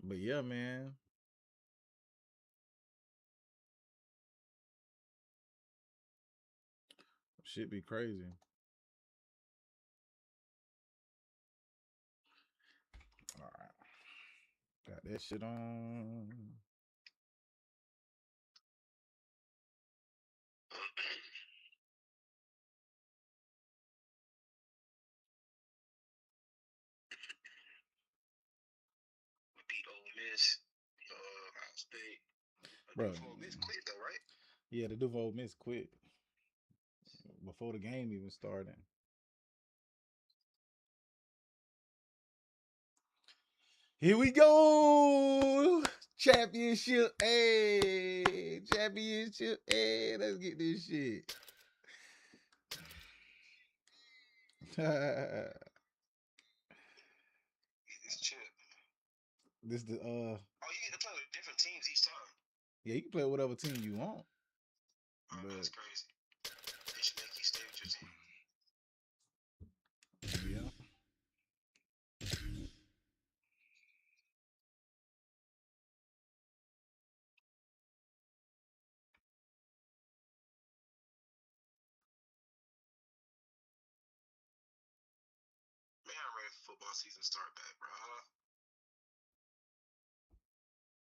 But yeah, man. Shit be crazy. All right. Got that shit on. Beat Ole Miss, Ohio State. Bro. Ole Miss quit though, right? Yeah, the Duval Miss quit before the game even started. Here we go. Championship. Hey. Championship. Hey. Let's get this shit. It's chip. This the Oh, you get to play with different teams each time. Yeah, you can play whatever team you want. Oh, But that's crazy. They should make you stay with your team. yeah. Man, I'm ready for football season to start back, bro.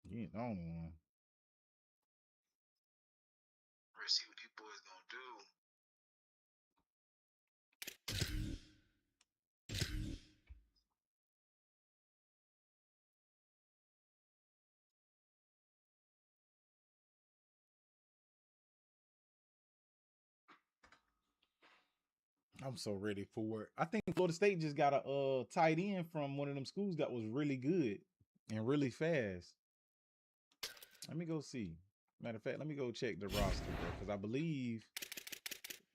You ain't the only one. Ready to see what these boys gonna do. I'm so ready for it. I think Florida State just got a tight end from one of them schools that was really good and really fast. Let me go see. Matter of fact, let me go check the roster, bro, because I believe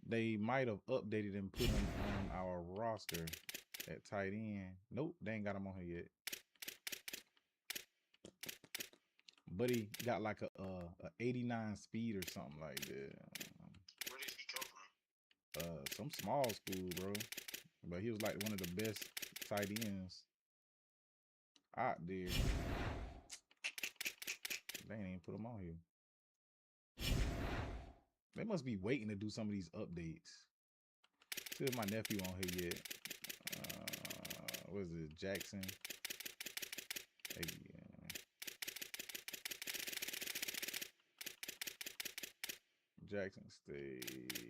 they might have updated and put him on our roster at tight end. Nope, they ain't got him on here yet. But he got like a 89 speed or something like that. Where did he come from? Some small school, bro. But he was like one of the best tight ends out there. They ain't even put him on here. They must be waiting to do some of these updates. See if my nephew on here yet. What is it? Jackson. Hey, Jackson State.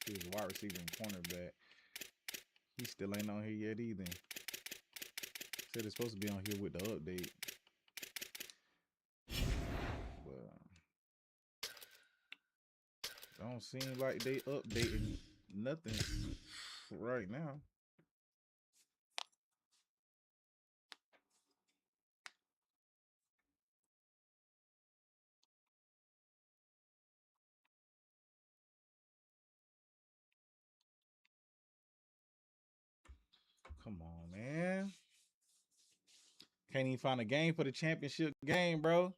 He was a wide receiver and cornerback. He still ain't on here yet either. Said it's supposed to be on here with the update. But don't seem like they updating nothing right now. Come on, man. Can't even find a game for the championship game, bro.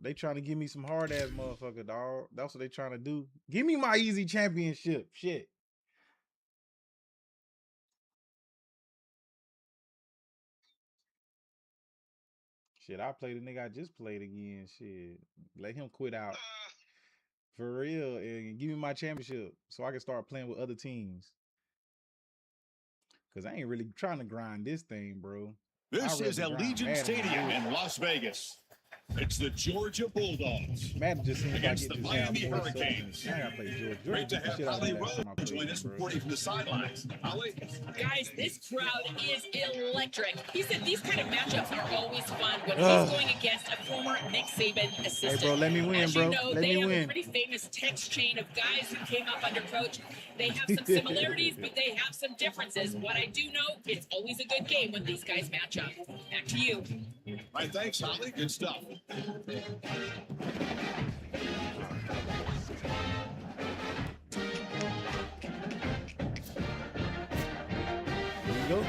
They trying to give me some hard ass motherfucker, dog. That's what they trying to do. Give me my easy championship. Shit. Shit, I played the nigga I just played again. Shit. Let him quit out. For real. And give me my championship so I can start playing with other teams. Cause I ain't really trying to grind this thing, bro. This is Allegiant Stadium in Las Vegas. It's the Georgia Bulldogs against the Miami Hurricanes. Great to have Holly Rowe join us reporting from the sidelines. Holly? Guys, this crowd is electric. He said these kind of matchups are always fun when he's going against a former Nick Saban assistant. Hey, bro, let me win, As bro. you know, Let they me have win. a pretty famous text chain of guys who came up under coach. They have some similarities, but they have some differences. What I do know, it's always a good game when these guys match up. Back to you. All right, thanks, Holly. Good stuff. There you go.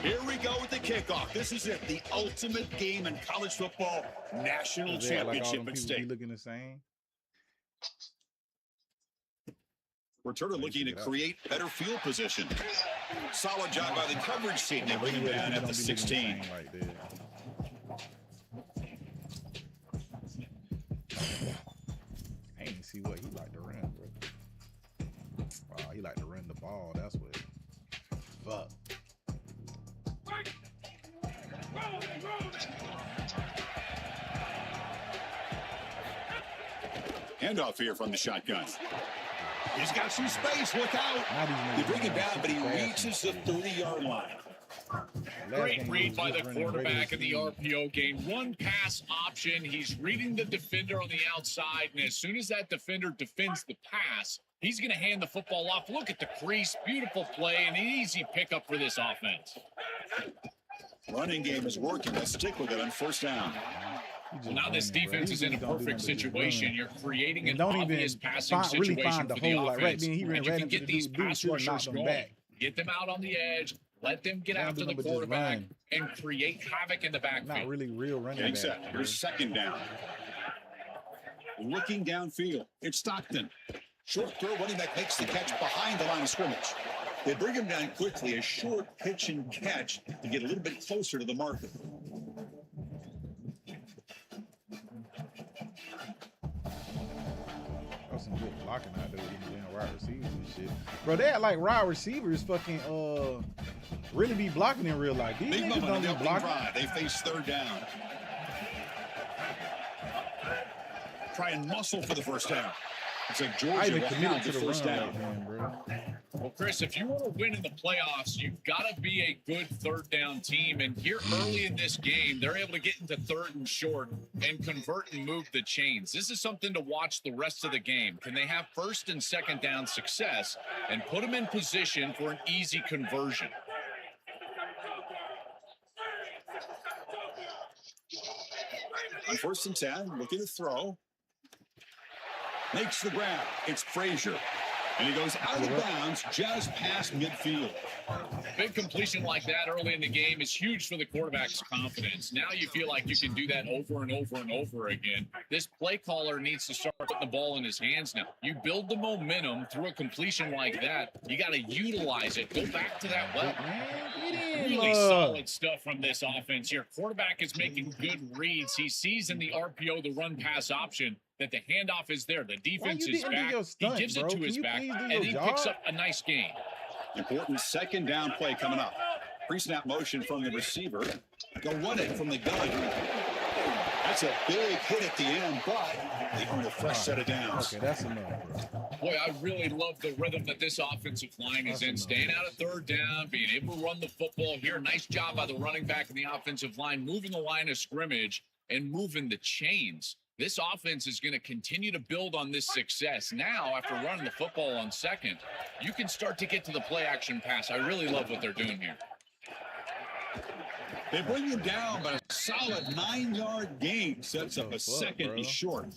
Here we go with the kickoff. This is it, the ultimate game in college football, national championship at stake. Looking the same. Returner looking to create better field position. Solid job by the coverage team. They bring him down at the 16. Right there. I ain't see what he like to run, bro. Wow, he like to run the ball. That's what. Fuck. Handoff here from the shotgun. He's got some space. Look out. They bring him down, but he reaches the 30-yard line. Great read by the quarterback in the RPO game. One pass option. He's reading the defender on the outside, and as soon as that defender defends the pass, he's going to hand the football off. Look at the crease. Beautiful play and an easy pickup for this offense. Running game is working. Let's stick with it on first down. Well, now this defense is in a perfect situation. You're creating an obvious passing situation for the offense. And you can get these pass rushers going. Get them out on the edge. Let them get after the quarterback and create havoc in the backfield. Not really real running back. Set. Here's second down. Looking downfield. It's Stockton. Short throw. Running back makes the catch behind the line of scrimmage. They bring him down quickly. A short pitch and catch to get a little bit closer to the marker. Some good blocking out there, even wide receivers and shit. Bro, they had like wide receivers fucking really be blocking in real life. These niggas don't be blocking. They face third down. Try and muscle for the first down. It's like Georgia will have the first down. Well, Chris, if you want to win in the playoffs, you've got to be a good third down team. And here early in this game, they're able to get into third and short and convert and move the chains. This is something to watch the rest of the game. Can they have first and second down success and put them in position for an easy conversion? On first and 10, looking to throw. Makes the grab. It's Frazier. And he goes out of bounds just past midfield. Big completion like that early in the game is huge for the quarterback's confidence. Now you feel like you can do that over and over and over again. This play caller needs to start putting the ball in his hands now. You build the momentum through a completion like that. You got to utilize it. Go back to that well. Really solid stuff from this offense here. Quarterback is making good reads. He sees in the RPO the run-pass option that the handoff is there. The defense is back. He gives it to his back, and he picks up a nice gain. Important second down play coming up. Pre-snap motion from the receiver. Go run it from the gun. That's a big hit at the end, but they earn a fresh set of downs. Okay, that's enough. Boy, I really love the rhythm that this offensive line is in. Staying out of third down, being able to run the football here. Nice job by the running back and the offensive line, moving the line of scrimmage and moving the chains. This offense is going to continue to build on this success. Now, after running the football on second, you can start to get to the play-action pass. I really love what they're doing here. They bring him down, but a solid 9-yard gain sets up a second and short.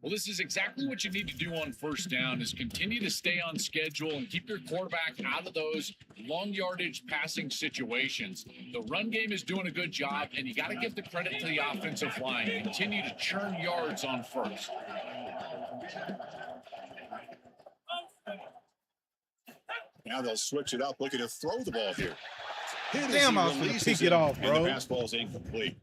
Well, this is exactly what you need to do on first down is continue to stay on schedule and keep your quarterback out of those long yardage passing situations. The run game is doing a good job, and you got to give the credit to the offensive line. Continue to churn yards on first. Now they'll switch it up, looking to throw the ball here. Damn, I was going to pick it off, bro. And the pass ball's incomplete.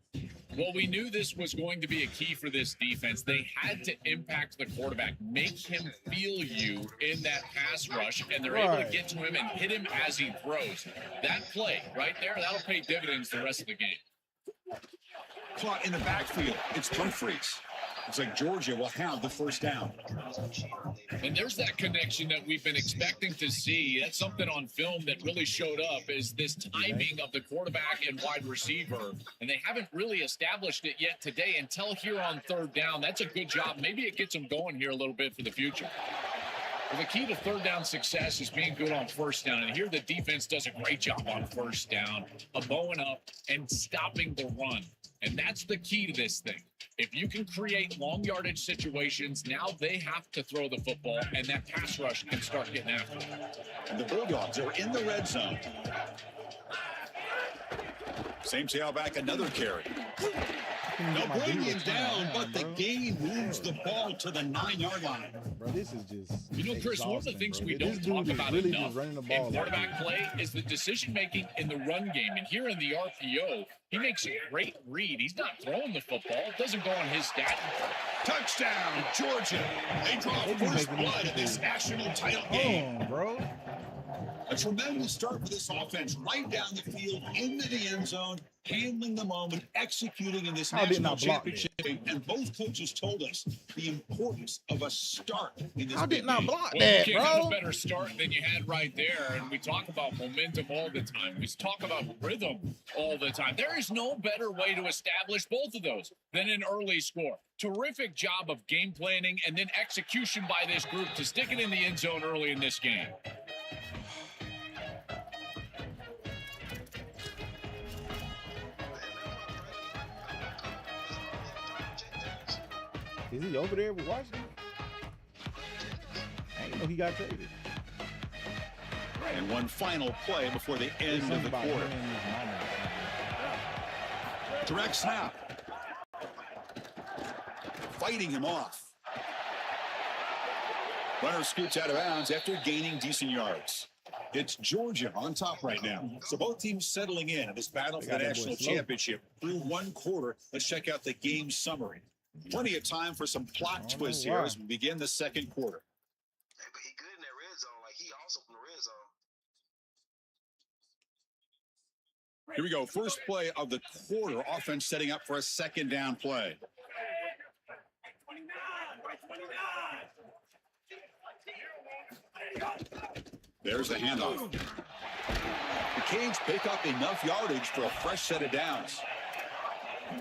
Well, we knew this was going to be a key for this defense. They had to impact the quarterback, make him feel you in that pass rush, and they're able to get to him and hit him as he throws. That play right there, that'll pay dividends the rest of the game. Caught in the backfield. It's Humphreys. Looks like Georgia will have the first down. And there's that connection that we've been expecting to see. That's something on film that really showed up is this timing of the quarterback and wide receiver. And they haven't really established it yet today until here on third down. That's a good job. Maybe it gets them going here a little bit for the future. Well, the key to third down success is being good on first down. And here the defense does a great job on first down, bowing up and stopping the run. And that's the key to this thing. If you can create long yardage situations, now they have to throw the football, and that pass rush can start getting after them. And the Bulldogs are in the red zone. Same tailback, another carry. They'll bring him down, but the game moves the ball to the 9-yard line. Bro, this is just Chris, one of the things bro. we don't talk about really enough running the in ball quarterback play is the decision-making in the run game. And here in the RPO, he makes a great read. He's not throwing the football. It doesn't go on his stat. Touchdown, Georgia. They draw first blood in this national title game. Bro. A tremendous start for this offense, right down the field, into the end zone, handling the moment, executing in this national championship game. And both coaches told us the importance of a start in this big game. Well, you can't have a better start than you had right there. And we talk about momentum all the time. We talk about rhythm all the time. There is no better way to establish both of those than an early score. Terrific job of game planning and then execution by this group to stick it in the end zone early in this game. Is he over there with Washington? I didn't know he got traded. And one final play before the end of the quarter. Direct snap. Fighting him off. Runner scoots out of bounds after gaining decent yards. It's Georgia on top right now. So both teams settling in this battle for the national championship through one quarter. Let's check out the game summary. Plenty of time for some plot twists here as we begin the second quarter. Hey, but he good in that red zone. Like, he awesome in the red zone. Here we go. First play of the quarter. Offense setting up for a second down play. There's the handoff. The Canes pick up enough yardage for a fresh set of downs.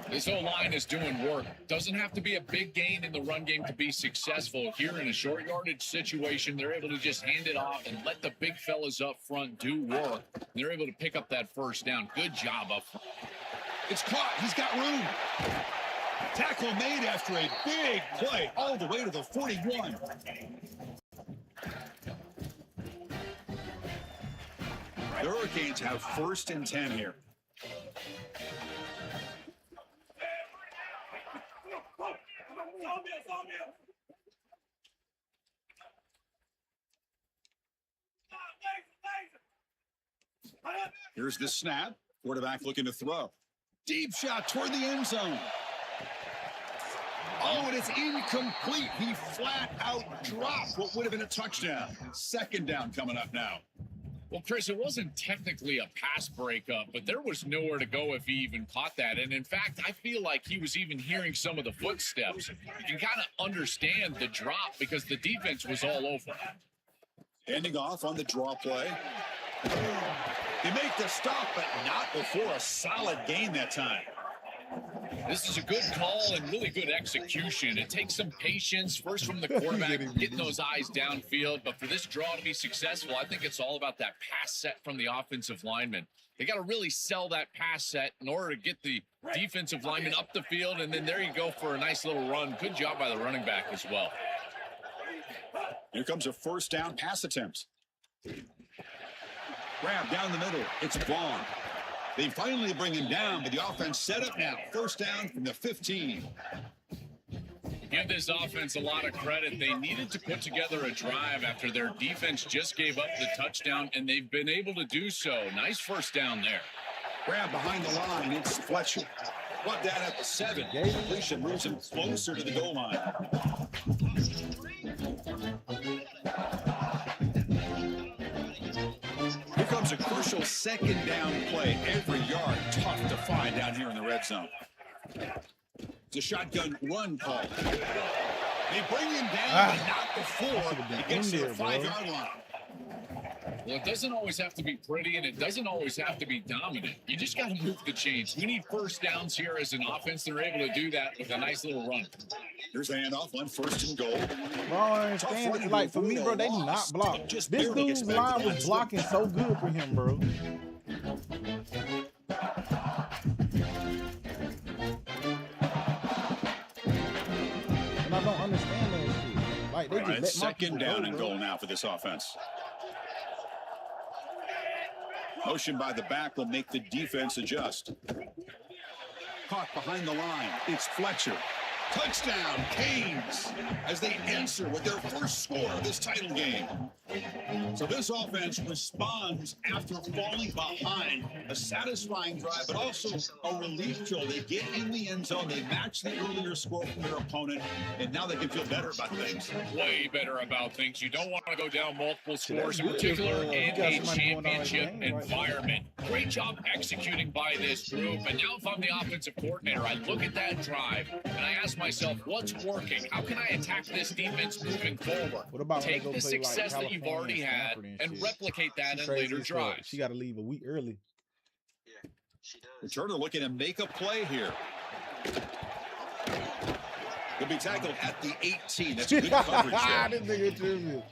This whole line is doing work. Doesn't have to be a big gain in the run game to be successful. Here in a short yardage situation, they're able to just hand it off and let the big fellas up front do work. They're able to pick up that first down. Good job up front. It's caught. He's got room. Tackle made after a big play all the way to the 41. The Hurricanes have 1st and 10 here. Here's the snap. Quarterback looking to throw. Deep shot toward the end zone. Oh, and it's incomplete. He flat out dropped what would have been a touchdown. Second down coming up now. Well, Chris, it wasn't technically a pass breakup, but there was nowhere to go if he even caught that. And in fact, I feel like he was even hearing some of the footsteps. You can kind of understand the drop because the defense was all over. Ending off on the draw play. They make the stop, but not before a solid gain that time. This is a good call and really good execution. It takes some patience, first from the quarterback, getting those eyes downfield. But for this draw to be successful, I think it's all about that pass set from the offensive lineman. They got to really sell that pass set in order to get the defensive lineman up the field. And then there you go for a nice little run. Good job by the running back as well. Here comes a first down pass attempt. Grab down the middle. It's Vaughn. They finally bring him down, but the offense set up now. First down from the 15. Give this offense a lot of credit. They needed to put together a drive after their defense just gave up the touchdown, and they've been able to do so. Nice first down there. Grab behind the line. It's Fletcher. Brought down at the 7. Completion moves him closer to the goal line. Here comes a crucial second down play. Every yard tough to find down here in the red zone. It's a shotgun run call. They bring him down, but not before he gets to the 5-yard line. Well, it doesn't always have to be pretty, and it doesn't always have to be dominant. You just got to move the chains. We need first downs here as an offense. They're able to do that with a nice little run. Here's the handoff on 1st and goal. Bro, I understand it. Like, for me, bro, they do not block. This dude's line was blocking so good for him, bro. And I don't understand that shit. Like, they just let second down and goal now for this offense. Motion by the back will make the defense adjust. Caught behind the line. It's Fletcher. Touchdown, Canes, as they answer with their first score of this title game. So this offense responds after falling behind. A satisfying drive, but also a relief throw. They get in the end zone. They match the earlier score from their opponent, and now they can feel better about things. Way better about things. You don't want to go down multiple scores, in particular in a championship environment. Great job executing by this group. And now if I'm the offensive coordinator, I look at that drive, and I ask myself, what's working? How can I attack this defense moving forward? What about take the success that you've already had and replicate that in later drives? She got to leave a week early. Yeah, she does. Returner looking to make a play here. He'll be tackled at the 18. That's good coverage there. This nigga tripping.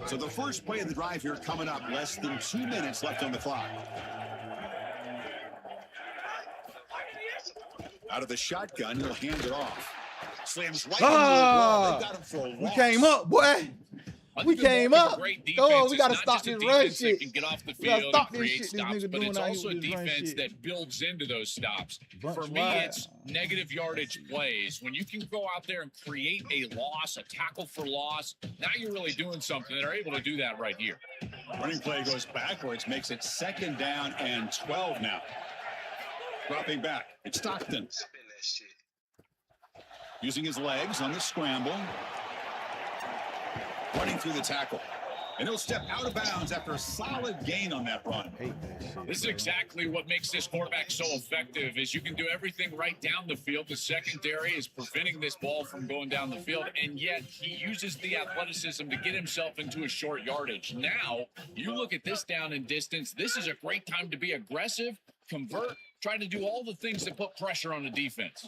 So the first play of the drive here coming up. Less than 2 minutes left on the clock. Out of the shotgun, he'll hand it off. Slams right into the wall. They got him for a loss. We came up, boy. We came up. Oh, we got to stop this run shit. Can get off the We gotta field stop and this create shit this stops, nigga but it's doing out also a here with this run defense shit. that builds into those stops. Bunch For me, wide. it's negative yardage plays. When you can go out there and create a loss, a tackle for loss, now you're really doing something. They're able to do that right here. Running play goes backwards, makes it 2nd down and 12 now. Dropping back, it's Stockton. Spin that shit. Using his legs on the scramble. Running through the tackle. And he'll step out of bounds after a solid gain on that run. Hate that shit. This is exactly what makes this quarterback so effective is you can do everything right down the field. The secondary is preventing this ball from going down the field, and yet he uses the athleticism to get himself into a short yardage. Now, you look at this down and distance, this is a great time to be aggressive, convert, try to do all the things that put pressure on the defense.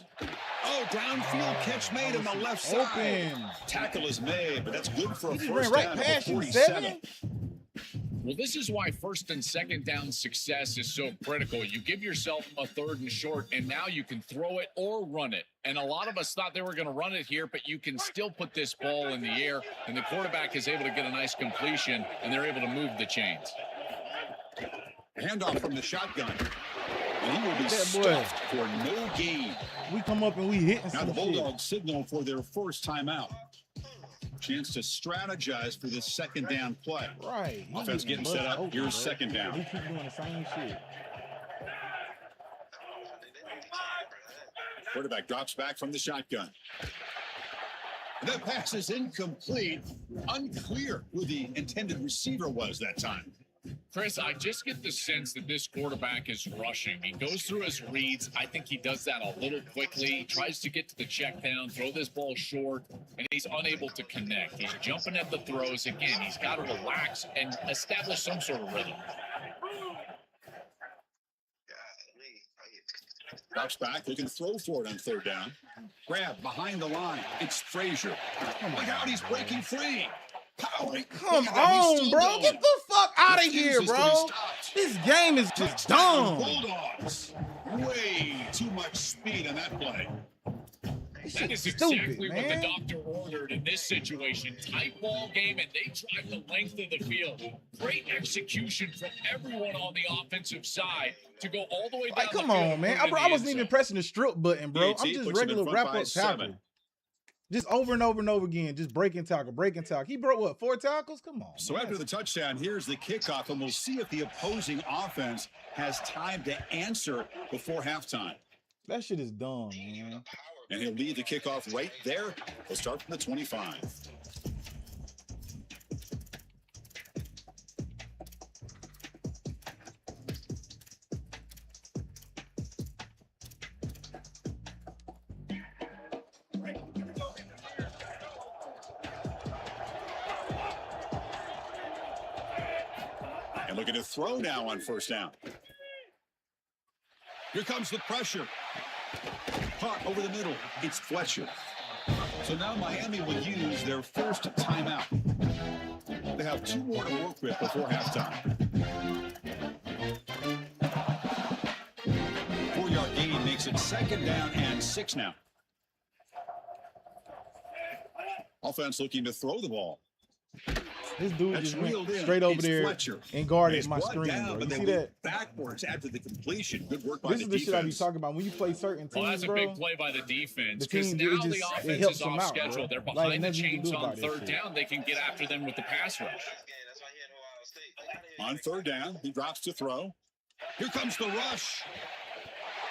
Oh, downfield catch made on the left side. Open. Tackle is made, but that's good for a He first ran down right at past the you, 47. 7. Well, this is why 1st and 2nd down success is so critical. You give yourself a 3rd and short, and now you can throw it or run it. And a lot of us thought they were going to run it here, but you can still put this ball in the air, and the quarterback is able to get a nice completion, and they're able to move the chains. Handoff from the shotgun. And he will be That boy. stuffed for no gain. We come up and we hitting Now some the shit. Bulldogs signal for their first timeout. Chance to strategize for this 2nd down play. Right. He Offense getting set up. open, Here's bro. 2nd down. He keep doing the same shit. Quarterback drops back from the shotgun. And that pass is incomplete. Unclear who the intended receiver was that time. Chris, I just get the sense that this quarterback is rushing. He goes through his reads. I think he does that a little quickly. He tries to get to the check down, throw this ball short, and he's unable to connect. He's jumping at the throws. Again, he's got to relax and establish some sort of rhythm. Drops back, looking to throw for it on 3rd down. Grab behind the line. It's Frazier. Look out, he's breaking free. Powering. Come Look at that, he's on, still bro. going. Get the fuck out of here, Refuses to be bro. stopped. This game is just Touchdown, dumb. Bulldogs. Way too much speed on that play. This That shit's is stupid, exactly what the man. doctor ordered in this situation. Tight ball game, and they drive the length of the field. Great execution from everyone on the offensive side to go all the way down Like, the come field on, and man. put it in I the wasn't end even zone. pressing the strip button, bro. I'm BT just puts him in regular front wrap by up 7. tackle. Just over and over and over again. Just breaking tackle, breaking tackle. He broke what, 4 tackles? Come on. So man. after the touchdown, here's the kickoff, and we'll see if the opposing offense has time to answer before halftime. That shit is dumb, man. And he'll lead the kickoff right there. We'll start from the 25. And looking to throw now on 1st down. Here comes the pressure. Caught over the middle. It's Fletcher. So now Miami will use their first timeout. They have 2 more to work with before halftime. 4-yard gain makes it 2nd down and 6 now. Offense looking to throw the ball. This dude just went straight over there and guarded my screen, bro. You see that? Backwards after the completion. Good work by the defense. This is the shit I be talking about. When you play certain teams, well, that's a bro, big play by the defense. Because now the offense is off schedule. They're behind the chains on 3rd down. They can get after them with the pass rush. On 3rd down, he drops to throw. Here comes the rush.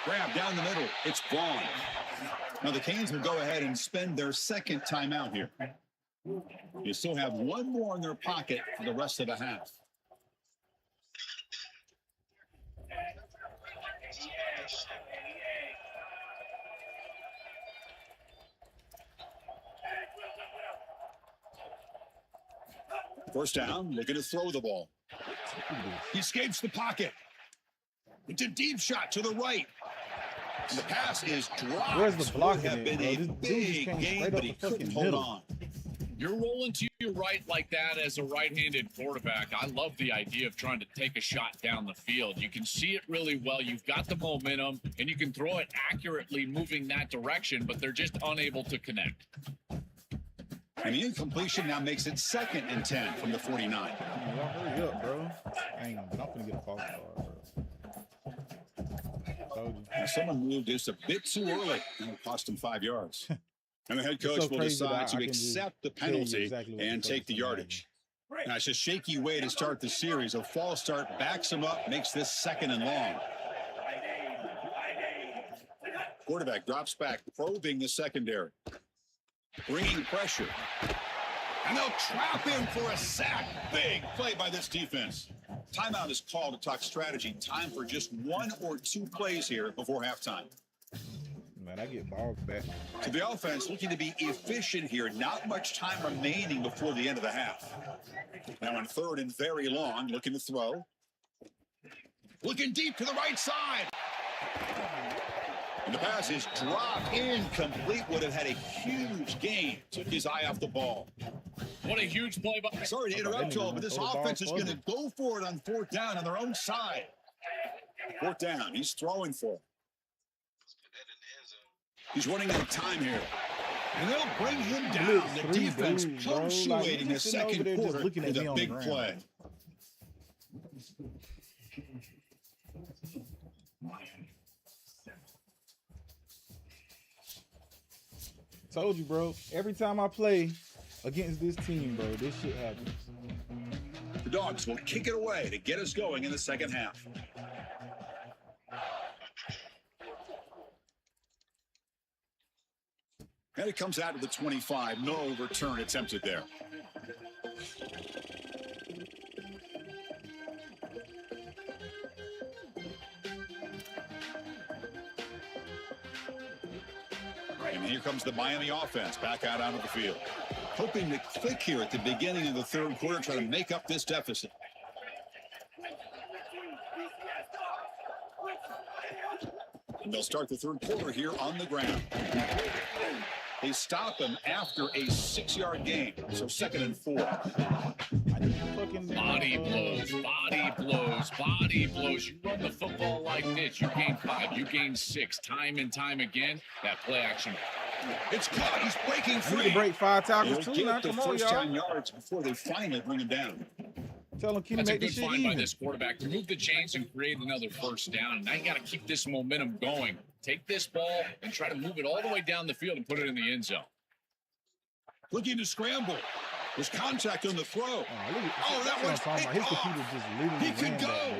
Grab down the middle. It's Vaughn. Now the Canes will go ahead and spend their 2nd timeout here. You still have 1 more in their pocket for the rest of the half. First down, looking to throw the ball. He escapes the pocket. It's a deep shot to the right. And the pass is dropped. Where's the blocking? Have been a big game, but he couldn't hold on. You're rolling to your right like that as a right-handed quarterback. I love the idea of trying to take a shot down the field. You can see it really well. You've got the momentum, and you can throw it accurately moving that direction, but they're just unable to connect. And the incompletion now makes it 2nd and 10 from the 49. Y'all hurry up, bro. Hang on, but I'm gonna get a false start, bro. Someone moved this a bit too early, and it cost him 5 yards. And the head coach will decide to accept the penalty and take the yardage. Now, it's a shaky way to start the series. A false start backs him up, makes this 2nd and long. Quarterback drops back, probing the secondary. Bringing pressure. And they'll trap him for a sack. Big play by this defense. Timeout is called to talk strategy. Time for just 1 or 2 plays here before halftime. Man, I get bogged back. So the offense looking to be efficient here. Not much time remaining before the end of the half. Now on 3rd and very long, looking to throw. Looking deep to the right side. And the pass is dropped incomplete. Would have had a huge gain. Took his eye off the ball. What a huge play by... Sorry to interrupt you all, but this offense is going to go for it on 4th down on their own side. 4th down. He's throwing for it. He's running out of time here. And they'll bring him down. The defense punctuating the 2nd quarter with a big play. Told you, bro. Every time I play against this team, bro, this shit happens. The Dogs will kick it away to get us going in the 2nd half. And it comes out of the 25. No return attempted there. And here comes the Miami offense back out onto the field. Hoping to click here at the beginning of the 3rd quarter, try to make up this deficit. And they'll start the 3rd quarter here on the ground. They stop him after a 6-yard gain, so 2nd and 4. Body blows, body blows, body blows. You run the football like this, you gain 5, you gain 6, time and time again. That play action. It's caught. He's breaking free. Need to break 5 tackles too. Now, Come the on, first y'all. 10 yards before they finally bring him down. Tell him, That's a good find by this quarterback to move the chains and create another 1st down. Now you got to keep this momentum going. Take this ball and try to move it all the way down the field and put it in the end zone. Looking to scramble. There's contact on the throw. Oh, that one's picked his off. computer just literally He could go.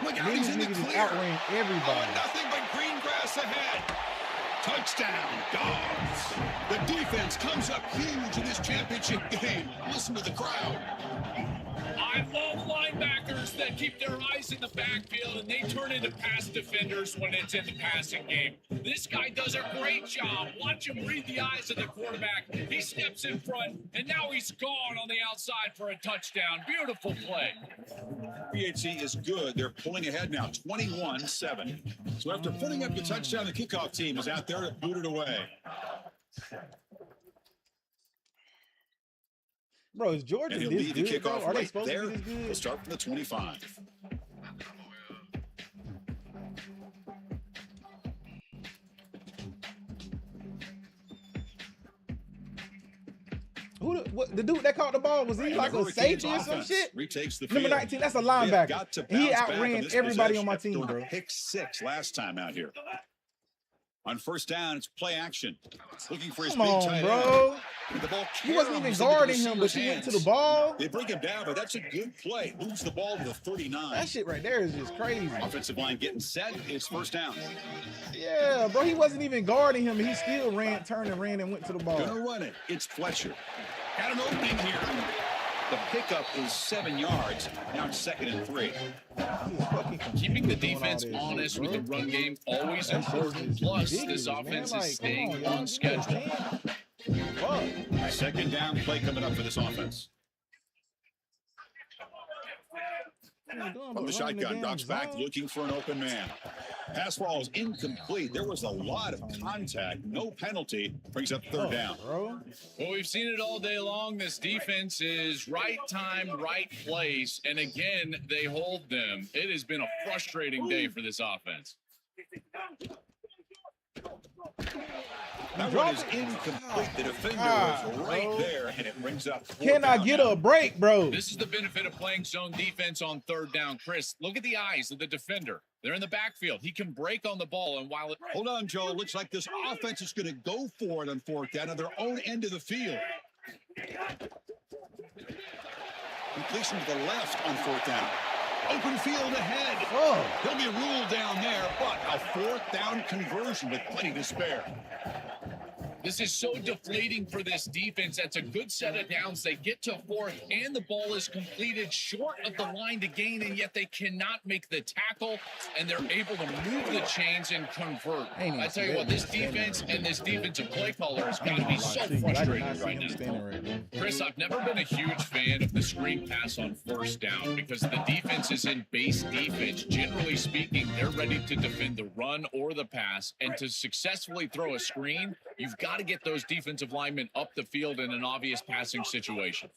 Look out, he's in the clear. Outran everybody. Oh, nothing but green grass ahead. Touchdown, Dogs. The defense comes up huge in this championship game. Listen to the crowd. I love linebackers that keep their eyes in the backfield and they turn into pass defenders when it's in the passing game. This guy does a great job. Watch him read the eyes of the quarterback. He steps in front, and now he's gone on the outside for a touchdown. Beautiful play. PHC is good. They're pulling ahead now, 21-7. So after putting up the touchdown, the kickoff team is out there to boot it away. Bro, is Georgia And he'll this lead the good, bro? kickoff Are they right supposed there. to be this good? He'll start from the 25. What the dude that caught the ball, was he like a safety or some shit? Retakes the Number field. 19, that's a linebacker. He outran everybody on my team, bro. Pick 6 last time out here. On first down, it's play action. Looking for his Come big on, tight bro. end. The ball He wasn't even caroms into the guarding him, but receiver's he went to hands. the ball. They bring him down, but that's a good play. Moves the ball to the 39. That shit right there is just crazy. Offensive line getting set. It's first down. Yeah, bro, he wasn't even guarding him, and he still turned and ran and went to the ball. Gonna run it. It's Fletcher. Got an opening here. The pickup is 7 yards. Now it's 2nd and 3. Keeping the defense honest with the run game always important. Plus, this offense is staying on schedule. Second down play coming up for this offense. From the shotgun, drops back looking for an open man. Pass ball is incomplete. There was a lot of contact. No penalty. Brings up third down. Well, we've seen it all day long. This defense is right time, right place. And again, they hold them. It has been a frustrating day for this offense. That one is incomplete. The defender is right there, and it brings up fourth Can I down get now. a break, bro? This is the benefit of playing zone defense on third down. Chris, look at the eyes of the defender. They're in the backfield. He can break on the ball, and while it... Hold on, Joe. Looks like this offense is going to go for it on fourth down on their own end of the field. Completion to the left on fourth down. Open field ahead. He'll be ruled down there, but a fourth down conversion with plenty to spare. This is so deflating for this defense. That's a good set of downs. They get to fourth, and the ball is completed short of the line to gain, and yet they cannot make the tackle, and they're able to move the chains and convert. I tell you what, this defense and this defensive play caller has got to be so frustrated right now. Chris, I've never been a huge fan of the screen pass on first down because the defense is in base defense. Generally speaking, they're ready to defend the run or the pass, and to successfully throw a screen, you've got to get those defensive linemen up the field in an obvious passing situation.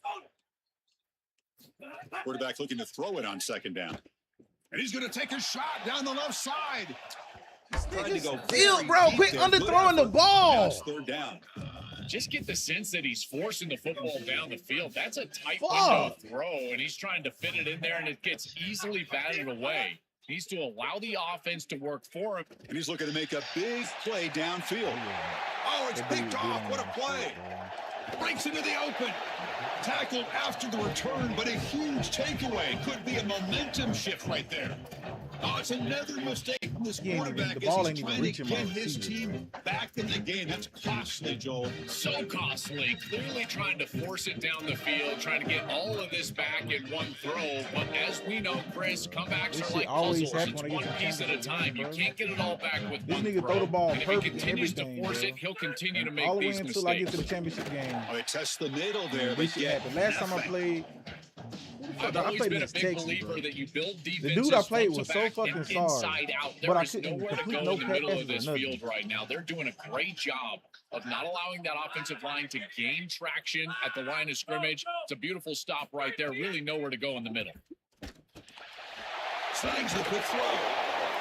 Quarterback looking to throw it on second down. And he's going to take a shot down the left side. Trying to go Still, bro, quit underthrowing the ball. Third down. Just get the sense that he's forcing the football down the field. That's a tight window throw, and he's trying to fit it in there, and it gets easily batted away. He needs to allow the offense to work for him. And he's looking to make a big play downfield. Oh, it's picked off. What a play. Breaks into the open. Tackled after the return, but a huge takeaway. Could be a momentum shift right there. Oh, it's another mistake from this quarterback as he's trying to get his team back in the game. That's costly, Joel. So costly. Clearly trying to force it down the field, trying to get all of this back in one throw. But as we know, Chris, comebacks are like puzzles. It's one piece at a time. You can't get it all back with one throw. Throw the ball and if he continues to force it, he'll continue to make all the way these until I get mistakes. to the championship game. Oh, it tests the middle there. This shit happened. Last time I played, I've always been a big believer that you build defenses. The dude I played was so back fucking and sorry. inside out. There is nowhere to go in the middle of this field right now. They're doing a great job of not allowing that offensive line to gain traction at the line of scrimmage. It's a beautiful stop right there. Really nowhere to go in the middle. Snags the quick throw.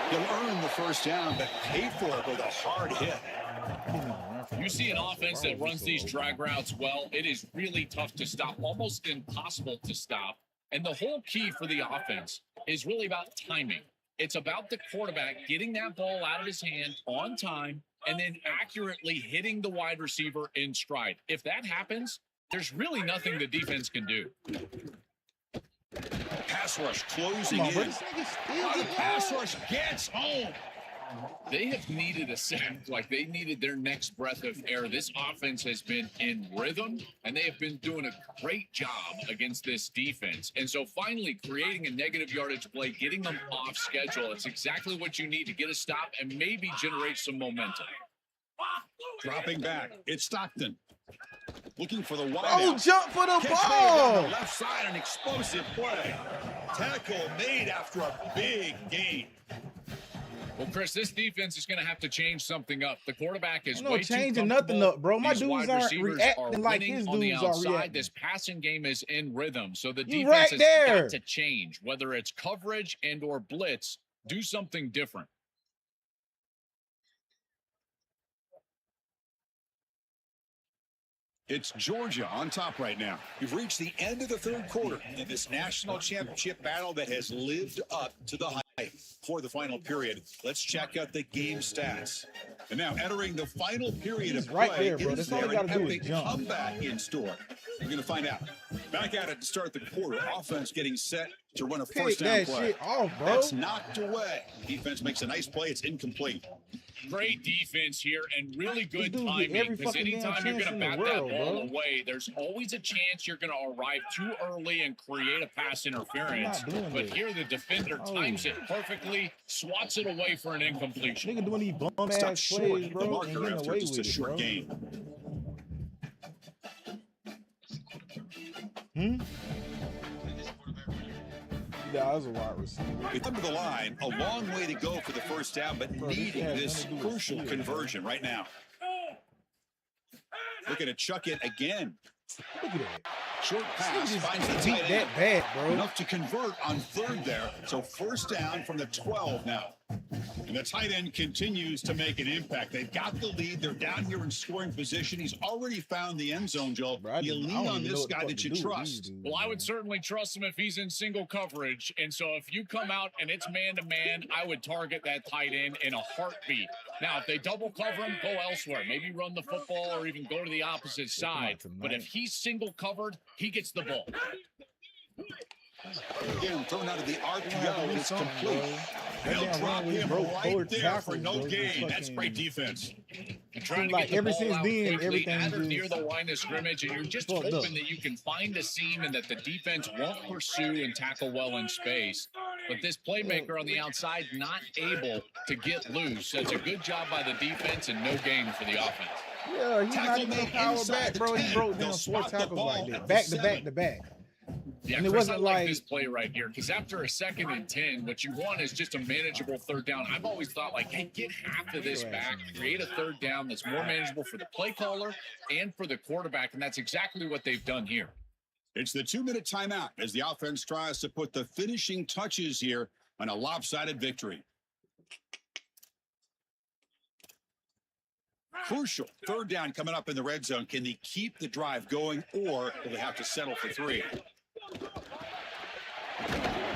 He'll earn the first down, but pay for it with a hard hit. You see an offense that runs these drag routes well, it is really tough to stop, almost impossible to stop. And the whole key for the offense is really about timing. It's about the quarterback getting that ball out of his hand on time and then accurately hitting the wide receiver in stride. If that happens, there's really nothing the defense can do. Pass rush closing in. The pass rush gets home. They have needed a sack, like they needed their next breath of air. This offense has been in rhythm, and they have been doing a great job against this defense. And so finally creating a negative yardage play, getting them off schedule, it's exactly what you need to get a stop and maybe generate some momentum. Dropping back, it's Stockton. Looking for the wide Oh, out. jump for the Catch made on ball. the left side, an explosive play. Tackle made after a big gain. Well, Chris, this defense is going to have to change something up. The quarterback is No way too changing nothing up, bro. My These dudes wide aren't receivers reacting like winning his on the dudes are outside. reacting. This passing game is in rhythm, so the You defense right has there. got to change, whether it's coverage and or blitz. Do something different. It's Georgia on top right now. We've reached the end of the third quarter in this national championship battle that has lived up to the hype. For the final period, let's check out the game stats. And now entering the final period He's of right play, there, bro. is That's all there he an gotta do is epic jump. comeback in store? We're going to find out. Back at it to start the quarter. Offense getting set to run a Pick first down that play. shit off, bro. That's knocked away. Defense makes a nice play. It's incomplete. Great defense here and really good dudes get timing, every because fucking damn anytime you're chance going in to the bat world, that ball bro. away, there's always a chance you're going to arrive too early and create a pass interference. I'm not doing But this. here the defender times it perfectly, swats it away for an incompletion. Nigga doing these bum Stop ass short. plays, The bro, and marker getting after away just with a it, short bro. game. Yeah, that was a wide receiver. We come to the line, a long way to go for the first down, but Bro, this needing has this nothing to do with crucial skill, conversion right now. Looking to chuck it again. Look at that. Short pass This finds the nigga beat tight that end. bad, bro. Enough to convert on third there. So first down from the 12 now. And the tight end continues to make an impact. They've got the lead. They're down here in scoring position. He's already found the end zone, Joel. Bro, You I lean don't on even know this what the guy fuck that to you do with these trust. dudes, Well, I would man. certainly trust him if he's in single coverage. And so if you come out and it's man-to-man, I would target that tight end in a heartbeat. Now, if they double cover him, go elsewhere. Maybe run the football or even go to the opposite side. But if he's single covered, he gets the ball. Again, thrown out of the Gonna have to RPO. do It's something, complete. bro. They'll That damn drop run where he him broke right four there tackles, for no bro, just gain. That's fucking- great defense. You're trying to like get the ever ball since out then, quickly, everything at or just near the line of scrimmage, and you're just fucked hoping up. that you can find a seam and that the defense won't pursue and tackle well in space. But this playmaker on the outside not able to get loose. That's a good job by the defense and no gain for the offense. Yeah, he's Tackle not even made power inside back, the bro. 10. He broke They'll down four spot the tackles ball like at that, the back to 7. back to back. Yeah, And it Chris, I wasn't like like- this play right here because after a 2nd and 10, what you want is just a manageable third down. I've always thought, like, hey, get half of this back, create a third down that's more manageable for the play caller and for the quarterback, and that's exactly what they've done here. It's the 2-minute timeout as the offense tries to put the finishing touches here on a lopsided victory. Crucial third down coming up in the red zone. Can they keep the drive going, or will they have to settle for 3?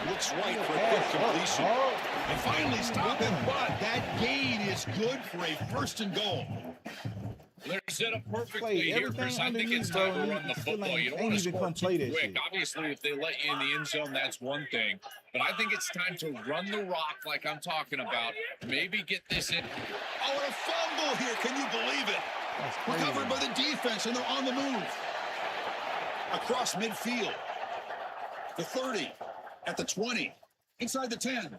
Looks right for a quick completion. And finally stop it, but that gain is good for a 1st and goal. They're set up perfectly Play here, everything Chris. I think underneath, it's time bro. to run the Still football. You don't ain't want to even score come too play that quick. shit. Obviously, if they let you in the end zone, that's one thing. But I think it's time to run the rock like I'm talking about. Maybe get this in. Oh, and a fumble here. Can you believe it? That's crazy. Recovered by the defense, and they're on the move. Across midfield. The 30. At the 20. Inside the 10.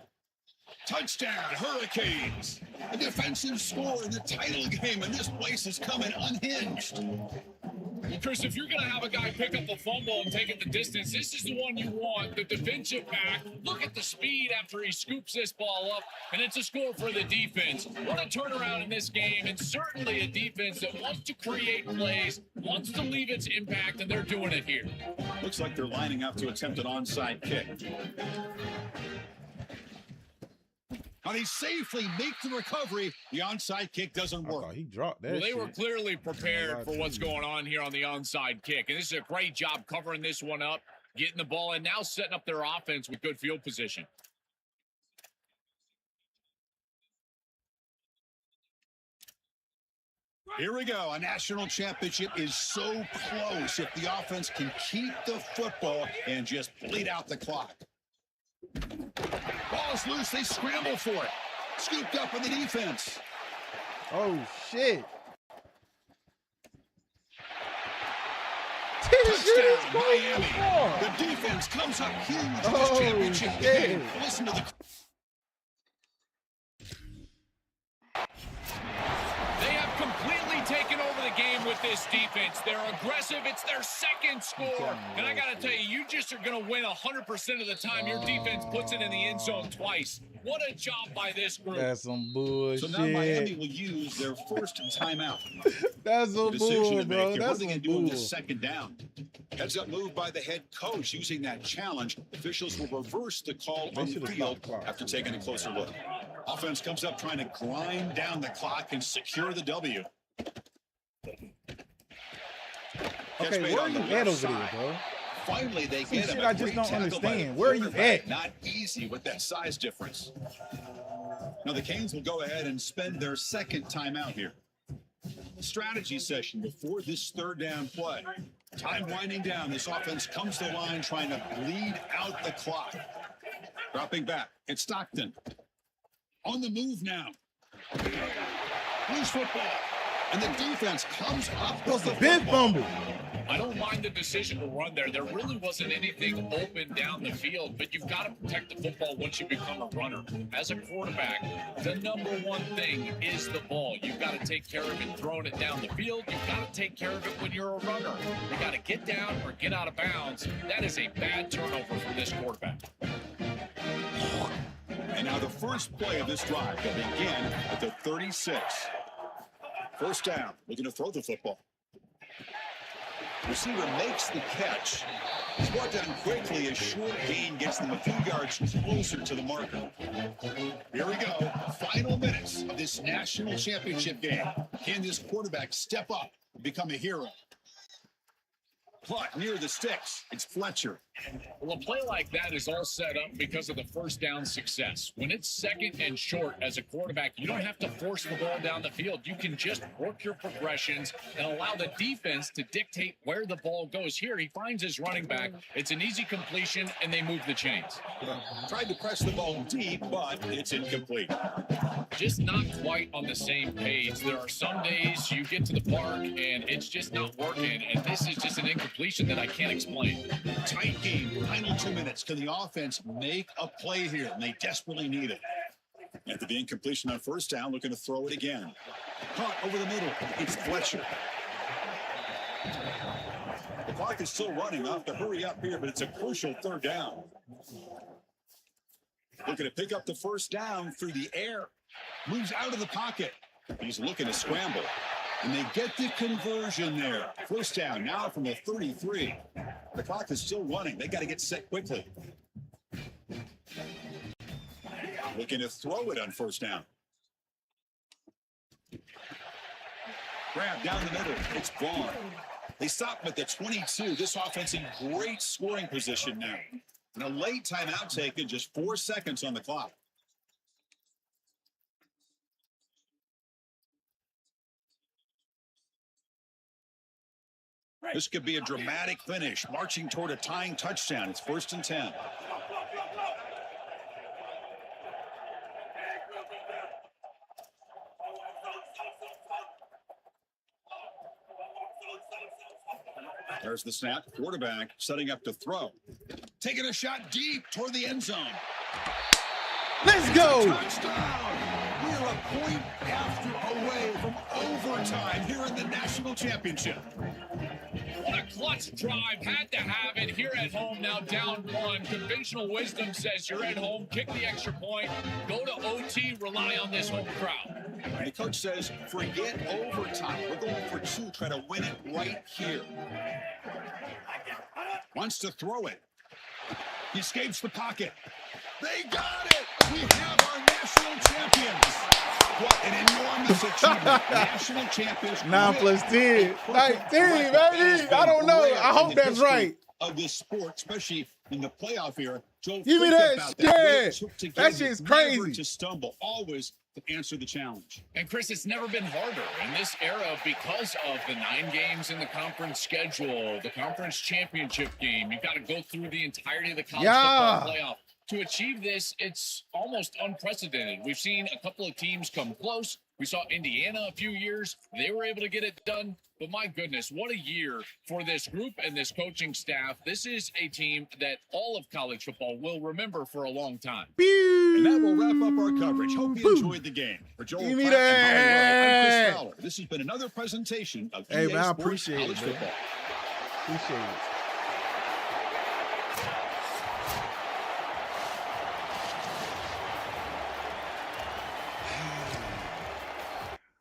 Touchdown, Hurricanes. A defensive score in the title game, and this place is coming unhinged. Well, Chris, if you're going to have a guy pick up the fumble and take it the distance, this is the one you want, the defensive back. Look at the speed after he scoops this ball up, and it's a score for the defense. What a turnaround in this game, and certainly a defense that wants to create plays, wants to leave its impact, and they're doing it here. Looks like they're lining up to attempt an onside kick. How they safely make the recovery. The onside kick doesn't I work. thought he dropped that Well, they shit. were clearly prepared for what's going on here on the onside kick, and this is a great job covering this one up, getting the ball in, now setting up their offense with good field position. Here we go. A national championship is so close if the offense can keep the football and just bleed out the clock. Ball's loose. They scramble for it. Scooped up in the defense. Oh shit! Touchdown, Miami. The defense comes up huge in this Oh, championship shit. game. Listen to the... They have completely taken over the game with with this defense. They're aggressive. It's their second score. And I got to tell you, you just are going to win 100% of the time your defense puts it in the end zone twice. What a job by this group. That's some bullshit. So now Miami will use their first timeout. That's some bull, bro. What That's are they some going to do on bull. this second down? Heads up move by the head coach using that challenge. Officials will reverse the call on the field after taking a closer look. Offense comes up trying to grind down the clock and secure the W. Okay, where are you at over there, bro? Finally, they Some get shit him. I just don't understand. Where are you at? Not easy with that size difference. Now the Canes will go ahead and spend their second timeout here. Strategy session before this third down play. Time winding down. This offense comes to the line trying to bleed out the clock. Dropping back. It's Stockton. On the move now. Loose football. And the defense comes up with the Big football. fumble. I don't mind the decision to run there. There really wasn't anything open down the field, but you've got to protect the football once you become a runner. As a quarterback, the number one thing is the ball. You've got to take care of it throwing it down the field. You've got to take care of it when you're a runner. You got to get down or get out of bounds. That is a bad turnover from this quarterback. And now the first play of this drive will begin at the 36. First down, looking to throw the football. Receiver makes the catch. He's brought down quickly. A short gain gets them a few yards closer to the marker. Here we go. Final minutes of this national championship game. Can this quarterback step up and become a hero? Clock near the sticks. It's Fletcher. Well, a play like that is all set up because of the first down success. When it's second and short as a quarterback, you don't have to force the ball down the field. You can just work your progressions and allow the defense to dictate where the ball goes. Here, he finds his running back. It's an easy completion, and they move the chains. Tried to press the ball deep, but it's incomplete. Just not quite on the same page. There are some days you get to the park, and it's just not working, and this is just an incompletion that I can't explain. Tight game, final 2 minutes. Can the offense make a play here? And they desperately need it. After the incompletion on first down, looking to throw it again. Caught over the middle. It's Fletcher. The clock is still running. I'll have to hurry up here, but it's a crucial third down. Looking to pick up the first down through the air. Moves out of the pocket. He's looking to scramble. And they get the conversion there. First down now from the 33. The clock is still running. They got to get set quickly. Looking to throw it on first down. Grab down the middle. It's Vaughn. They stop him at the 22. This offense in great scoring position now. And a late timeout taken, just 4 seconds on the clock. This could be a dramatic finish, marching toward a tying touchdown. It's 1st and 10. There's the snap. Quarterback setting up to throw. Taking a shot deep toward the end zone. Let's go. Touchdown. We're a point after away from overtime here in the national championship. What a clutch drive. Had to have it here at home, now down one. Conventional wisdom says you're at home, kick the extra point, go to OT, rely on this home crowd. And the coach says, forget overtime. We're going for 2, trying to win it right here. Wants to throw it. He escapes the pocket. They got it! We have our national champions. What an enormous achievement. National champions. 9 plus 10. 19, baby. I don't know. I hope that's right. Of this sport, especially in the playoff era. Joe, give me that shit. That shit's crazy. Never to stumble, always to answer the challenge. And Chris, it's never been harder in this era because of the 9 games in the conference schedule, the conference championship game. You've got to go through the entirety of the college football playoff. To achieve this, it's almost unprecedented. We've seen a couple of teams come close, We saw Indiana a few years. They were able to get it done. But my goodness, what a year for this group and this coaching staff. This is a team that all of college football will remember for a long time. And that will wrap up our coverage. Hope you enjoyed the game. For Joel Klatt and Holly Rowe, I'm Chris Fowler. This has been another presentation of EA man, I Sports appreciate College it, man. Football. Appreciate it.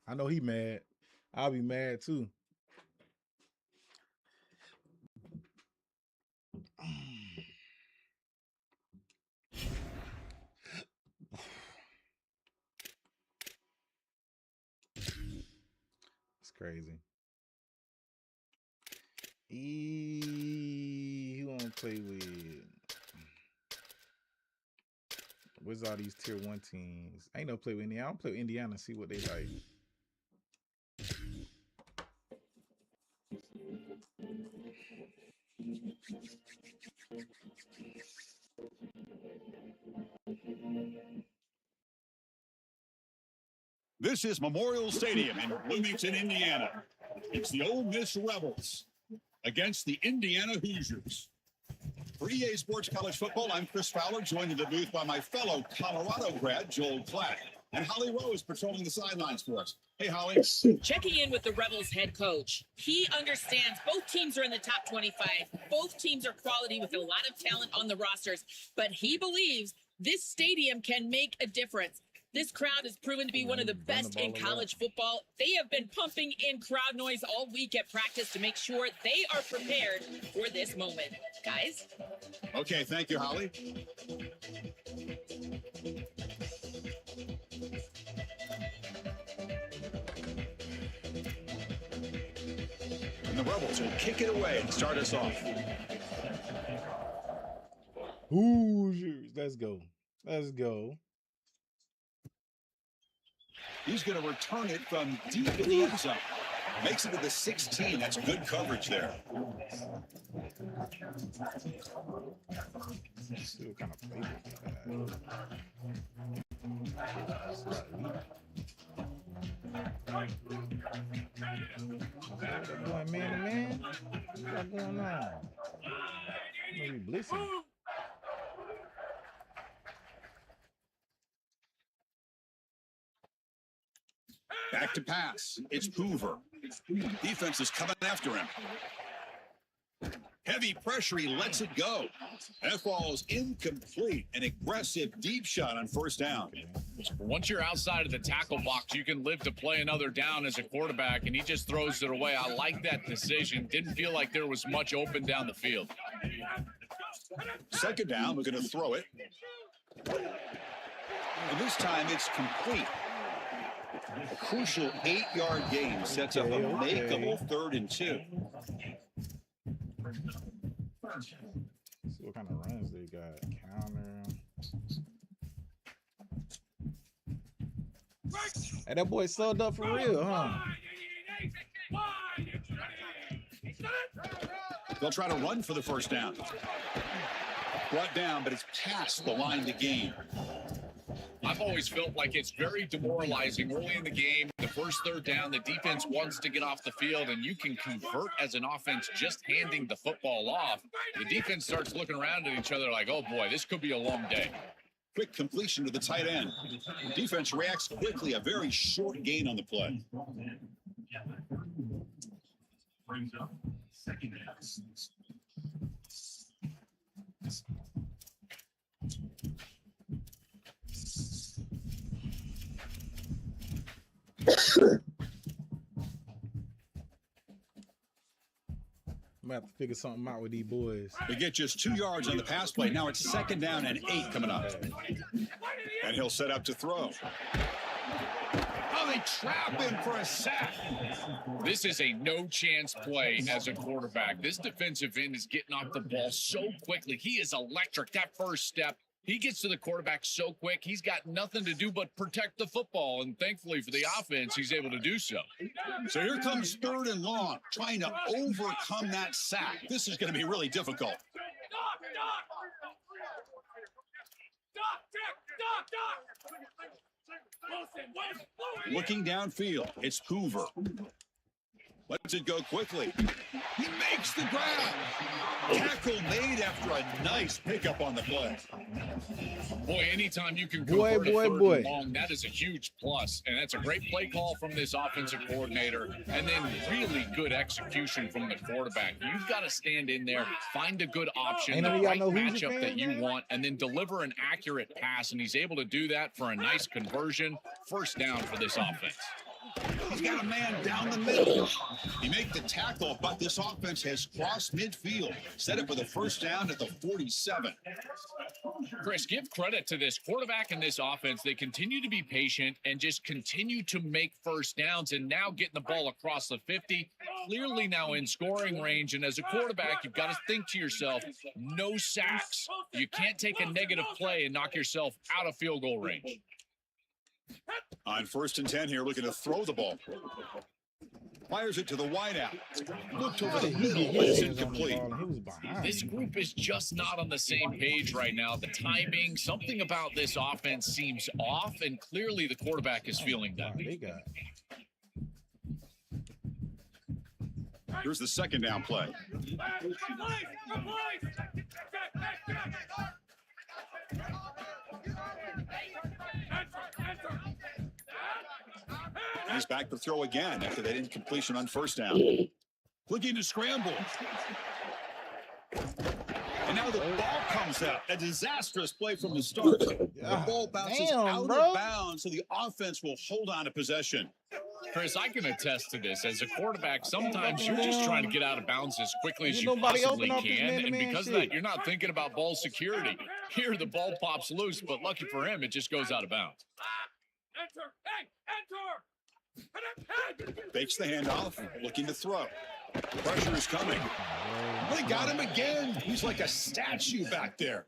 I know he mad. I'll be mad too. It's crazy. Who wanna play with? Where's all these tier 1 teams? I ain't no play with Indiana. I don't play with Indiana and see what they like. This is Memorial Stadium in Bloomington, Indiana. It's the Ole Miss Rebels against the Indiana Hoosiers. For EA Sports College Football, I'm Chris Fowler, joined in the booth by my fellow Colorado grad, Joel Klatt, and Holly Rose patrolling the sidelines for us. Hey, Holly. Checking in with the Rebels head coach. He understands both teams are in the top 25. Both teams are quality with a lot of talent on the rosters, but he believes this stadium can make a difference. This crowd has proven to be one of the best in college football. They have been pumping in crowd noise all week at practice to make sure they are prepared for this moment. Guys? Okay, thank you, Holly. And the Rebels will kick it away and start us off. Hoosiers. Let's go. Let's go. He's going to return it from deep in the end zone. Makes it to the 16. That's good coverage there. See what kind of play going man to man? What's going on? Maybe blitzing. Back to pass. It's Hoover. Defense is coming after him. Heavy pressure. He lets it go. That ball is incomplete. An aggressive deep shot on first down. Once you're outside of the tackle box, you can live to play another down as a quarterback, and he just throws it away. I like that decision. Didn't feel like there was much open down the field. Second down. We're going to throw it. And this time it's complete. A crucial 8-yard gain sets up a makeable 3rd and 2. See what kind of runs they got. Counter. Hey, that boy sold up for real, huh? They'll try to run for the first down. Brought down, but it's past the line to gain. I've always felt like it's very demoralizing early in the game. The first third down, the defense wants to get off the field, and you can convert as an offense just handing the football off. The defense starts looking around at each other like, oh boy, this could be a long day. Quick completion to the tight end. Defense reacts quickly, a very short gain on the play. Brings up second down. I'm gonna have to figure something out with these boys. They get just 2 yards on the pass play. Now it's second down and 8 coming up. And he'll set up to throw. Oh, they trap him for a sack. This is a no-chance play as a quarterback. This defensive end is getting off the ball so quickly. He is electric. That first step, he gets to the quarterback so quick. He's got nothing to do but protect the football, and thankfully for the offense, he's able to do so. So here comes 3rd and long, trying to overcome that sack. This is going to be really difficult. Looking downfield, it's Hoover. Lets it go quickly. He makes the grab. Tackle made after a nice pickup on the play. Boy, anytime you can convert a third and long, that is a huge plus. And that's a great play call from this offensive coordinator. And then really good execution from the quarterback. You've got to stand in there, find a good option, the right matchup that you want, and then deliver an accurate pass. And he's able to do that for a nice conversion. First down for this offense. He's got a man down the middle. He made the tackle, but this offense has crossed midfield. Set up for the first down at the 47. Chris, give credit to this quarterback and this offense. They continue to be patient and just continue to make first downs, and now getting the ball across the 50, clearly now in scoring range. And as a quarterback, you've got to think to yourself, no sacks. You can't take a negative play and knock yourself out of field goal range. On 1st and 10 here, looking to throw the ball. Fires it to the wideout. Looked over the middle, but it's incomplete. This group is just not on the same page right now. The timing, something about this offense seems off, and clearly the quarterback is feeling that. Here's the second down play. He's back to throw again after that incompletion on first down. Looking to scramble. And now the ball comes out. A disastrous play from the start. The ball bounces out of bounds, so the offense will hold on to possession. Chris, I can attest to this. As a quarterback, sometimes you're just trying to get out of bounds as quickly as you possibly can. And because of that, you're not thinking about ball security. Here, the ball pops loose, but lucky for him, it just goes out of bounds. Enter! Hey! Enter! Fakes the handoff, looking to throw. Pressure is coming. They got him again. He's like a statue back there.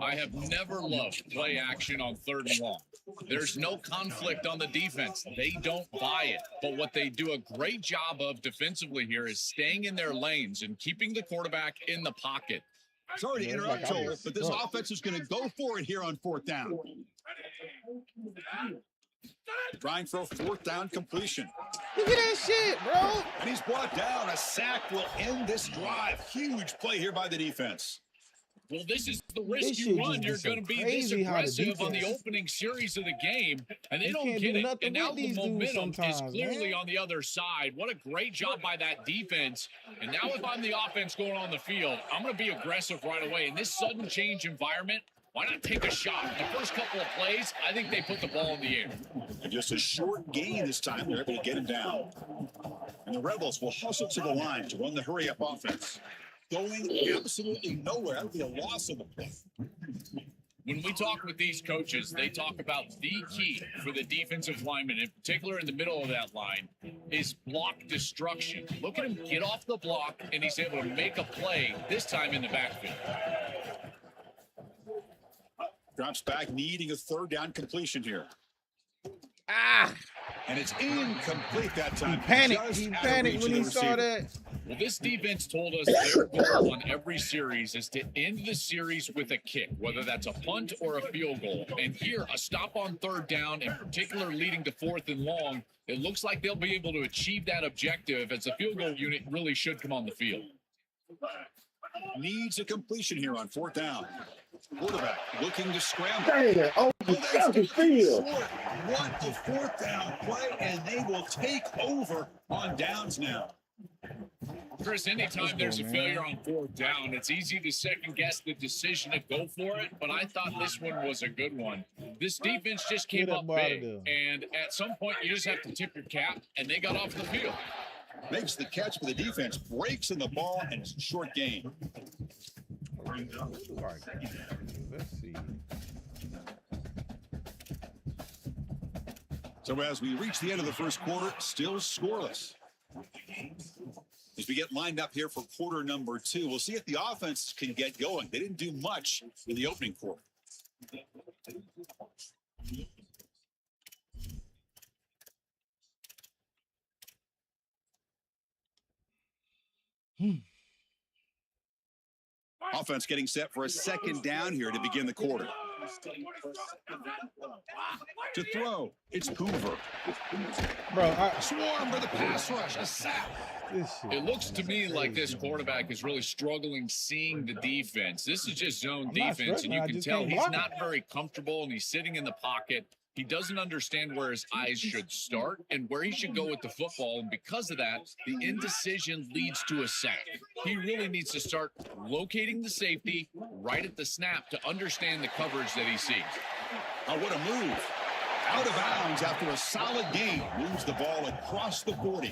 I have never loved play action on 3rd and long. There's no conflict on the defense. They don't buy it. But what they do a great job of defensively here is staying in their lanes and keeping the quarterback in the pocket. Sorry to interrupt, Joel, but this offense is going to go for it here on 4th down. Trying for a 4th down completion. Look at that shit, bro. And he's brought down. A sack will end this drive. Huge play here by the defense. Well, this is the risk you run. You're going to be this aggressive on the opening series of the game, and they don't get it. And now the momentum is clearly on the other side. What a great job by that defense. And now if I'm the offense going on the field, I'm going to be aggressive right away. In this sudden change environment, why not take a shot? The first couple of plays, I think they put the ball in the air. And just a short gain this time. They're able to get him down. And the Rebels will hustle to the line to run the hurry-up offense. Going absolutely nowhere. That would be a loss of the play. When we talk with these coaches, they talk about the key for the defensive lineman, in particular in the middle of that line, is block destruction. Look at him get off the block, and he's able to make a play, this time in the backfield. Drops back, needing a 3rd down completion here. And it's incomplete that time. He panicked when he saw that. Well, this defense told us their goal on every series is to end the series with a kick, whether that's a punt or a field goal. And here, a stop on 3rd down, in particular leading to 4th and long, it looks like they'll be able to achieve that objective, as the field goal unit really should come on the field. Needs a completion here on 4th down. Quarterback looking to scramble. That's the field. What a 4th down play, and they will take over on downs now. Chris, anytime there's a failure on 4th down, it's easy to second-guess the decision to go for it, but I thought this one was a good one. This defense just came up big, and at some point you just have to tip your cap, and they got off the field. Makes the catch, but the defense breaks in the ball, and it's a short gain. Let's see. So as we reach the end of the first quarter, still scoreless. As we get lined up here for quarter number 2, we'll see if the offense can get going. They didn't do much in the opening quarter. Offense getting set for a 2nd down here to begin the quarter. To throw, it's Hoover. Bro, Swarm for the pass rush. A sack. It looks to me like this quarterback is really struggling seeing the defense. This is just zone defense, and you can tell he's not very comfortable, and he's sitting in the pocket. He doesn't understand where his eyes should start and where he should go with the football, and because of that, the indecision leads to a sack. He really needs to start locating the safety right at the snap to understand the coverage that he sees. Oh, what a move. Out of bounds after a solid gain. Moves the ball across the 40.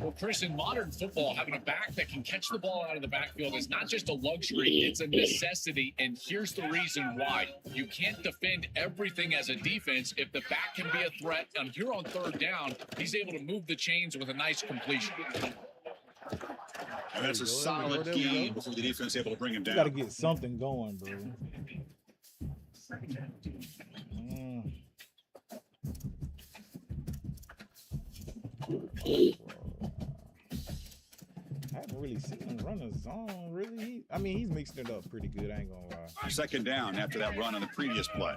Well, Chris, in modern football, having a back that can catch the ball out of the backfield is not just a luxury, it's a necessity. And here's the reason why. You can't defend everything as a defense if the back can be a threat. And here on third down, he's able to move the chains with a nice completion. And that's a solid game before the defense is able to bring him down. You got to get something going, bro. I haven't really seen him run a zone, really. I mean, he's mixing it up pretty good, I ain't gonna lie. Second down after that run on the previous play.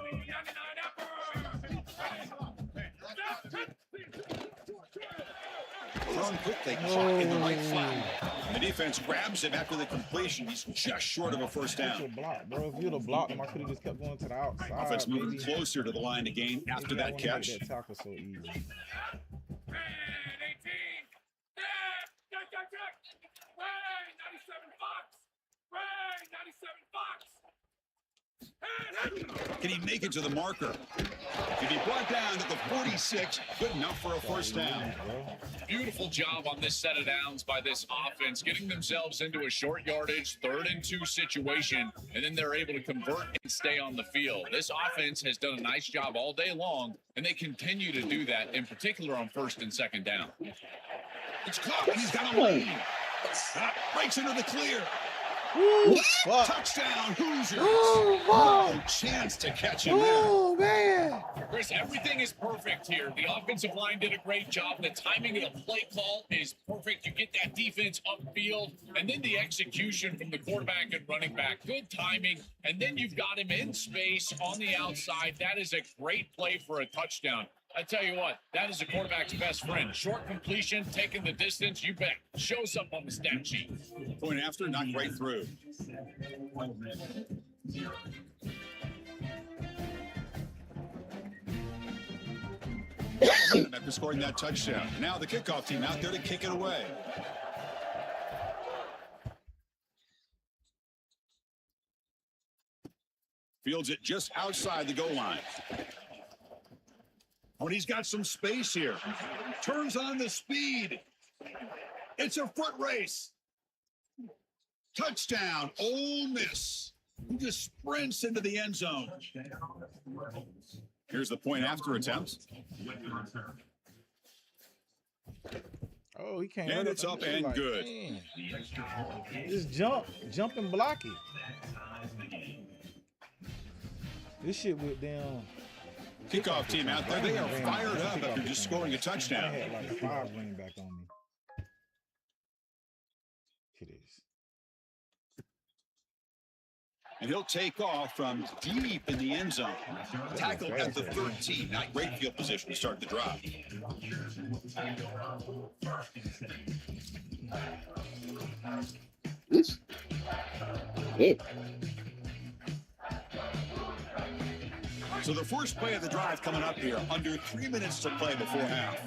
Thrown quickly, caught in the right flat. The defense grabs him after the completion. He's just short of a first down. Block, bro. If you'd have blocked him, I could have just kept going to the outside. Offense moving closer to the line to gain after that catch. That tackle so easy. Can he make it to the marker? If he brought down to the 46, good enough for a first down. Beautiful job on this set of downs by this offense, getting themselves into a short yardage, 3rd and 2 situation, and then they're able to convert and stay on the field. This offense has done a nice job all day long, and they continue to do that, in particular on 1st and 2nd down. It's caught, and he's got a lead. Breaks into the clear. Ooh, touchdown, Hoosiers. No chance to catch him there. Oh, man. Chris, everything is perfect here. The offensive line did a great job. The timing of the play call is perfect. You get that defense upfield, and then the execution from the quarterback and running back. Good timing, and then you've got him in space on the outside. That is a great play for a touchdown. I tell you what, that is a quarterback's best friend. Short completion, taking the distance, you bet. Shows up on the stat sheet. Point after, knocked right through. After scoring that touchdown. Now the kickoff team out there to kick it away. Fields it just outside the goal line. Oh, and he's got some space here. Turns on the speed. It's a foot race. Touchdown, Ole Miss. He just sprints into the end zone. Here's the point after attempt. Oh, he can't. And it's up and like, good. Man. Just jump and block it. This shit went down. Kickoff team out there, they are fired up after just scoring a touchdown. I had like 5 running back on me. It is. And he'll take off from deep in the end zone. Tackled at the 13. Not great field position to start the drive. So the first play of the drive coming up here. Under 3 minutes to play before half.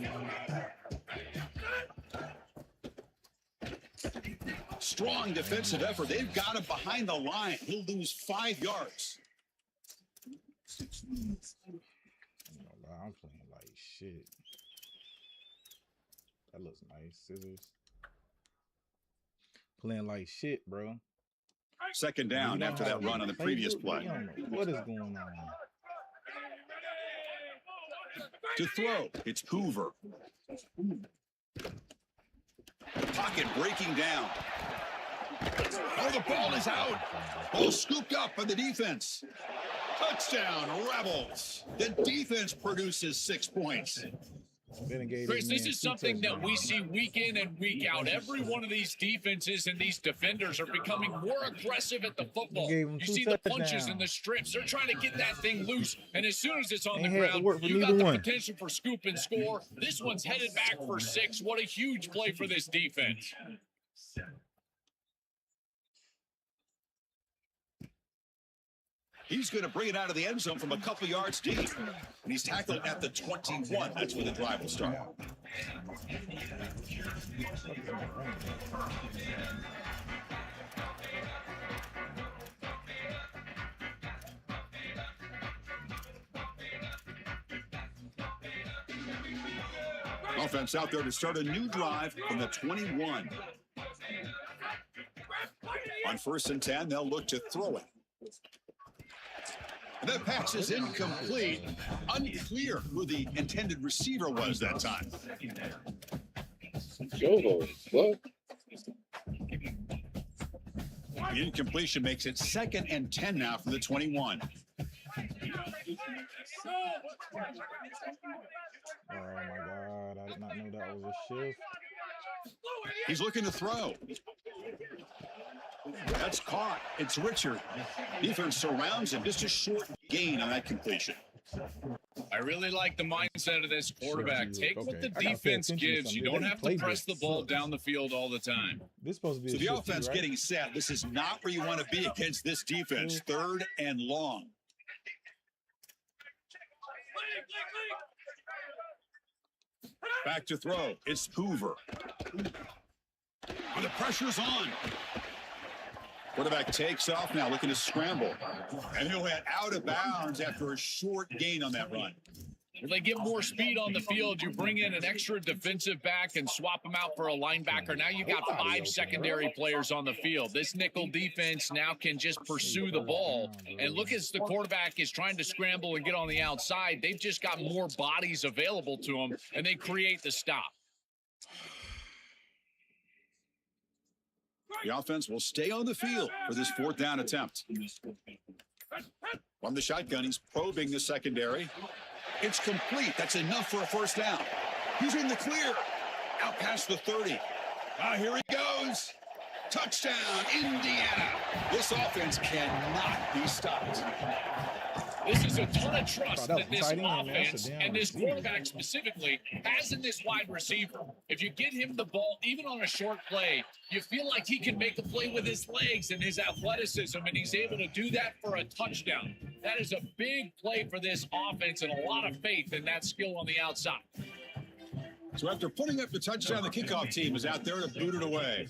Strong defensive effort. They've got him behind the line. He'll lose 5 yards. I'm playing like shit. That looks nice. Scissors. Playing like shit, bro. Second down after that run on the previous play. What is going on? To throw, it's Hoover. Pocket breaking down. Oh, the ball is out. Ball scooped up by the defense. Touchdown, Rebels. The defense produces 6 points. Chris, this is something that we see week in and week out. Every one of these defenses and these defenders are becoming more aggressive at the football. You see the punches and the strips. They're trying to get that thing loose. And as soon as it's on the ground, you got the potential for scoop and score. This one's headed back for 6. What a huge play for this defense. He's going to bring it out of the end zone from a couple yards deep. And he's tackled at the 21. That's where the drive will start. Offense out there to start a new drive from the 21. On 1st and 10, they'll look to throw it. That pass is incomplete. Unclear who the intended receiver was that time. What? The incompletion makes it 2nd and 10 now from the 21. Oh my God, I did not know that was a shift. He's looking to throw. That's caught. It's Richard. Defense surrounds him. Just a short gain on that completion. I really like the mindset of this quarterback. Take what the defense gives. You don't have to press the ball down the field all the time. This is supposed to be so the offense getting set. This is not where you want to be against this defense. 3rd and long. Back to throw. It's Hoover. The pressure's on. Quarterback takes off now, looking to scramble. And he'll head out of bounds after a short gain on that run. Well, they get more speed on the field. You bring in an extra defensive back and swap them out for a linebacker. Now you got 5 secondary players on the field. This nickel defense now can just pursue the ball. And look, as the quarterback is trying to scramble and get on the outside, they've just got more bodies available to them, and they create the stop. The offense will stay on the field for this 4th down attempt. From the shotgun, he's probing the secondary. It's complete. That's enough for a 1st down. He's in the clear. Out past the 30. Here he goes. Touchdown, Indiana. This offense cannot be stopped. This is a ton of trust that this offense and this quarterback specifically has in this wide receiver. If you get him the ball, even on a short play, you feel like he can make a play with his legs and his athleticism, and he's able to do that for a touchdown. That is a big play for this offense and a lot of faith in that skill on the outside. So after putting up the touchdown, the kickoff team is out there to boot it away.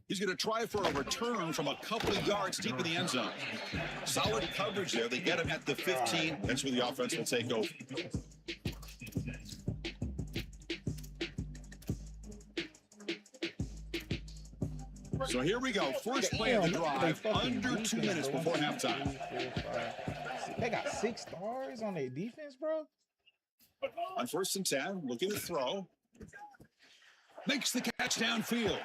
He's going to try for a return from a couple of yards deep in the end zone. Solid coverage there. They get him at the 15. That's where the offense will take over. So here we go. First play of the drive, under 2 minutes before halftime. They got 6 stars on their defense, bro. On 1st and 10, looking to throw. Makes the catch downfield.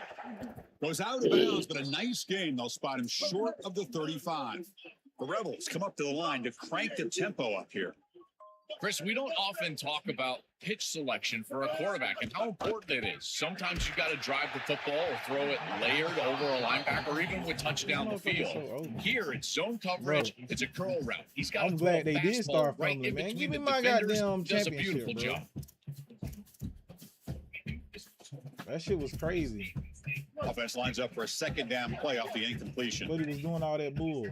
Goes out of bounds, but a nice gain. They'll spot him short of the 35. The Rebels come up to the line to crank the tempo up here. Chris, we don't often talk about pitch selection for a quarterback and how important it is. Sometimes you got to drive the football or throw it layered over a linebacker or even with touchdown the field. Here, it's zone coverage. It's a curl route. He's got to throw a fastball right in between the defenders. Does a beautiful job. That shit was crazy. Offense lines up for a 2nd down play off the incompletion. But he was doing all that bull.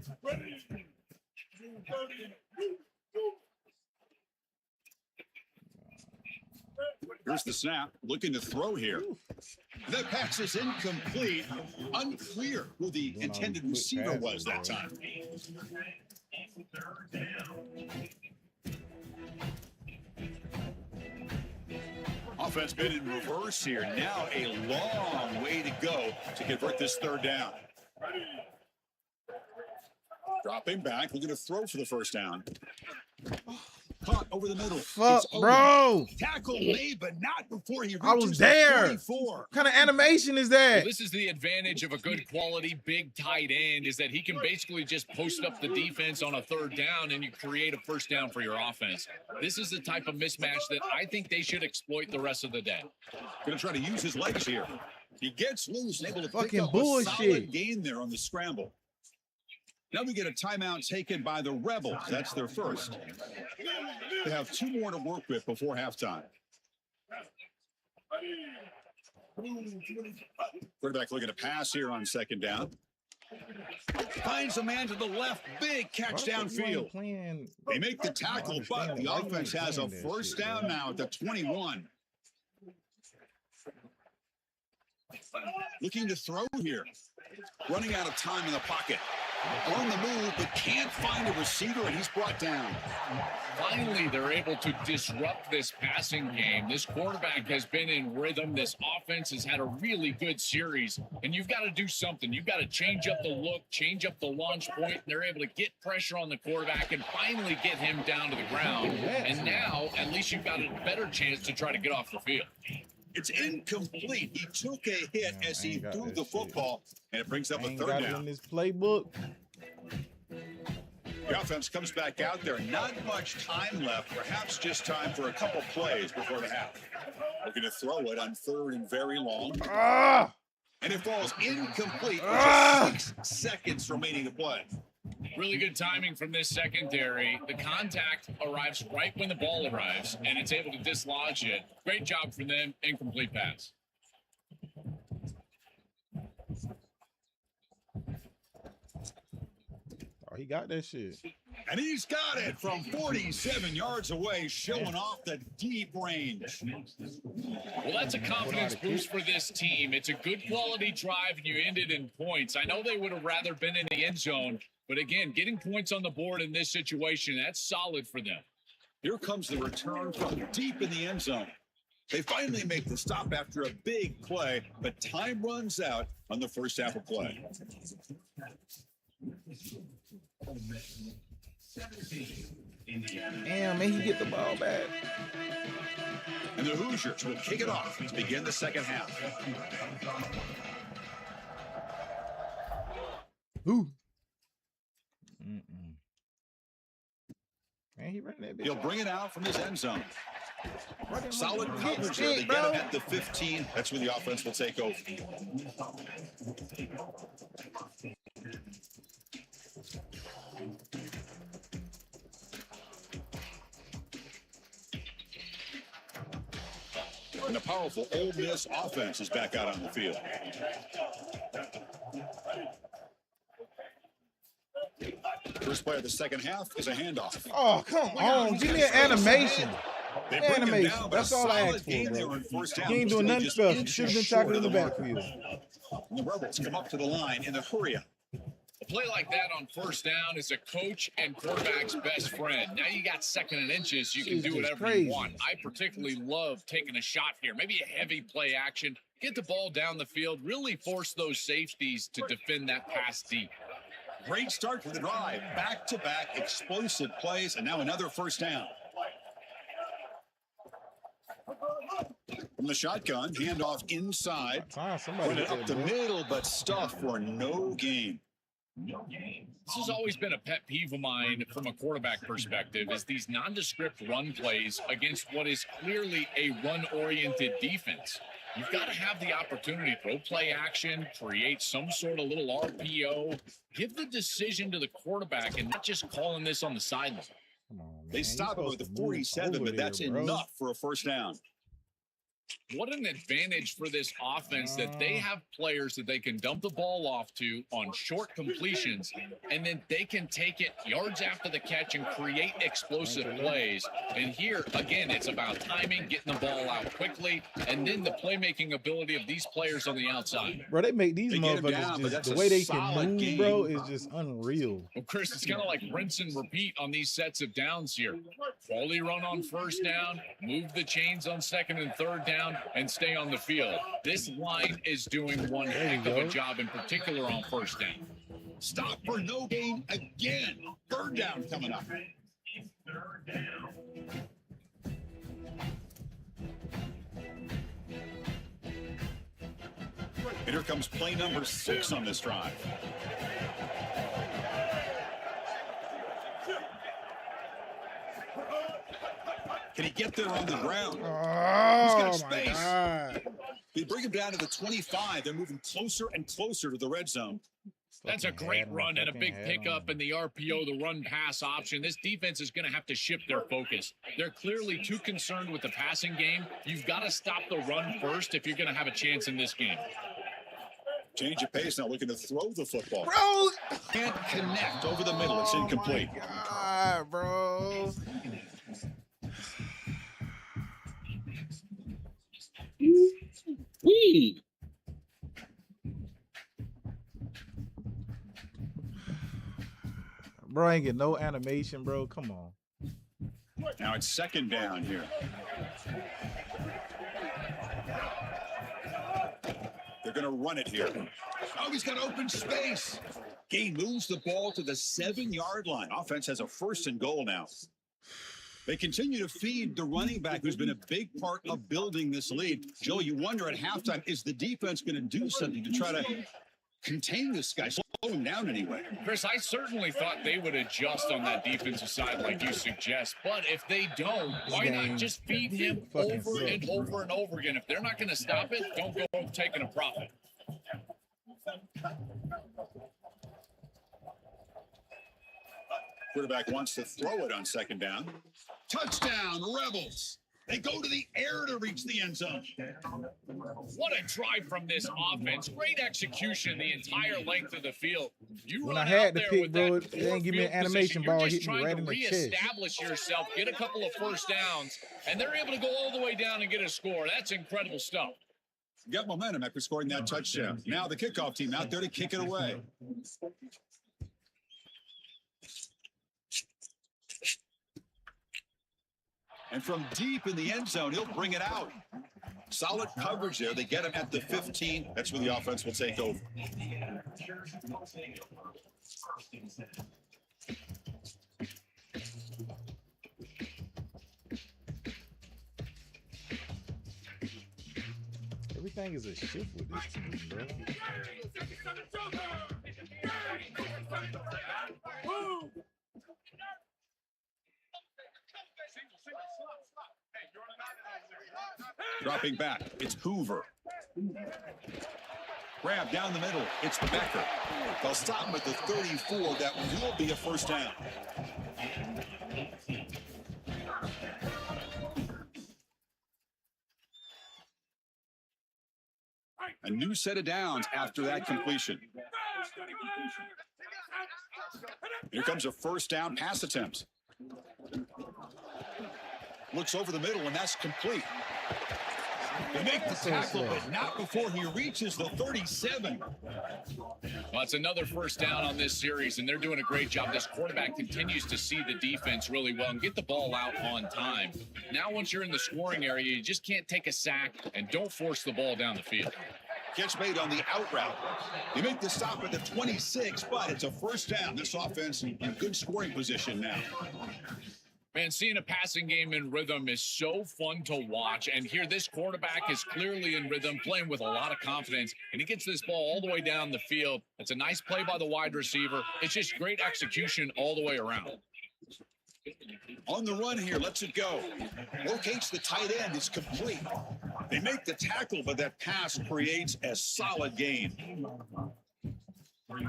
Here's the snap. Looking to throw here. That pass is incomplete. Unclear who the intended receiver was that time. Offense been in reverse here. Now a long way to go to convert this 3rd down. Dropping back, looking to throw for the 1st down. caught over the middle. Fuck, bro. Tackle made, but not before he reaches I was there. 44. What kind of animation is that? Well, this is the advantage of a good quality big tight end, is that he can basically just post up the defense on a third down and you create a first down for your offense. This is the type of mismatch that I think they should exploit the rest of the day. Going to try to use his legs here. He gets loose and able to Fucking pick up bullshit. a solid gain there on the scramble. Now we get a timeout taken by the Rebels. That's their first. They have 2 more to work with before halftime. Quarterback looking to pass here on second down. Finds a man to the left. Big catch downfield. They make the tackle, but the offense has a first down now at the 21. Looking to throw here. Running out of time in the pocket. On the move, but can't find a receiver, and he's brought down. Finally, they're able to disrupt this passing game. This quarterback has been in rhythm. This offense has had a really good series, and you've got to do something. You've got to change up the look, change up the launch point, and they're able to get pressure on the quarterback and finally get him down to the ground. And now, at least you've got a better chance to try to get off the field. It's incomplete. He took a hit as he threw the football, and it brings up a third down. In this playbook. The offense comes back out there. Not much time left. Perhaps just time for a couple plays before the half. Looking to throw it on third and very long. And it falls incomplete with just 6 seconds remaining to play. Really good timing from this secondary. The contact arrives right when the ball arrives, and it's able to dislodge it. Great job from them. Incomplete pass. Oh, he got that shit. And he's got it from 47 yards away, showing off the deep range. Well, that's a confidence boost for this team. It's a good quality drive, and you ended in points. I know they would have rather been in the end zone, but again, getting points on the board in this situation, that's solid for them. Here comes the return from deep in the end zone. They finally make the stop after a big play, but time runs out on the first half of play. Damn, man, he get the ball back. And the Hoosiers will kick it off to begin the second half. Who? Man, he running that bitch. He'll bring it out from his end zone. Solid coverage there. They get him at the 15. That's where the offense will take over. And the powerful Ole Miss offense is back out on the field. First play of the second half is a handoff. Oh, come on. Give me an animation. They bring him Animation. down, That's but a all I solid asked for, gain there bro. on first down. He ain't doing nothing Just special. inches Should have been short tackled in of the mark. backfield. And the Rebels come up to the line in a hurry-up. A play like that on first down is a coach and quarterback's best friend. Now you got second and inches. You can do whatever you want. I particularly love taking a shot here. Maybe a heavy play action. Get the ball down the field. Really force those safeties to defend that pass deep. Great start for the drive. Back-to-back explosive plays, and now another first down. From the shotgun, handoff inside. Run it up the middle, but stuffed for no gain. This has always been a pet peeve of mine from a quarterback perspective, is these nondescript run plays against what is clearly a run-oriented defense. You've got to have the opportunity to throw play action, create some sort of little RPO, give the decision to the quarterback and not just calling this on the sideline. They stop it with the 47, but that's enough for a first down. What an advantage for this offense that they have players that they can dump the ball off to on short completions, and then they can take it yards after the catch and create explosive plays. And here, again, it's about timing, getting the ball out quickly, and then the playmaking ability of these players on the outside. Bro, they make these motherfuckers just, the way they can move, bro, is just unreal. Well, Chris, it's kind of like rinse and repeat on these sets of downs here. Quality run on first down, move the chains on second and third down, and stay on the field. This line is doing one heck of a job, in particular on first down. Stop for no gain again. Third down coming up. here comes play number 6 on this drive. Can he get there on the ground? He's got space. They bring him down to the 25. They're moving closer and closer to the red zone. That's a great run and a big pickup in the RPO, the run-pass option. This defense is going to have to shift their focus. They're clearly too concerned with the passing game. You've got to stop the run first if you're going to have a chance in this game. Change of pace, now looking to throw the football. Bro! Can't connect over the middle. It's incomplete. Oh, my God, bro. Bro, I ain't get no animation, bro. Come on. Now it's second down here. They're going to run it here. Oh, he's got open space. Gain moves the ball to the 7-yard line. Offense has a 1st and goal now. They continue to feed the running back, who's been a big part of building this lead. Joe, you wonder at halftime, is the defense going to do something to try to contain this guy, slow him down anyway? Chris, I certainly thought they would adjust on that defensive side like you suggest, but if they don't, why not just feed him over and over and over again? If they're not going to stop it, don't go taking a profit. Quarterback wants to throw it on second down. Touchdown, Rebels. They go to the air to reach the end zone. What a drive from this offense. Great execution the entire length of the field. You when run I had out to there pick, with bro, that they didn't give me an animation ball. You're just Hit me trying right to in the chest. reestablish yourself, get a couple of first downs, and they're able to go all the way down and get a score. That's incredible stuff. Got momentum after scoring that touchdown. Now the kickoff team out there to kick it away. And from deep in the end zone, he'll bring it out. Solid coverage there. They get him at the 15. That's where the offense will take over. Everything is a shift with this team, bro. Dropping back, it's Hoover. Grab down the middle, it's Becker. They'll stop him at the 34. That will be a first down. A new set of downs after that completion. Here comes a first down pass attempt. Looks over the middle, and that's complete. They make the tackle, but not before he reaches the 37. Well, it's another first down on this series, and they're doing a great job. This quarterback continues to see the defense really well and get the ball out on time. Now, once you're in the scoring area, you just can't take a sack, and don't force the ball down the field. Catch made on the out route. They make the stop at the 26, but it's a first down. This offense in good scoring position now. Man, seeing a passing game in rhythm is so fun to watch. And here, this quarterback is clearly in rhythm, playing with a lot of confidence. And he gets this ball all the way down the field. It's a nice play by the wide receiver. It's just great execution all the way around. On the run here, lets it go. Locates the tight end. It's complete. They make the tackle, but that pass creates a solid gain.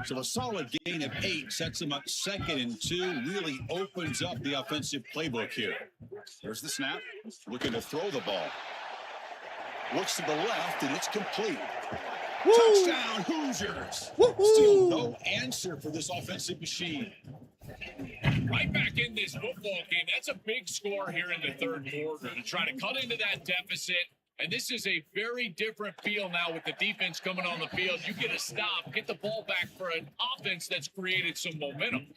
So a solid gain of 8 sets him up 2nd and 2, really opens up the offensive playbook here. There's the snap, looking to throw the ball. Looks to the left, and it's complete. Woo! Touchdown, Hoosiers. Woo-hoo! Still no answer for this offensive machine. Right back in this football game. That's a big score here in the third quarter to try to cut into that deficit. And this is a very different feel now with the defense coming on the field. You get a stop, get the ball back for an offense that's created some momentum.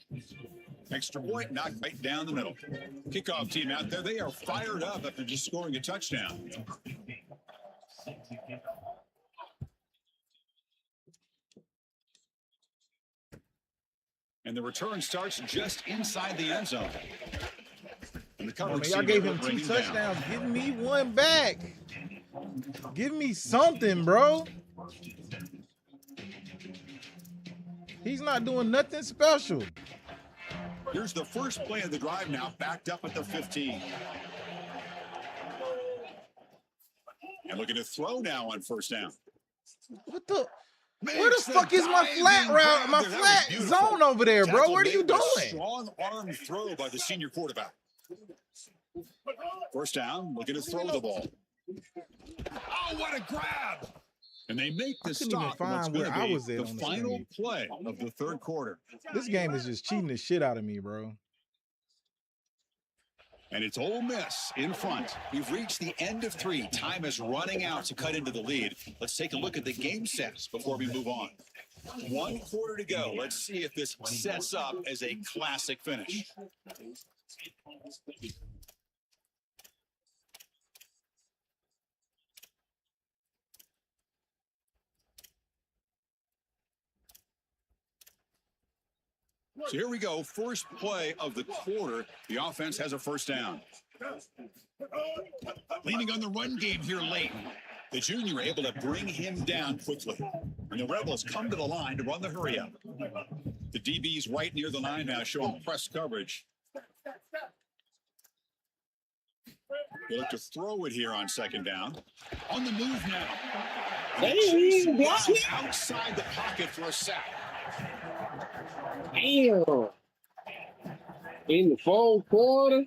Extra point, knocked right down the middle. Kickoff team out there, they are fired up after just scoring a touchdown. And the return starts just inside the end zone. And the coverage y'all gave him 2 touchdowns. Give me one back. Give me something, bro. He's not doing nothing special. Here's the first play of the drive now, backed up at the 15. And looking to throw now on first down. What the? Where the fuck is my flat route? My flat zone over there, bro. What are you doing? Strong arm throw by the senior quarterback. First down, looking to throw the ball. Oh, what a grab! And they make the stop. Find where I was at the final play of the third quarter. This game is just cheating the shit out of me, bro. And it's Ole Miss in front. We've reached the end of 3. Time is running out to cut into the lead. Let's take a look at the game sets before we move on. 1 quarter to go. Let's see if this sets up as a classic finish. So here we go. First play of the quarter. The offense has a first down. Leaning on the run game here late. The junior able to bring him down quickly. And the Rebels come to the line to run the hurry up. The DB's right near the line now showing press coverage. They look to throw it here on second down. On the move now. Outside the pocket for a sack. Damn. In the fourth quarter.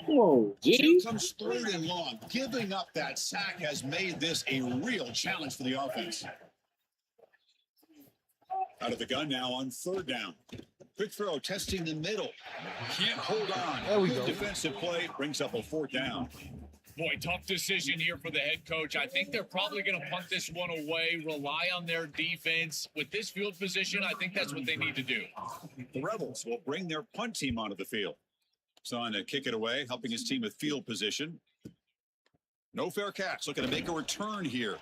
Come on, Here comes 3rd and long. Giving up that sack has made this a real challenge for the offense. Out of the gun now on 3rd down. Quick throw, testing the middle. Can't hold on. There we go. Defensive play brings up a 4th down. Boy, tough decision here for the head coach. I think they're probably going to punt this one away, rely on their defense. With this field position, I think that's what they need to do. The Rebels will bring their punt team onto the field. Son to kick it away, helping his team with field position. No fair catch. Looking to make a return here.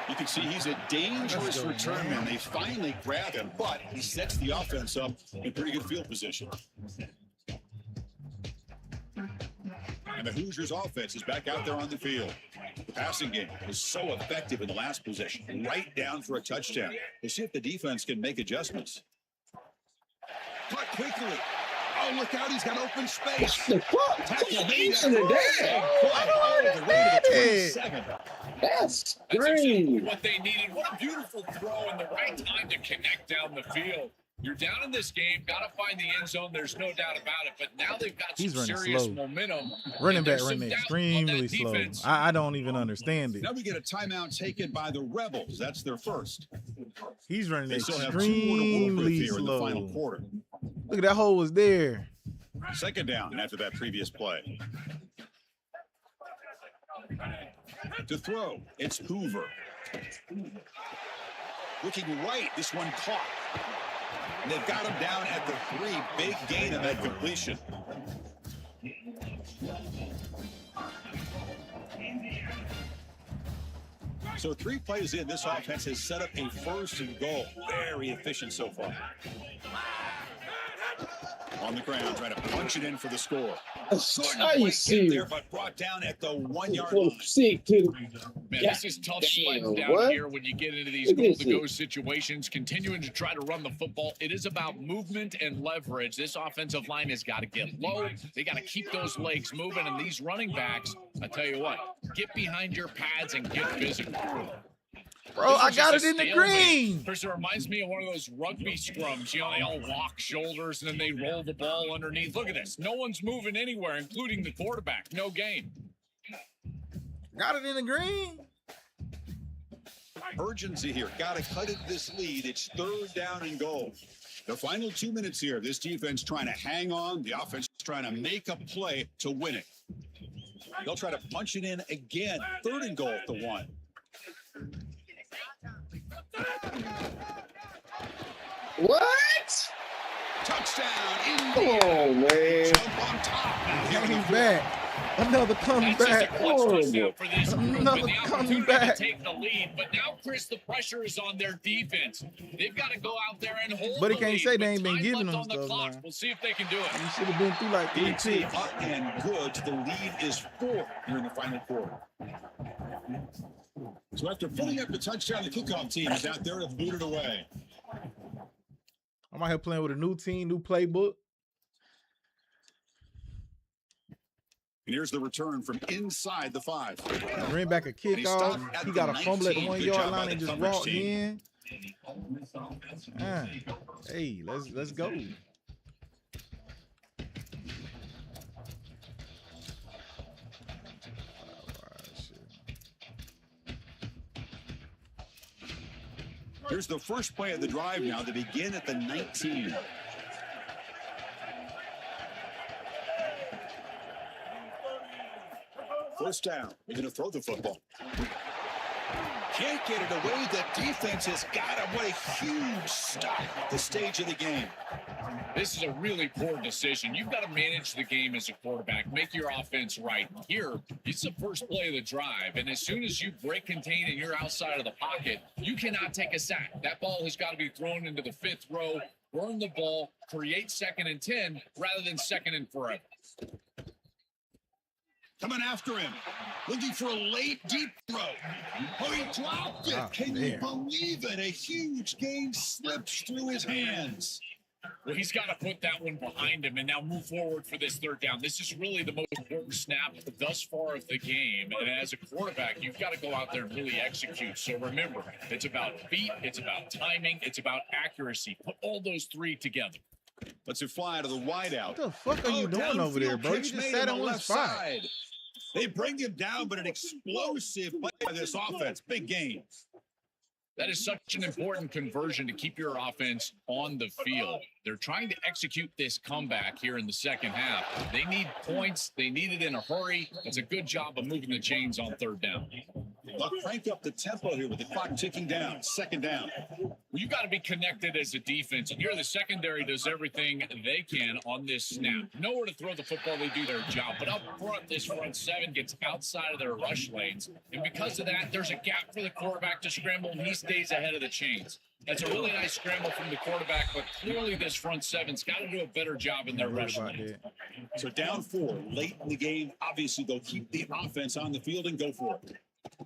You can see he's a dangerous return man. They finally grab him, but he sets the offense up in pretty good field position. And the Hoosiers offense is back out there on the field. The passing game was so effective in the last possession, right down for a touchdown. We'll see if the defense can make adjustments. Cut quickly. Oh, look out. He's got open space. the fuck? That's exactly what they needed. What a beautiful throw in the right time to connect down the field. You're down in this game, got to find the end zone. There's no doubt about it. But now they've got some serious momentum. Running back running extremely slow. I don't even understand it. Now we get a timeout taken by the Rebels. That's their first. He's running extremely slow. In the final quarter. Look at that hole was there. Second down after that previous play. To throw, it's Hoover. Looking right, this one caught. And they've got him down at the 3. Big gain on that completion. So 3 plays in, this offense has set up a 1st and goal. Very efficient so far. On the ground, trying to punch it in for the score. I see there, but brought down at the 1-yard line. Man, this is tough sledding down here when you get into these goal-to-go situations. Continuing to try to run the football, it is about movement and leverage. This offensive line has got to get low. They got to keep those legs moving, and these running backs, I tell you what, get behind your pads and get physical. Bro, I got it in the green. First, it reminds me of one of those rugby scrums. You know, they all lock shoulders and then they roll the ball underneath. Look at this. No one's moving anywhere, including the quarterback. No gain. Got it in the green. Urgency here. Got to cut it this lead. It's 3rd down and goal. The final 2 minutes here. This defense trying to hang on. The offense trying to make a play to win it. They'll try to punch it in again. 3rd and goal at the 1. What? Touchdown! Oh man! Jump on top. Coming back. Another comeback. Another coming back. Take the lead, but now, Chris, the pressure is on their defense. They've got to go out there and hold. But he can't say they ain't been giving them stuff. We'll see if they can do it. You should have been through like 3 up and good. The lead is 4 here in the final quarter. So after putting up the touchdown, the kickoff team is out there to boot it away. I'm out here playing with a new team, new playbook. And here's the return from inside the 5. Ran back a kickoff. He got a fumble at the 1 yard line and just walked in. Hey, let's go. Here's the first play of the drive now to begin at the 19. First down. You're going to throw the football. Can't get it away. The defense has got him. What a huge stop at the stage of the game. This is a really poor decision. You've got to manage the game as a quarterback, make your offense right. Here, it's the first play of the drive, and as soon as you break contain and you're outside of the pocket, you cannot take a sack. That ball has got to be thrown into the 5th row, burn the ball, create 2nd and 10 rather than 2nd and forever. Coming after him, looking for a late deep throw. Oh, he dropped it. Can you believe it? A huge gain slips through his hands. Well, he's got to put that one behind him and now move forward for this 3rd down. This is really the most important snap thus far of the game. And as a quarterback, you've got to go out there and really execute. So remember, it's about feet, it's about timing, it's about accuracy. Put all those 3 together. Let's fly to the wideout. What the fuck are you doing over there, bro? You just sat on one spot. They bring him down, but an explosive play by this offense. Big game. That is such an important conversion to keep your offense on the field. They're trying to execute this comeback here in the second half. They need points. They need it in a hurry. It's a good job of moving the chains on 3rd down. They'll crank up the tempo here with the clock ticking down. 2nd down. You've got to be connected as a defense, and here the secondary does everything they can on this snap. Nowhere to throw the football, they do their job. But up front, this front 7 gets outside of their rush lanes, and because of that, there's a gap for the quarterback to scramble, and he stays ahead of the chains. That's a really nice scramble from the quarterback, but clearly this front 7's got to do a better job in their rush lane. So down 4, late in the game. Obviously, they'll keep the offense on the field and go for it.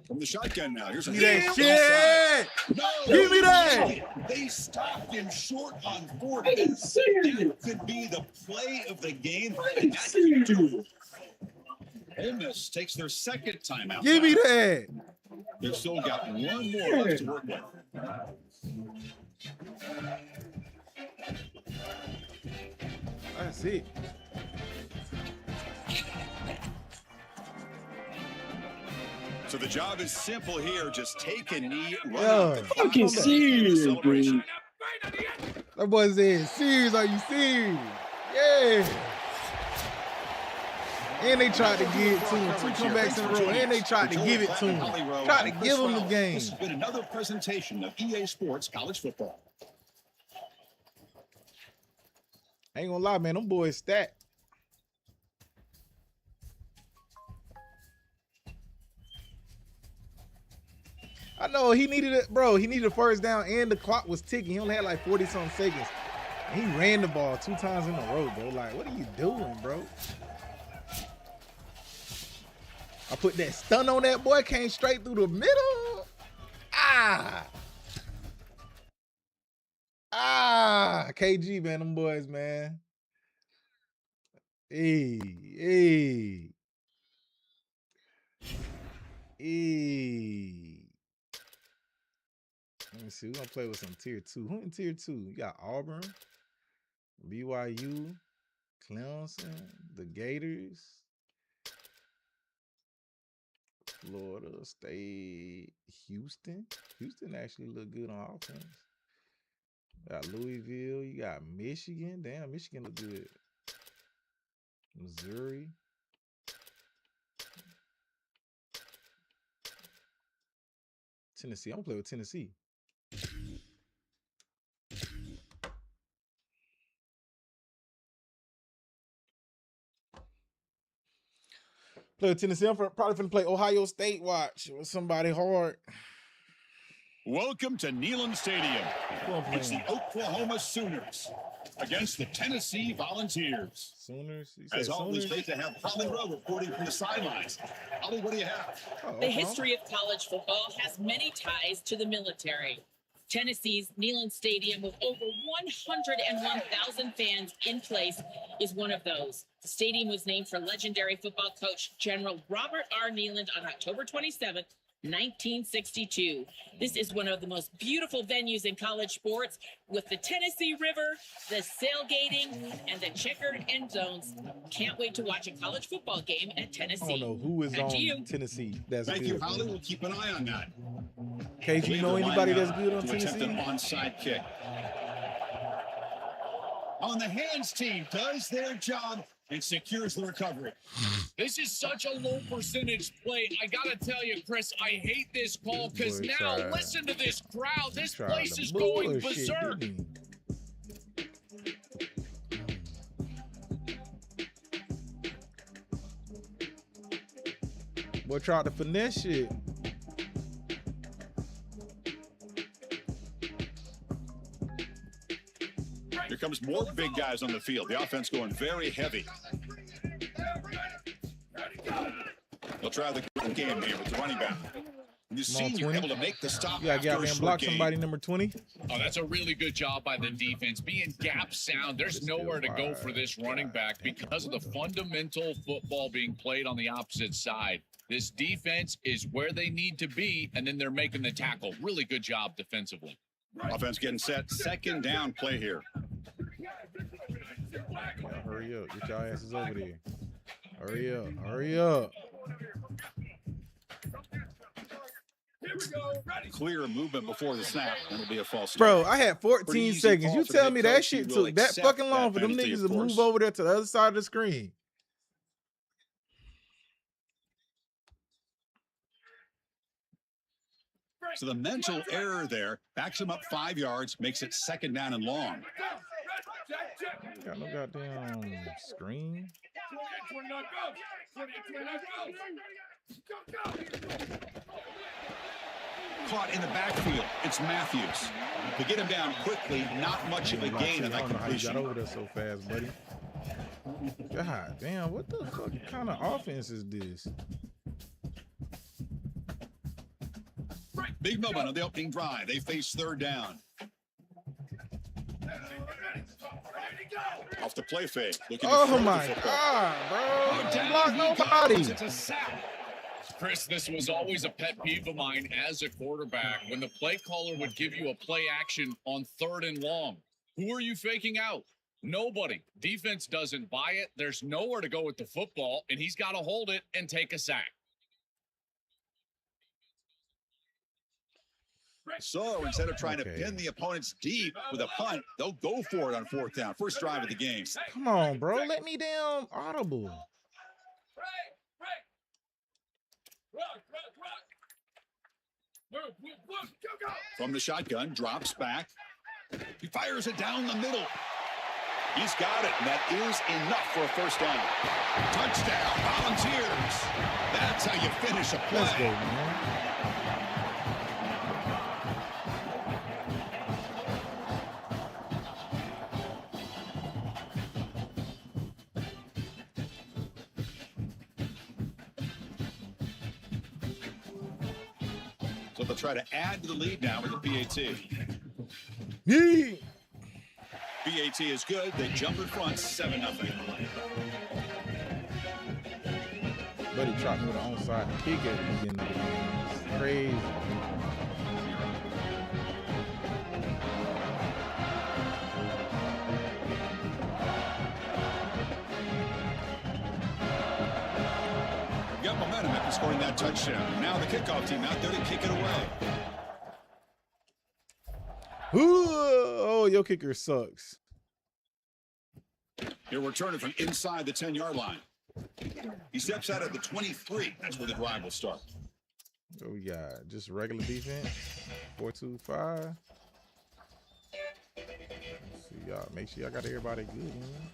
From the shotgun now. Here's a shit. No, give me that. They stopped him short on 4th. That could be the play of the game. Ole Miss takes their 2nd timeout. Give me that. They've still got 1 more left to work with. That's it. So the job is simple here. Just take a knee, run Yo, out the fucking serious, dude. That boy said, serious, are you serious? Yeah. And they tried to give it to him. 2 comebacks in a row. And they tried to give it to him. Tried to give him the game. This has been another presentation of EA Sports College Football. I ain't gonna lie, man. Them boys stacked. I know he needed it, bro. He needed a 1st down and the clock was ticking. He only had like 40-something seconds. And he ran the ball 2 times in a row, bro. Like, what are you doing, bro? I put that stun on that boy, came straight through the middle. KG, man, them boys, man. Hey. Let me see. We're gonna play with some tier 2. Who in tier 2? You got Auburn, BYU, Clemson, the Gators, Florida State, Houston. Houston actually look good on offense. Got Louisville. You got Michigan. Damn, Michigan look good. Missouri. Tennessee. I'm gonna play with Tennessee. Play with Tennessee. I'm probably finna play Ohio State. Watch with somebody hard. Welcome to Neyland Stadium. It's the Oklahoma Sooners against the Tennessee Volunteers. Sooners? As always, great to have Holly Rowe reporting from the sidelines. Holly, what do you have? The history of college football has many ties to the military. Tennessee's Neyland Stadium, with over 101,000 fans in place, is one of those. The stadium was named for legendary football coach General Robert R. Neyland on October 27th, 1962. This is one of the most beautiful venues in college sports, with the Tennessee River, the sailgating, and the checkered end zones. Can't wait to watch a college football game at Tennessee. I don't know who is on Tennessee. That's Thank good. you, Holly. We'll keep an eye on that. Case, you know anybody that's good on to Tennessee? Attempt an onside kick. On the hands team does their job and secures the recovery. This is such a low percentage play. I gotta tell you, Chris, I hate this call because now listen to this crowd. This place is going berserk. Boy tried to finesse shit. Here comes more big guys on the field. The offense going very heavy. They'll try the game here with the running back. You see, you're able to make the stop. Yeah, get out there and block somebody, number 20. Oh, that's a really good job by the defense. Being gap sound, there's nowhere to go for this running back because of the fundamental football being played on the opposite side. This defense is where they need to be, and then they're making the tackle. Really good job defensively. Offense getting set. Second down play here. Yeah, hurry up. Get your asses over there. Hurry up. Hurry up. Clear movement before the snap. That'll be a false start. Bro, I had 14 seconds. You tell me that shit took that fucking long for them niggas to move over there to the other side of the screen. So the mental error there backs him up 5 yards, makes it second down and long. Got no goddamn screen. Caught in the backfield. It's Matthews. To get him down quickly, not much of a gain on that completion. I don't know how you got over there so fast, buddy. God damn, what the fuck kind of offense is this? Big moment on the opening drive. They face third down. Off the play fake. Oh my God, bro. Don't block nobody. It's a sack. Chris, this was always a pet peeve of mine as a quarterback. When the play caller would give you a play action on 3rd and long, who are you faking out? Nobody. Defense doesn't buy it. There's nowhere to go with the football, and he's got to hold it and take a sack. So instead of trying to pin the opponents deep with a punt, they'll go for it on 4th down. First drive of the game. Come on, bro. Let me down audible. From the shotgun, drops back. He fires it down the middle. He's got it, and that is enough for a first down. Touchdown, Volunteers. That's how you finish a play. Let's go, man. So they'll try to add to the lead now with the PAT. Yeah. PAT is good. They jump in front 7-0. Buddy tried with an onside kick at the beginning of the game. It's crazy. Got momentum after scoring that touchdown. Now the kickoff team out there to kick it away. Ooh, oh, your kicker sucks. He'll return it from inside the 10-yard line. He steps out at the 23. That's where the drive will start. What we got? Just regular defense. 4-2-5. Let's see, y'all. Make sure y'all got everybody good, man.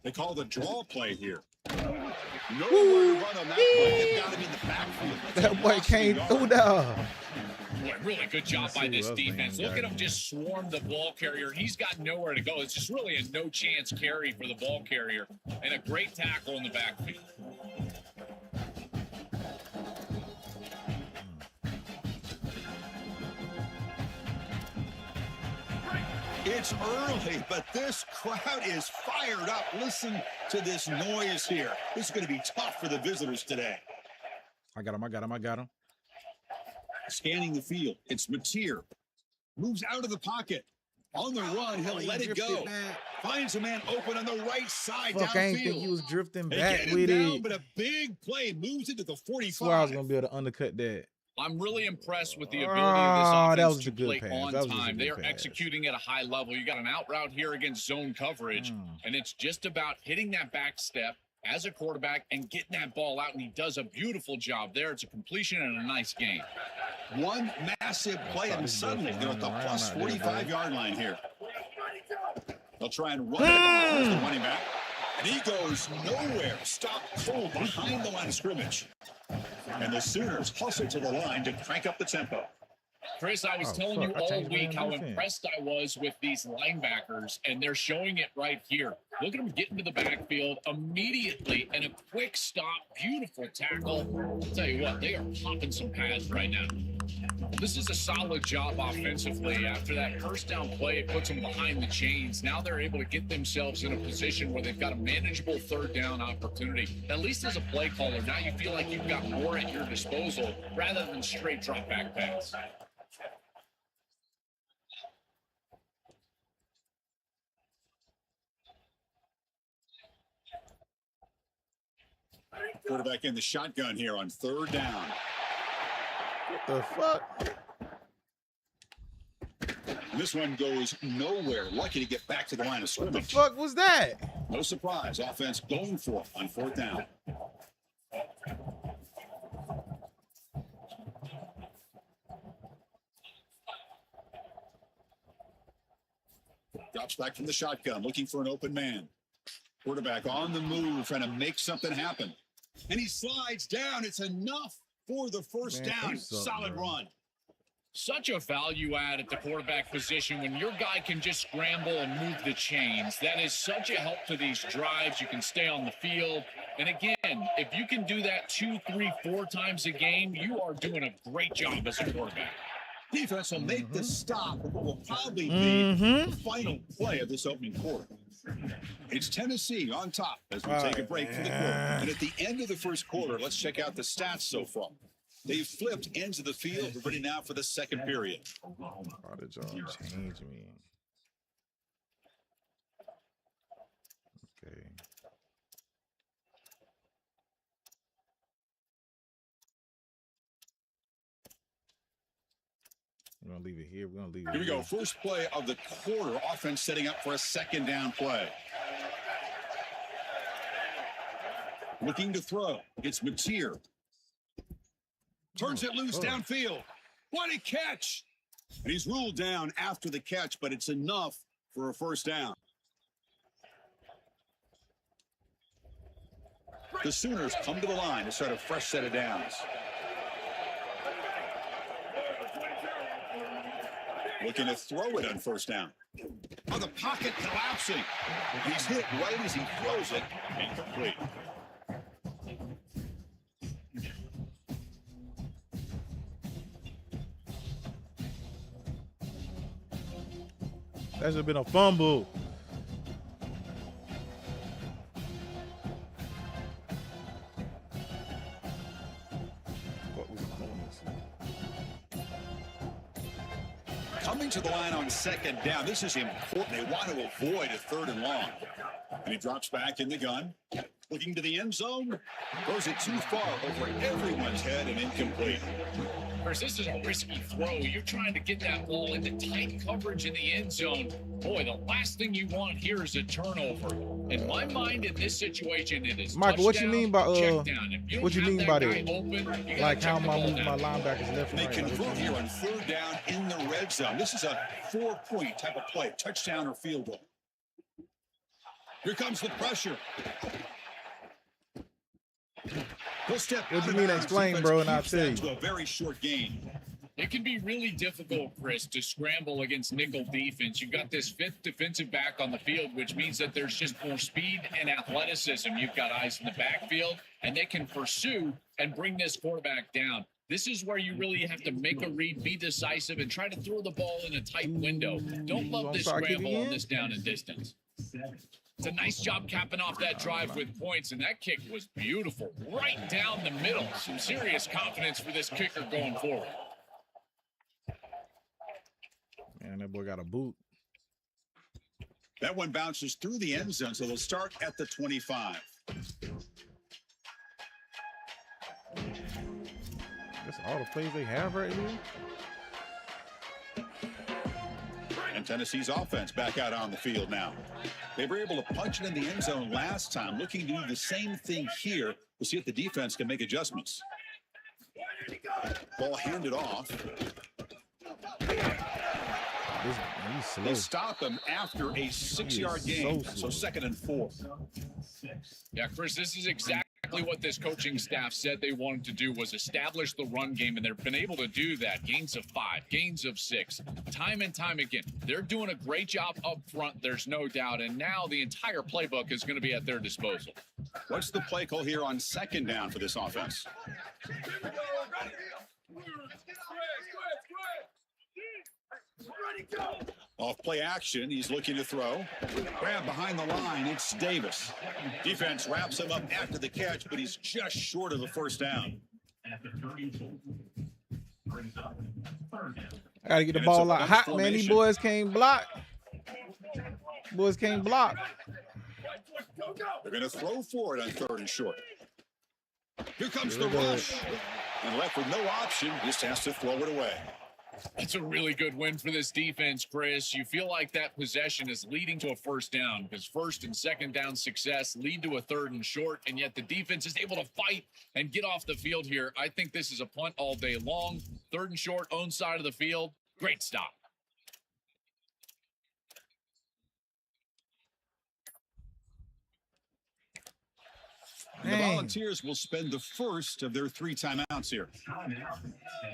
They call the draw play here. Nowhere to run on that play. They've got him in the backfield. That boy came through there. Boy, really good job by this defense. Look at him just swarm the ball carrier. He's got nowhere to go. It's just really a no-chance carry for the ball carrier. And a great tackle in the backfield. It's early, but this crowd is fired up. Listen to this noise here. This is going to be tough for the visitors today. I got him. Scanning the field. It's Mateer. Moves out of the pocket. On the run, he'll let it go. Finds a man open on the right side downfield. I ain't think he was drifting They back get him with down, it. but a big play moves it to the 45. I swear I was going to be able to undercut that. I'm really impressed with the ability of that this was offense a to good play pass. on That was a time. good They are pass. executing at a high level. You got an out route here against zone coverage, and it's just about hitting that back step as a quarterback and getting that ball out, and he does a beautiful job there. It's a completion and a nice game. One massive play, and suddenly they're at the plus 45-yard line here. They'll try and run it. There's the running back. And he goes nowhere. Stop cold behind the line of scrimmage. And the Sooners hustle to the line to crank up the tempo. Chris, I was telling you all week how impressed I was with these linebackers, and they're showing it right here. Look at them get into the backfield immediately, and a quick stop, beautiful tackle. I'll tell you what, they are popping some pads right now. This is a solid job offensively. After that first down play, it puts them behind the chains. Now they're able to get themselves in a position where they've got a manageable third down opportunity. At least as a play caller, now you feel like you've got more at your disposal rather than straight drop back pass. Quarterback in the shotgun here on third down. What the fuck? This one goes nowhere. Lucky to get back to the line of What the scrimmage. fuck was that? No surprise. Offense going for it on fourth down. Drops back from the shotgun, looking for an open man. Quarterback on the move, trying to make something happen. And he slides down. It's enough for the first down. Solid run. Such a value add at the quarterback position when your guy can just scramble and move the chains. That is such a help to these drives. You can stay on the field. And again, if you can do that 2, 3, 4 times a game, you are doing a great job as a quarterback. Defense will make the stop of what will probably be the final play of this opening quarter. It's Tennessee on top as we take a break for the quarter. And at the end of the first quarter, let's check out the stats so far. They've flipped ends of the field. We're ready now for the second period. Why did y'all change me? Okay. We're going to leave it here. We're going to leave it Here we go. First play of the quarter. Offense setting up for a second down play. Looking to throw. It's Mateer. Turns it loose downfield. What a catch! And he's ruled down after the catch, but it's enough for a first down. The Sooners come to the line to start a fresh set of downs. Looking to throw it on first down. Oh, the pocket collapsing. He's hit right as he throws it. Incomplete. That should have been a fumble. Coming to the line on second down. This is important. They want to avoid a third and long. And he drops back in the gun. Looking to the end zone. Throws it too far over everyone's head and incomplete. Chris, this is a risky throw. You're trying to get that ball into tight coverage in the end zone. Boy, the last thing you want here is a turnover. In my mind, in this situation, it is Michael, what you mean by what you mean by that? Like how my linebackers left and They right. convert here on third down in the red zone. This is a 4-point type of play, touchdown or field goal. Here comes the pressure. He'll step What do you mean explain, bro, and I'll tell you. To a very short gain. It can be really difficult, Chris, to scramble against nickel defense. You've got this fifth defensive back on the field, which means that there's just more speed and athleticism. You've got eyes in the backfield, and they can pursue and bring this quarterback down. This is where you really have to make a read, be decisive, and try to throw the ball in a tight window. Don't love this scramble on this down and distance. It's a nice job capping off that drive with points, and that kick was beautiful. Right down the middle. Some serious confidence for this kicker going forward. Man, that boy got a boot. That one bounces through the end zone, so they'll start at the 25. That's all the plays they have right here. And Tennessee's offense back out on the field now. They were able to punch it in the end zone last time, looking to do the same thing here. We'll see if the defense can make adjustments. Ball handed off. They stop him after a 6-yard gain, so 2nd and 4. Yeah, Chris, this is exactly what this coaching staff said they wanted to do, was establish the run game, and they've been able to do that. Gains of 5, gains of 6, time and time again. They're doing a great job up front, there's no doubt, and now the entire playbook is going to be at their disposal. What's the play call here on 2nd down for this offense? Off play action, he's looking to throw. Grab behind the line, it's Davis. Defense wraps him up after the catch, but he's just short of the 1st down. I gotta get the ball out hot, man. These boys can't block. Boys can't block. They're going to throw for it on 3rd and short. Here comes the rush. And left with no option, just has to throw it away. It's a really good win for this defense, Chris. You feel like that possession is leading to a 1st down, because 1st and 2nd down success lead to a 3rd and short, and yet the defense is able to fight and get off the field here. I think this is a punt all day long. 3rd and short, own side of the field. Great stop. And the Volunteers will spend the first of their 3 timeouts here.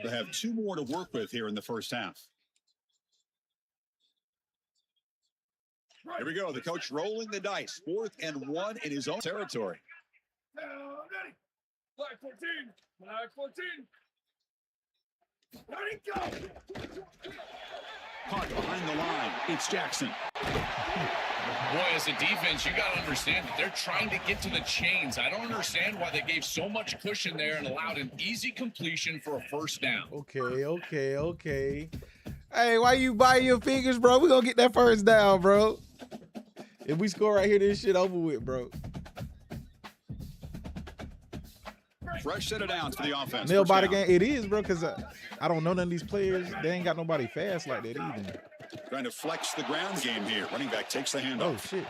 They'll have 2 more to work with here in the first half. Here we go. The coach rolling the dice. 4th and 1 in his own territory. Flag 14. Flag 14. Ready, go. Caught behind the line. It's Jackson. Boy, as a defense, you got to understand that they're trying to get to the chains. I don't understand why they gave so much cushion there and allowed an easy completion for a 1st down. Okay. Hey, why you biting your fingers, bro? We gonna get that 1st down, bro. If we score right here, this shit over with, bro. Fresh set of downs for the offense. Nail body game. It is, bro, because I don't know none of these players. They ain't got nobody fast like that either. Trying to flex the ground game here. Running back takes the handoff. Oh, shit.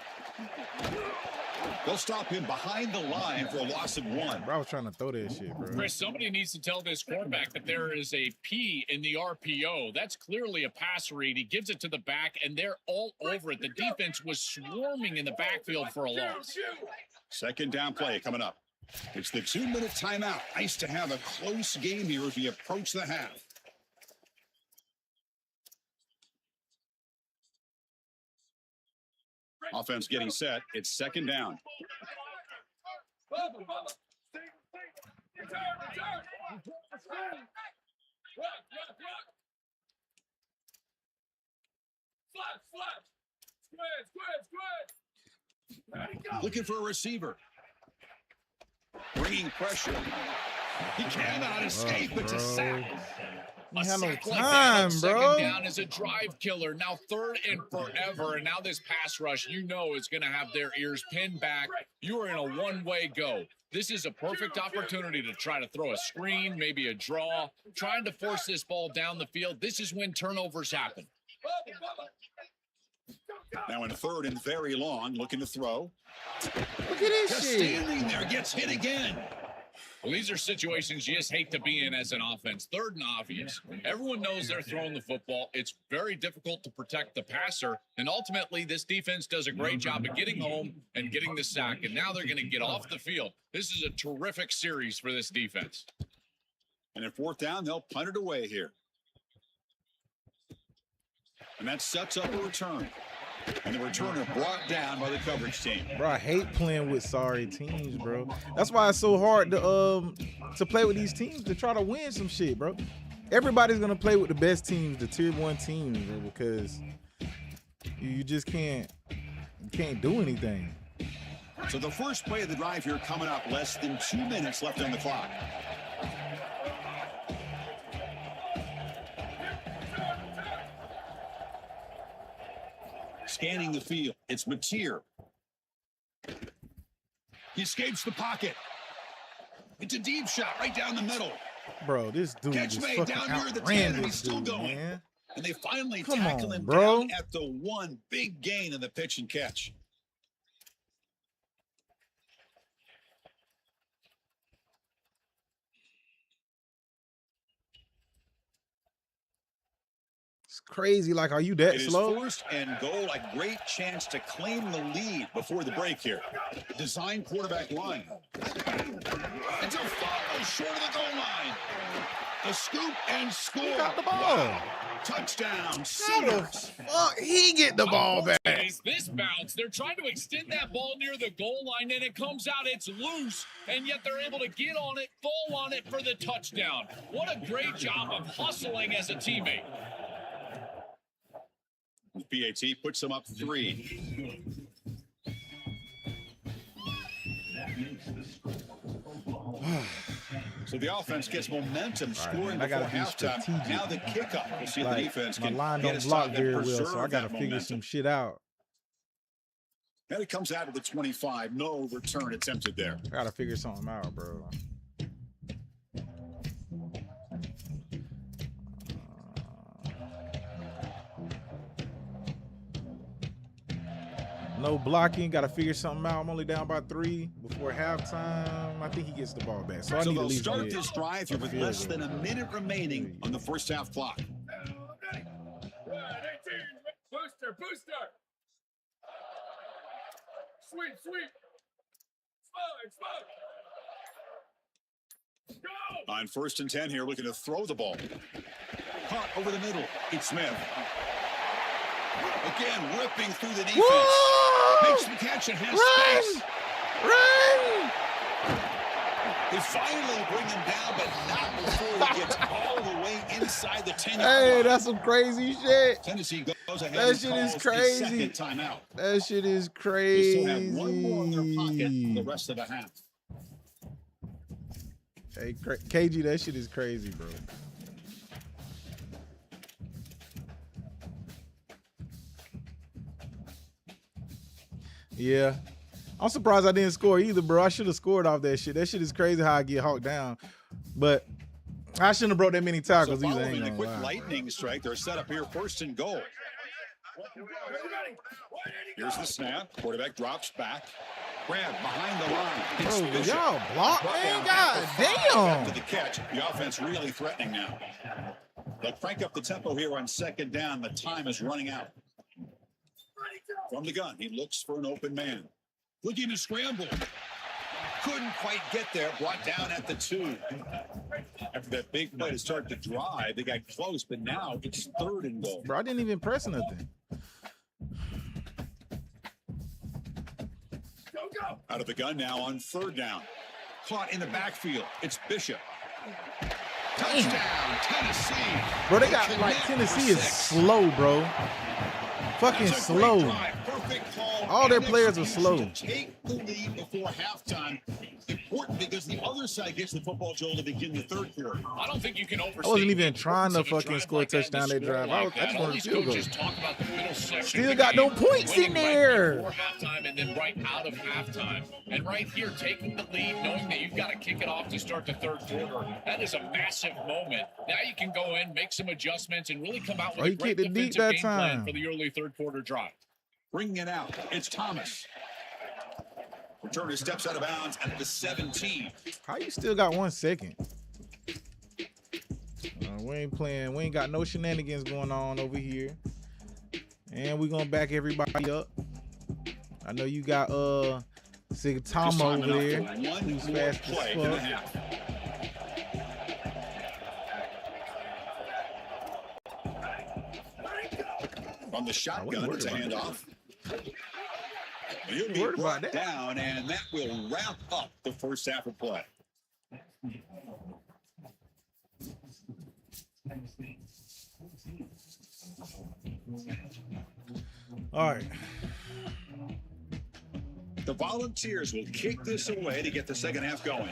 They'll stop him behind the line for a loss of 1. Bro, I was trying to throw that shit, bro. Chris, somebody needs to tell this quarterback that there is a P in the RPO. That's clearly a pass read. He gives it to the back, and they're all over it. The defense was swarming in the backfield for a loss. 2nd down play coming up. It's the 2-minute timeout. Nice to have a close game here as we approach the half. Offense getting set. It's 2nd down. Looking for a receiver. Bringing pressure. He cannot escape. It's a sack. You have no sack like time, that on bro. 2nd down is a drive killer. Now 3rd and forever, and now this pass rush, you know, is going to have their ears pinned back. You are in a one-way go. This is a perfect opportunity to try to throw a screen, maybe a draw, trying to force this ball down the field. This is when turnovers happen. Now in 3rd and very long, looking to throw. Look at this Just shit. standing there, gets hit again. Well, these are situations you just hate to be in as an offense. Third and obvious. Everyone knows they're throwing the football. It's very difficult to protect the passer. And ultimately, this defense does a great job of getting home and getting the sack. And now they're going to get off the field. This is a terrific series for this defense. And at fourth down, they'll punt it away here. And that sets up a return. And the returner brought down by the coverage team. Bro, I hate playing with sorry teams, bro. That's why it's so hard to play with these teams, to try to win some shit, bro. Everybody's gonna play with the best teams, the tier 1 teams, bro, because you just can't do anything. So the first play of the drive here coming up, less than 2 minutes left on the clock. Scanning the field, it's Mateer. He escapes the pocket. It's a deep shot right down the middle. Bro, this dude Catch is made fucking down near the 10, and he's outrageous, still dude, going. man. And they finally Come tackle on, him bro. down at the one big gain in the pitch and catch. It's crazy. Like, are you that It is slow? first and goal, a great chance to claim the lead before the break here. Design quarterback run. It's a follow short of the goal line. A scoop and score. He got the ball. Wow. Touchdown. How the Sooners. fuck he get the ball back? This bounce, they're trying to extend that ball near the goal line, and it comes out, it's loose, and yet they're able to get on it, fall on it for the touchdown. What a great job of hustling as a teammate. PAT puts them up 3. So the offense gets momentum, scoring man, I before gotta be halftime. strategic. Now the kickoff. We'll see if the Like, defense my can line get don't a block stop and very well, so preserve I gotta that figure momentum. some shit out. And it comes out of the 25. No return attempted there. I gotta figure something out, bro. No blocking. Got to figure something out. I'm only down by 3 before halftime. I think he gets the ball back. So I need to they'll at least start get this drive here with field less goal. than a minute remaining on the first half clock. Right, 18. Booster, booster. Sweep, sweep. Smoke, smoke. Go. On 1st and 10 here, looking to throw the ball. Caught over the middle. It's Smith. Again, ripping through the defense. Whoa! Makes the catch and has Run! space. Run! They finally bring him down, but not before he gets all the way inside the 10-yard Hey, line. that's some crazy shit. Tennessee goes ahead That and shit is calls crazy. a second timeout. That shit is They crazy. still have one more in their pocket for the rest of the half. Hey, KG, that shit is crazy, bro. Yeah. I'm surprised I didn't score either, bro. I should have scored off that shit. That shit is crazy how I get hawked down. But I shouldn't have broke that many So tackles either. following Ain't the gonna quick lie, lightning strike, they're set up here 1st and goal. Here's the snap. Quarterback drops back. Grab behind the line. It's bro. Bishop. Y'all block, Brought man. down God after the damn. catch. The offense really threatening now. They'll crank up the tempo here on 2nd down. The time is running out. From the gun, he looks for an open man. Looking to scramble. Couldn't quite get there. Brought down at the 2. After that big play to start the drive, they got close, but now it's 3rd and goal. Bro, I didn't even press nothing. Out of the gun now on 3rd down. Caught in the backfield. It's Bishop. Touchdown, Tennessee. Bro, they got like Tennessee is slow, bro. Fucking That's a great slow. drive. Perfect call. All their and players are execution slow. to take the lead before halftime. Important because the other side gets the football, Joel, to begin the 3rd quarter. I don't think you can overstate. I wasn't even the trying to importance of a fucking drive score a like that and touchdown, a that score drive. like I just that. wanted All these field goal. coaches talk about the middle section. Still of got the no game, points in winning right there. before halftime and then right out of halftime. And right here, taking the lead, knowing that you've got to kick it off to start the 3rd quarter. That is a massive moment. Now you can go in, make some adjustments, and really come out with Oh, a he great kicked it deep defensive that game plan time. for the early 3rd quarter drive. Bringing it out. It's Thomas. Returner steps out of bounds at the 17. How you still got 1 second? We ain't playing. We ain't got no shenanigans going on over here. And we're going to back everybody up. I know you got Sigtama over there. Who's fast as fuck. On the shotgun, it's a handoff. He'll be brought down, and that will wrap up the first half of play. All right. The Volunteers will kick this away to get the second half going.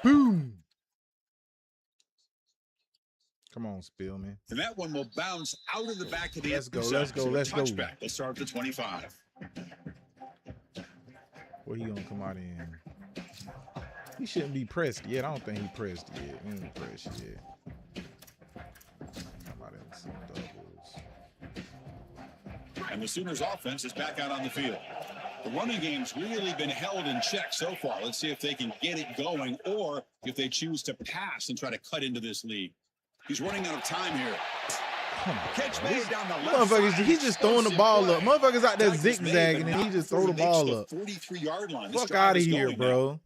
Boom. Come on, Spillman. And that one will bounce out of the back of the Let's go. touchback. Let's start at the 25. Where he gonna come out in? He shouldn't be pressed yet. I don't think he pressed yet. He ain't pressed yet. Come out in some doubles. And the Sooners offense is back out on the field. The running game's really been held in check so far. Let's see if they can get it going or if they choose to pass and try to cut into this lead. He's running out of time here. Catch made down the left motherfuckers, side. he's just throwing the ball up. Motherfuckers out there zigzagging and he just throw the ball up. 43-yard line. Fuck out of here, bro.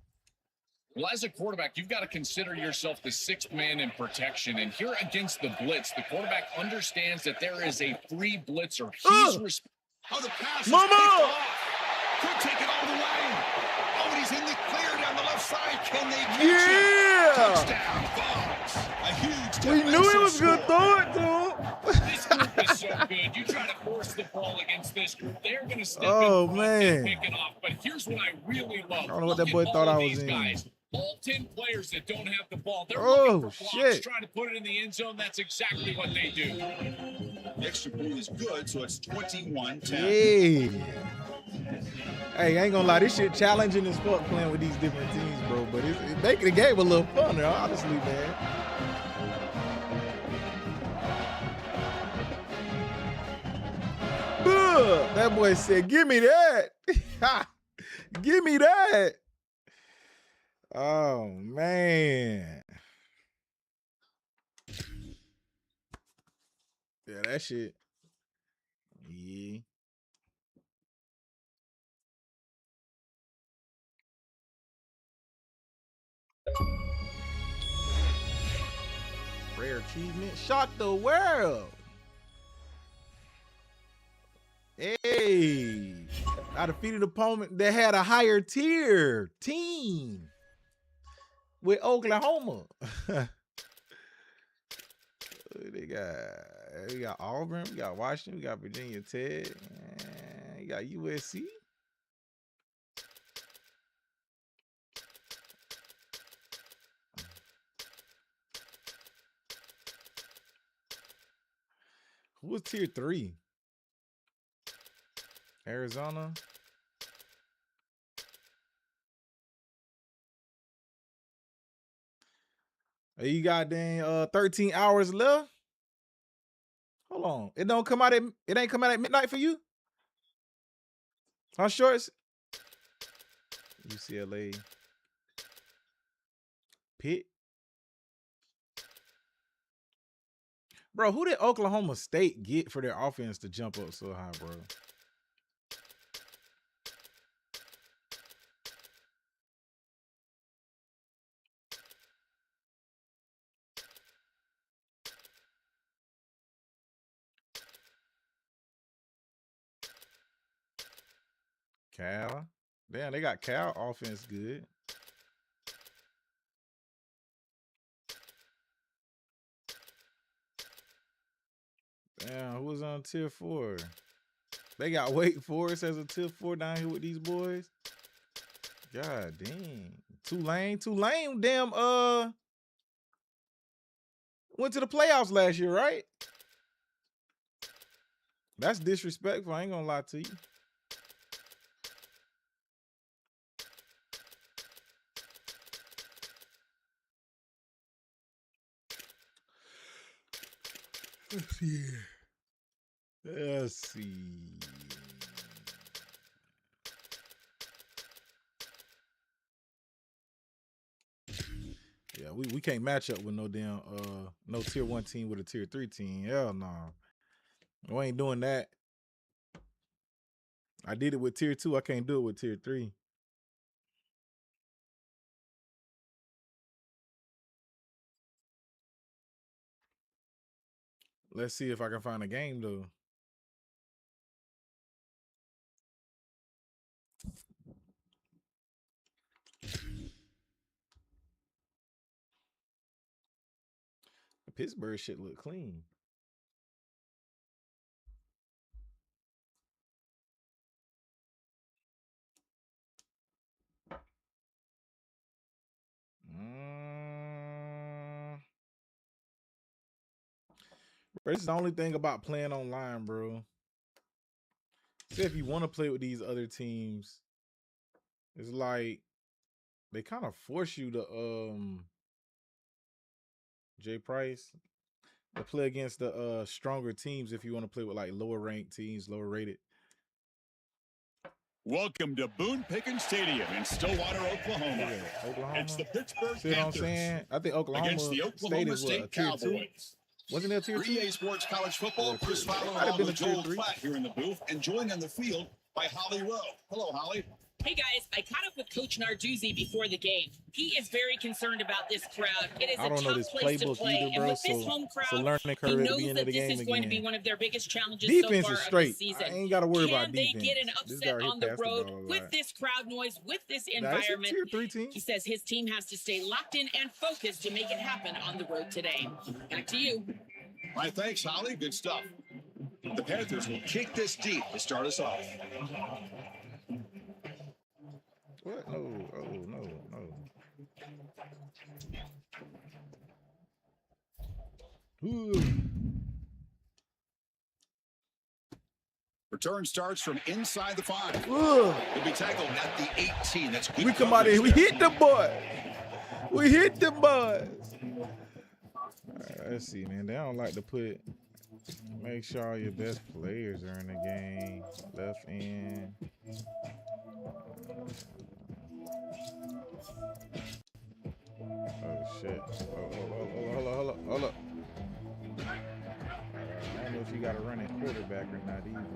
Well, as a quarterback, you've got to consider yourself the sixth man in protection. And here against the blitz, the quarterback understands that there is a free blitzer. He's the pass Mama! Could take it all the way. Oh, and he's in the clear down the left side. Can they catch Yeah! Touchdown, Fox. A huge We knew he was going to throw it to him. This group is so good. You try to force the ball against this group, they're going to step Oh, in man. and pick it off. But here's what I really love. I don't know what that Look boy at thought all I was these in. guys. All 10 players that don't have the ball, they're Oh, looking for blocks, shit. trying to put it in the end zone. That's exactly what they do. The extra point is good, so it's 21-10. Hey. Hey, I ain't gonna lie, this shit challenging as fuck playing with these different teams, bro. But it's making the game a little funner, honestly, man. Buh! That boy said, "Give me that, give me that." Oh man, yeah, that shit. Yeah. Rare achievement. Shocked the world. Hey. I defeated an opponent that had a higher tier team with Oklahoma. We got Auburn, we got Washington, we got Virginia Tech, and we got USC. Who was tier 3? Arizona. Hey, you got 13 hours left. Hold on. It ain't come out at midnight for you? How short is UCLA? Pitt. Bro, who did Oklahoma State get for their offense to jump up so high, bro? Cal. Damn, they got Cal offense good. Damn, who was on tier 4? They got Wake Forest as a tier 4 down here with these boys. God dang. Tulane, damn, went to the playoffs last year, right? That's disrespectful. I ain't gonna lie to you. Let's see. Let's see. we can't match up with no damn no tier 1 team with a tier 3 team. Hell no. We ain't doing that. I did it with tier 2. I can't do it with tier 3. Let's see if I can find a game though. The Pittsburgh shit look clean. Bro, this is the only thing about playing online, bro. Say if you want to play with these other teams, it's like they kind of force you to Jay Price to play against the stronger teams if you want to play with like lower ranked teams, lower rated. Welcome to Boone Pickens Stadium in Stillwater, Oklahoma. Yeah, Oklahoma. It's the Pittsburgh See what I'm Panthers saying? I think Oklahoma against the Oklahoma State is State what, a tier 2? Cowboys. Wasn't there a tier 2? 3A Sports College Football, Chris Fowler Might have along been with a tier Joel 3. Platt here in the booth, and joined on the field by Holly Rowe. Hello, Holly. Hey guys, I caught up with Coach Narduzzi before the game. He is very concerned about this crowd. It is I don't a know tough this place to playbook play, either, and bro. with this home So crowd, learning he curve at the knows beginning that of the this game is going to be again. one of their biggest challenges Defense so far is of straight. the season. I ain't got to worry Can about they defense. get an This upset guy on the hit past road ball a with lot. this crowd noise, with this Nah, it's a environment? tier 3 team. He says his team has to stay locked in and focused to make it happen on the road today. Back to you. All right, thanks, Holly. Good stuff. The Panthers will kick this deep to start us off. What? No. Oh, no. Ooh. Return starts from inside the 5. Ugh. He'll be tackled at the 18. That's good. We come out here. We hit the boy. We hit the boys. Let's see, man. They don't like to put. Make sure all your best players are in the game. Left end. Oh shit! Hold up. I don't know if you got a running quarterback or not either.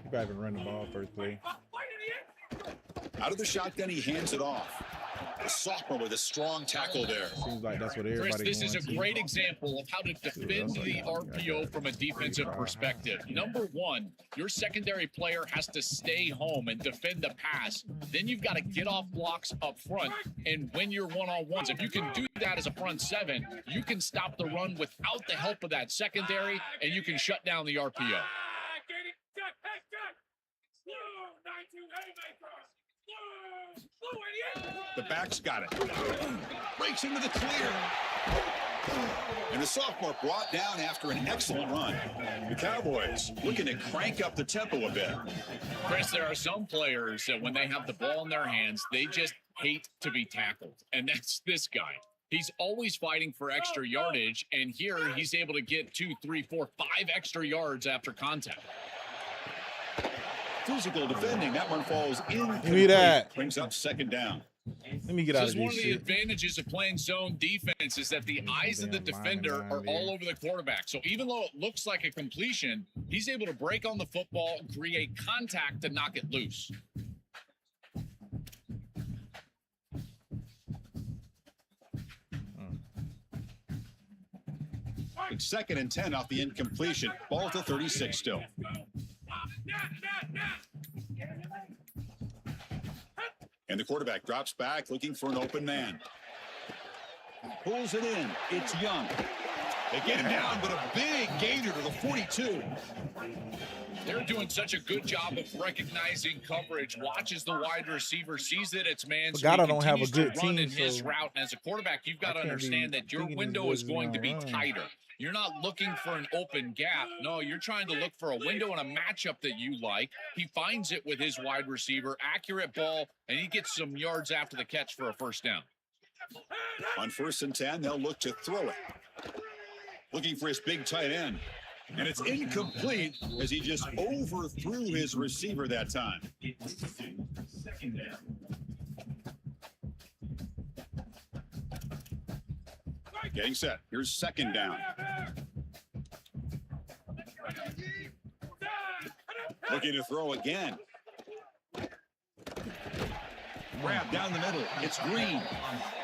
You probably run the ball first play. Out of the shotgun, he hands it off. The sophomore with a strong tackle there. Seems like that's what everybody. Chris, this is a to. great example of how to defend the RPO from a defensive perspective. Number one, your secondary player has to stay home and defend the pass. Then you've got to get off blocks up front and win your one-on-ones. If you can do that as a front seven, you can stop the run without the help of that secondary, and you can shut down the RPO. The back's got it. Breaks into the clear. And the sophomore brought down after an excellent run. The Cowboys looking to crank up the tempo a bit. Chris, there are some players that when they have the ball in their hands, they just hate to be tackled. And that's this guy. He's always fighting for extra yardage, and here he's able to get 2, 3, 4, 5 extra yards after contact. Physical defending. That one falls in. Give me that. Brings up second down. Let me get out of Just this one of the shit. advantages of playing zone defense is that the eyes of the defender are all over the quarterback. So even though it looks like a completion, he's able to break on the football and create contact to knock it loose. It's 2nd and 10 off the incompletion. Ball to 36 still. And the quarterback drops back looking for an open man. Pulls it in. It's Young. They get him down, but a big gainer to the 42. They're doing such a good job of recognizing coverage. Watches the wide receiver, sees that it's man. So God, he I don't have a continues to good run team, in his so route. And as a quarterback, you've got to I can't understand be that your thinking window these is boys going to be gonna run. tighter. You're not looking for an open gap. No, you're trying to look for a window and a matchup that you like. He finds it with his wide receiver, accurate ball, and he gets some yards after the catch for a first down. On 1st and 10, they'll look to throw it. Looking for his big tight end. And it's incomplete as he just overthrew his receiver that time. Getting set. Here's second down. Looking to throw again. Grab down the middle. It's Green.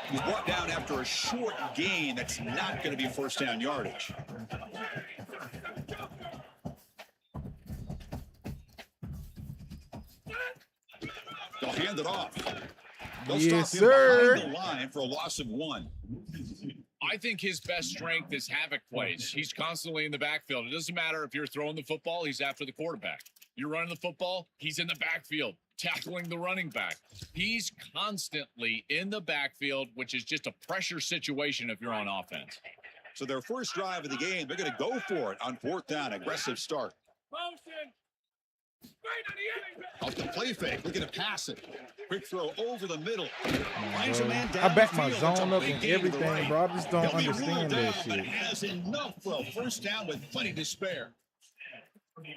He's brought down after a short gain. That's not going to be first down yardage. They'll hand it off. They'll Yes, stop him sir. behind the line for a loss of 1. I think his best strength is havoc plays. He's constantly in the backfield. It doesn't matter if you're throwing the football, he's after the quarterback. You're running the football, he's in the backfield, tackling the running back. He's constantly in the backfield, which is just a pressure situation if you're on offense. So their first drive of the game, they're going to go for it on 4th down. Aggressive start. Motion. Straight to the end. Off the play fake, looking to pass it. Quick throw over the middle. Finds a man I back my downfield. That's a zone up big and gain to the everything, right. bro. I just don't He'll be understand ruled that out, but shit. has enough for a first down with plenty to spare.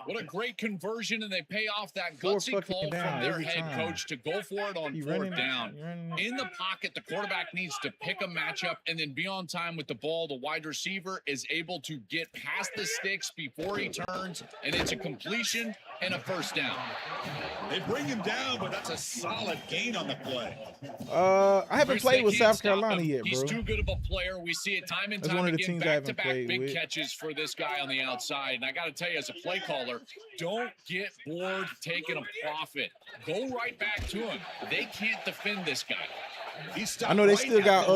What a great conversion, and they pay off that Four gutsy fucking call down from their every head time. coach to go for it on He 4th running, down. he running. In the pocket, the quarterback needs to pick a matchup and then be on time with the ball. The wide receiver is able to get past the sticks before he turns, and it's a completion and a first down. They bring him down, but that's a solid gain on the play. I haven't Chris, played they with can't South stop Carolina him. yet, He's bro. too good of a player. We see it time and That's time one of the again, teams I haven't back-to-back played big with. catches for this guy on the outside. And I got to tell you, as a play caller, don't get bored taking a profit. Go right back to him. They can't defend this guy. I know they still got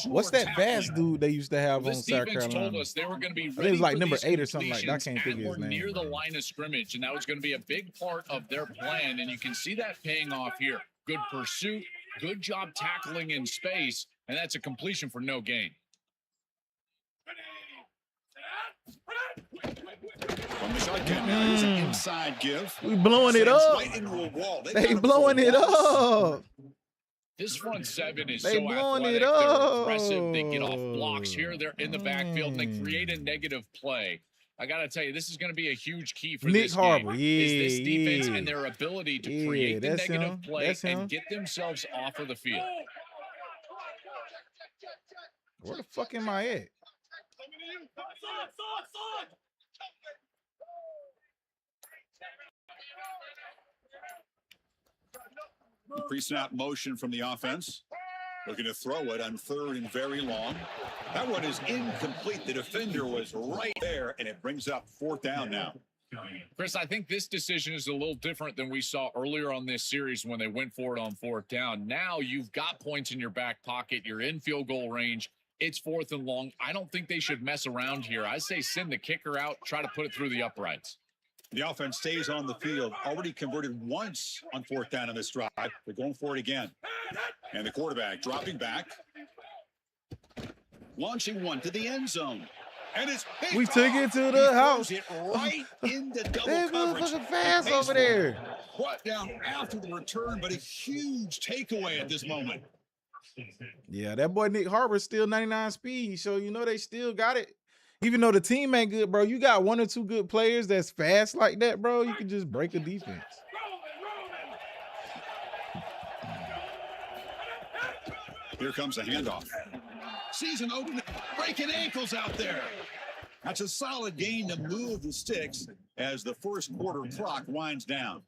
what's that fast fast dude they used to have on This South defense told Carolina? us they were going to be it ready was like for number these 8 or something like that. I completions can't think of at his or name, near the bro. line of scrimmage, and that was going to be a big part of their plan. And you can see that paying off here. Good pursuit, good job tackling in space, and that's a completion for no gain. From the shotgun, now here's an inside give. We blowing it Slams up. right into a wall. They They got him blowing for a it loss. up. This front seven is They so blowing athletic. it They're aggressive. They get off blocks up. here. They're in the backfield, and they create a negative play. I got to tell you, this is going to be a huge key for Nick this Harbor, game. yeah, is this defense yeah. and their ability to Yeah, create the that's negative him, play that's him. and get themselves off of the field. Where the fuck am I at? Pre-snap motion from the offense. Looking to throw it on 3rd and very long. That one is incomplete. The defender was right there, and it brings up 4th down now. Chris, I think this decision is a little different than we saw earlier on this series when they went for it on 4th down. Now you've got points in your back pocket. You're in field goal range. It's 4th and long. I don't think they should mess around here. I say send the kicker out, try to put it through the uprights. The offense stays on the field. Already converted once on 4th down in this drive. They're going for it again. And the quarterback dropping back. Launching one to the end zone. And it's We took it to the house. It right into double That coverage. motherfucker fast The pace over there. brought down after the return, but a huge takeaway at this moment. Yeah, that boy Nick Harbor's still 99 speed, so you know they still got it. Even though the team ain't good, bro, you got 1 or 2 good players that's fast like that, bro. You can just break a defense. Here comes a handoff. Season opener, breaking ankles out there. That's a solid gain to move the sticks as the first quarter clock winds down.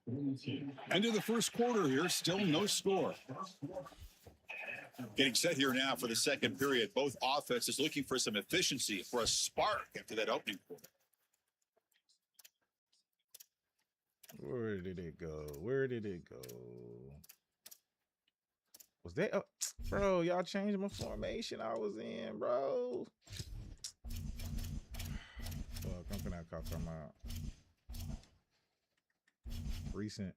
End of the first quarter here, still no score. Getting set here now for the second period. Both offenses looking for some efficiency, for a spark after that opening quarter. Where did it go? Where did it go? Was that bro, y'all changed my formation I was in, bro. Fuck, I'm gonna call time out. Recent.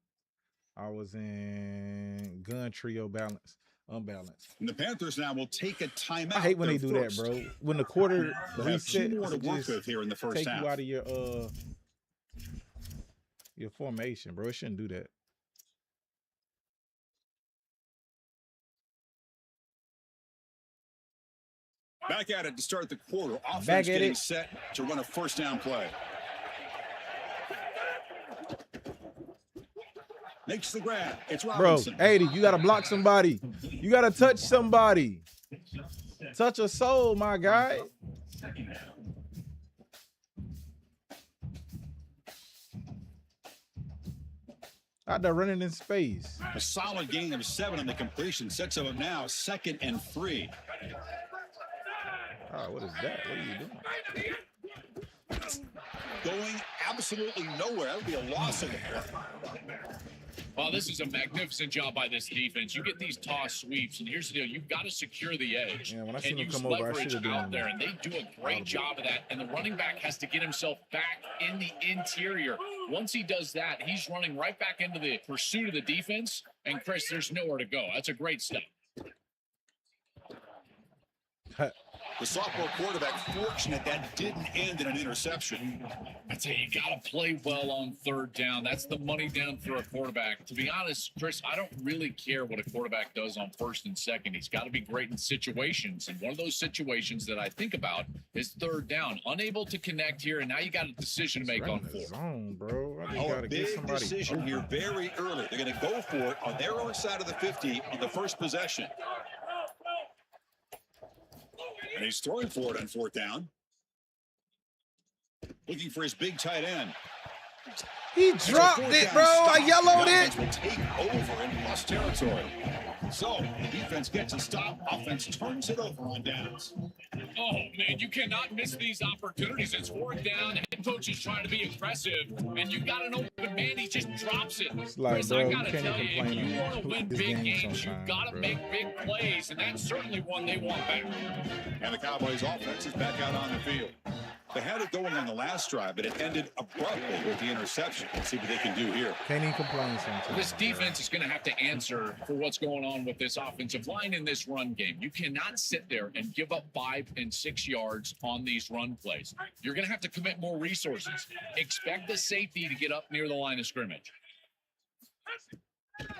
I was in gun trio balance. Unbalanced. And the Panthers now will take a timeout. I hate when they Their do first. that, bro. When the quarter They'll have reset, 2 more to it work just with here in the first take half. you out of your formation, bro. It shouldn't do that. Back at it to start the quarter. Back Offense at getting it. set to run a first down play. Makes the grab. It's Bro, Robinson. 80, you got to block somebody. You got to touch somebody. Touch a soul, my guy. Out there running in space. A solid gain of 7 on the completion. Sets him up now 2nd and 3. Oh, what is that? What are you doing? Going absolutely nowhere. That would be a loss of it. Well, this is a magnificent job by this defense. You get these toss sweeps, and here's the deal. You've got to secure the edge. Yeah, when I seen and him you come over, I leverage should have out been there, and they do a great job of that. And the running back has to get himself back in the interior. Once he does that, he's running right back into the pursuit of the defense. And, Chris, there's nowhere to go. That's a great step. The sophomore quarterback fortunate that didn't end in an interception. I tell you, you got to play well on 3rd down. That's the money down for a quarterback. To be honest, Chris, I don't really care what a quarterback does on 1st and 2nd. He's got to be great in situations. And one of those situations that I think about is 3rd down. Unable to connect here, and now you got a decision to make on 4th. Zone, bro. I Oh, gotta a get big somebody decision open. here very early. They're going to go for it on their own side of the 50 on the first possession. And he's throwing for it on 4th down. Looking for his big tight end. He dropped it, bro. I yellowed it. Will take over in plus territory. So the defense gets a stop. Offense turns it over on downs. Oh, man, you cannot miss these opportunities. It's 4th down. Head coach is trying to be aggressive, and you've got an open man. He just drops it. It's like, Chris, bro, I you got to can't tell you, complain if you on want to win this big game games, you've sometimes, got to bro. make big plays, and that's certainly one they want back. And the Cowboys offense is back out on the field. They had it going on the last drive, but it ended abruptly with the interception. Let's see what they can do here. Can't even complain sometimes. This defense is going to have to answer for what's going on with this offensive line in this run game. You cannot sit there and give up 5 and 6 yards on these run plays. You're going to have to commit more resources. Expect the safety to get up near the line of scrimmage.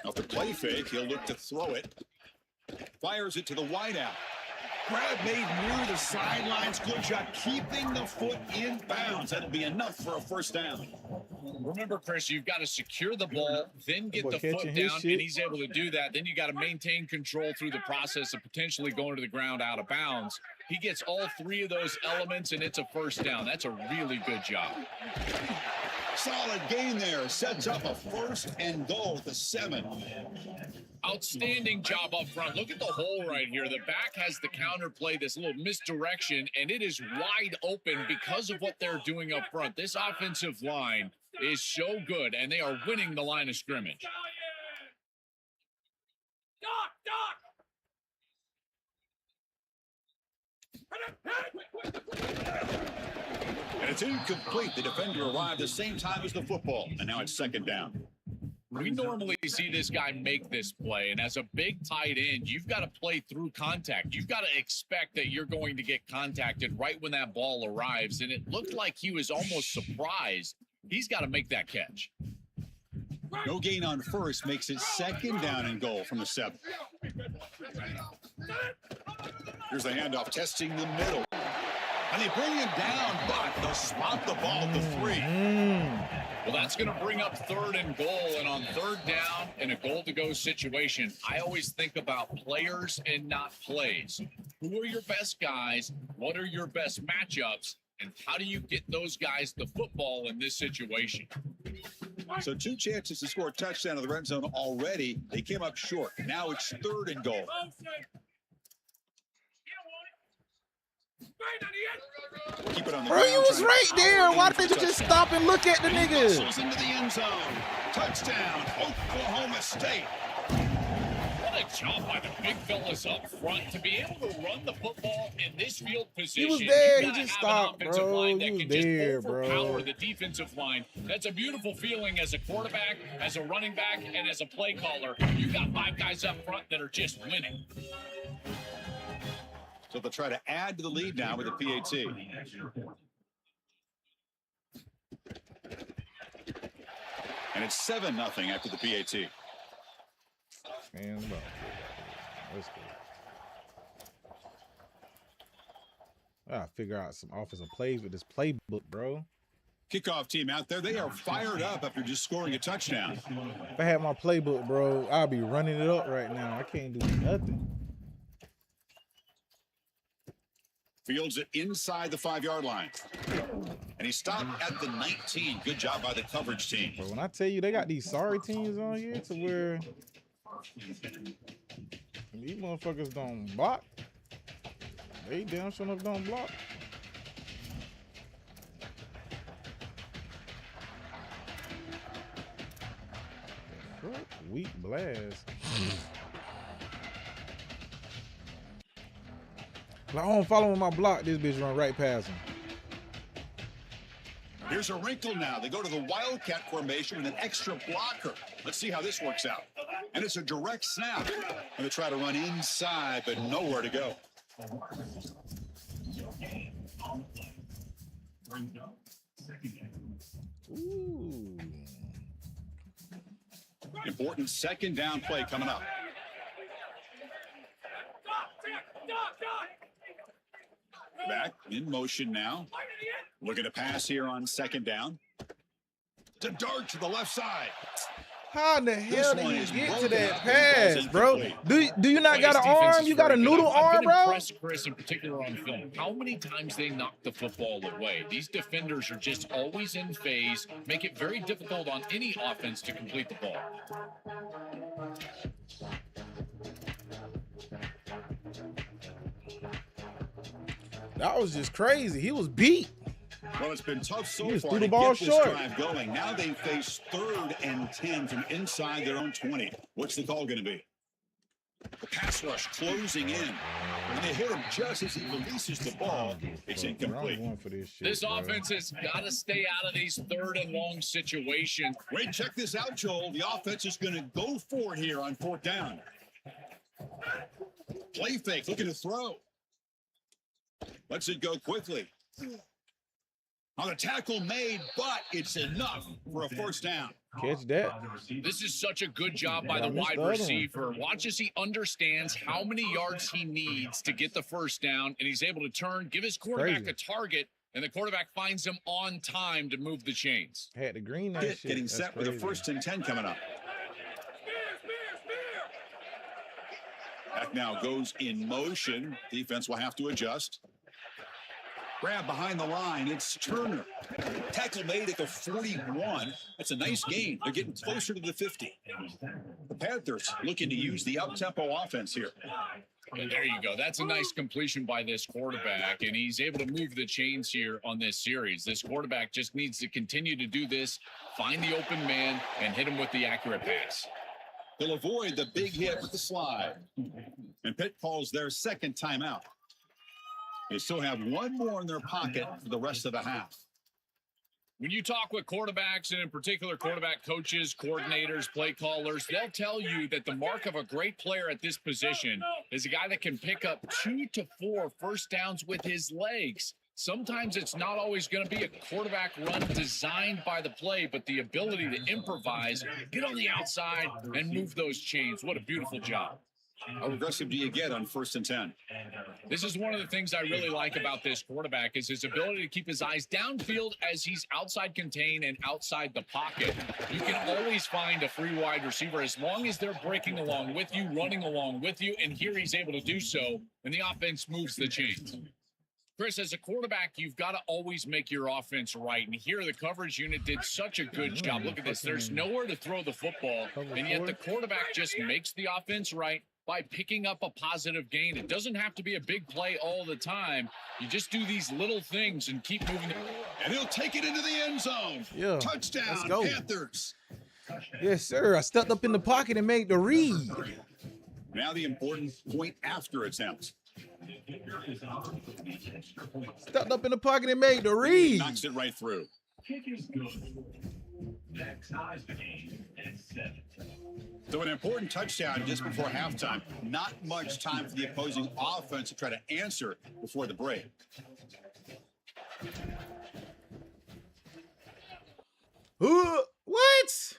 Now the play fake, he'll look to throw it. Fires it to the wideout. Grab made near the sidelines. Good job keeping the foot in bounds. That'll be enough for a 1st down. Remember, Chris, you've got to secure the ball, then get Boy, the foot catching his down, shit. and he's able to do that. Then you got to maintain control through the process of potentially going to the ground out of bounds. He gets all 3 of those elements, and it's a 1st down. That's a really good job. Solid gain there. Sets up a 1st and goal at the 7. Outstanding job up front. Look at the hole right here. The back has the counter play, this little misdirection, and it is wide open because of what they're doing up front. This offensive line is so good, and they are winning the line of scrimmage. And it's incomplete. The defender arrived the same time as the football. And now it's 2nd down. We normally see this guy make this play, and as a big tight end, you've got to play through contact. You've got to expect that you're going to get contacted right when that ball arrives, and it looked like he was almost surprised. He's got to make that catch. No gain on 1st makes it 2nd down and goal from the 7. Here's the handoff, testing the middle. And they bring him down, but they'll spot the ball at the 3. Well, that's going to bring up 3rd and goal, and on 3rd down in a goal-to-go situation, I always think about players and not plays. Who are your best guys? What are your best matchups? And how do you get those guys the football in this situation? So 2 chances to score a touchdown in the red zone already. They came up short. Now it's 3rd and goal. Keep it on the Bro, ground, you was trying to right there. power Why in for didn't you the just touchdown. stop and look at the And he nigga? muscles into the end zone. Touchdown, Oklahoma State. What a job by the big fellas up front to be able to run the football in this field position. was there, You he gotta just have an stopped, offensive bro. line that He was can just there, bro. overpower the defensive line. That's a beautiful feeling as a quarterback, as a running back, and as a play caller. You got 5 guys up front that are just winning. So they'll try to add to the lead now with a PAT. And it's 7-0 after the PAT. Man, bro. Let's go. I gotta figure out some offensive plays with this playbook, bro. Kickoff team out there. They are fired up after just scoring a touchdown. If I had my playbook, bro, I'd be running it up right now. I can't do nothing. Fields it inside the 5-yard line. And he stopped at the 19. Good job by the coverage team. But when I tell you they got these sorry teams on here to where these motherfuckers don't block, they damn sure enough don't block. Weak blast. Like, I don't follow my block. This bitch run right past him. Here's a wrinkle now. They go to the Wildcat formation with an extra blocker. Let's see how this works out. And it's a direct snap. And they try to run inside, but nowhere to go. Ooh. Important second down play coming up. Back in motion now. Looking to pass here on second down. To dart to the left side. How in the hell did you get to that pass, bro? Do you not got an arm? You got a noodle arm, bro? I've been impressed, Chris, in particular on film. How many times they knock the football away? These defenders are just always in phase, make it very difficult on any offense to complete the ball. That was just crazy. He was beat. Well, it's been tough so He just far threw to the ball get this short. drive going. Now they face 3rd and 10 from inside their own 20. What's the call going to be? The pass rush closing in. And they hit him just as he releases the ball. It's incomplete. This offense has got to stay out of these 3rd and long situations. Wait, check this out, Joel. The offense is going to go for it here on 4th down. Play fake, looking to throw. Lets it go quickly. On the tackle made, but it's enough for a 1st down. Catch that. This is such a good job by the wide receiver. Watch as he understands how many yards he needs to get the 1st down, and he's able to turn, give his quarterback a target, and the quarterback finds him on time to move the chains. Had the green that shit. Getting set with a 1st and 10 coming up. Back now goes in motion. Defense will have to adjust. Grab behind the line. It's Turner. Tackle made at the 41. That's a nice gain. They're getting closer to the 50. The Panthers looking to use the up-tempo offense here. And there you go. That's a nice completion by this quarterback, and he's able to move the chains here on this series. This quarterback just needs to continue to do this, find the open man, and hit him with the accurate pass. They'll avoid the big hit with the slide. And Pitt calls their 2nd timeout. They still have one more in their pocket for the rest of the half. When you talk with quarterbacks, and in particular quarterback coaches, coordinators, play callers, they'll tell you that the mark of a great player at this position is a guy that can pick up 2 to 4 1st downs with his legs. Sometimes it's not always going to be a quarterback run designed by the play, but the ability to improvise, get on the outside, and move those chains. What a beautiful job. How aggressive do you get on 1st and 10? This is one of the things I really like about this quarterback is his ability to keep his eyes downfield as he's outside contained and outside the pocket. You can always find a free wide receiver as long as they're breaking along with you, running along with you, and here he's able to do so, and the offense moves the chains. Chris, as a quarterback, you've got to always make your offense right. And here the coverage unit did such a good job. Look at this. There's nowhere to throw the football, and yet the quarterback just makes the offense right by picking up a positive gain. It doesn't have to be a big play all the time. You just do these little things and keep moving. And he'll take it into the end zone. Yeah. Touchdown, Let's go. Panthers. Yes, sir. I stepped up in the pocket and made the read. Now the important point after attempt. Stepped up in the pocket and made the read. Knocks it right through. So an important touchdown just before halftime. Not much time for the opposing offense to try to answer before the break. What?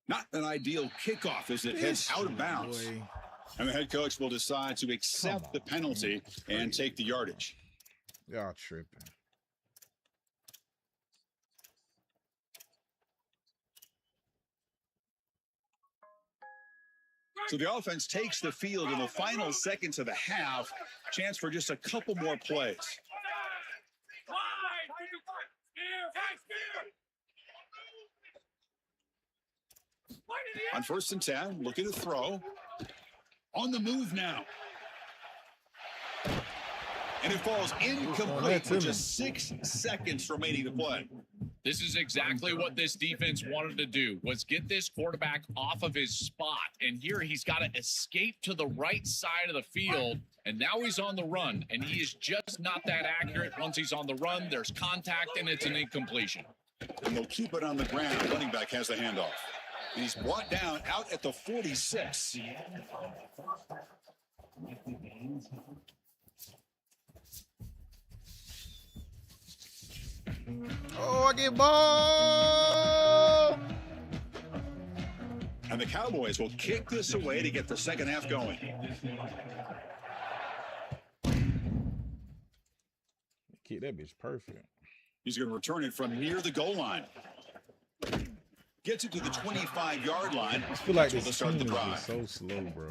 Not an ideal kickoff as it heads out of bounds. Boy. And the head coach will decide to accept the penalty and take the yardage. Y'all tripping. So the offense takes the field in the final seconds of the half. Chance for just a couple more plays. On 1st and 10, looking to throw. On the move now. And it falls incomplete with just 6 seconds remaining to play. This is exactly what this defense wanted to do, was get this quarterback off of his spot. And here he's got to escape to the right side of the field. And now he's on the run. And he is just not that accurate. Once he's on the run, there's contact, and it's an incompletion. And they'll keep it on the ground. Running back has the handoff. And he's brought down out at the 46. Oh, I get ball. And the Cowboys will kick this away to get the second half going. Kick that bitch perfect. He's going to return it from near the goal line. Gets it to the 25-yard line. I feel like That's this where team they'll start the is drive. so slow, bro.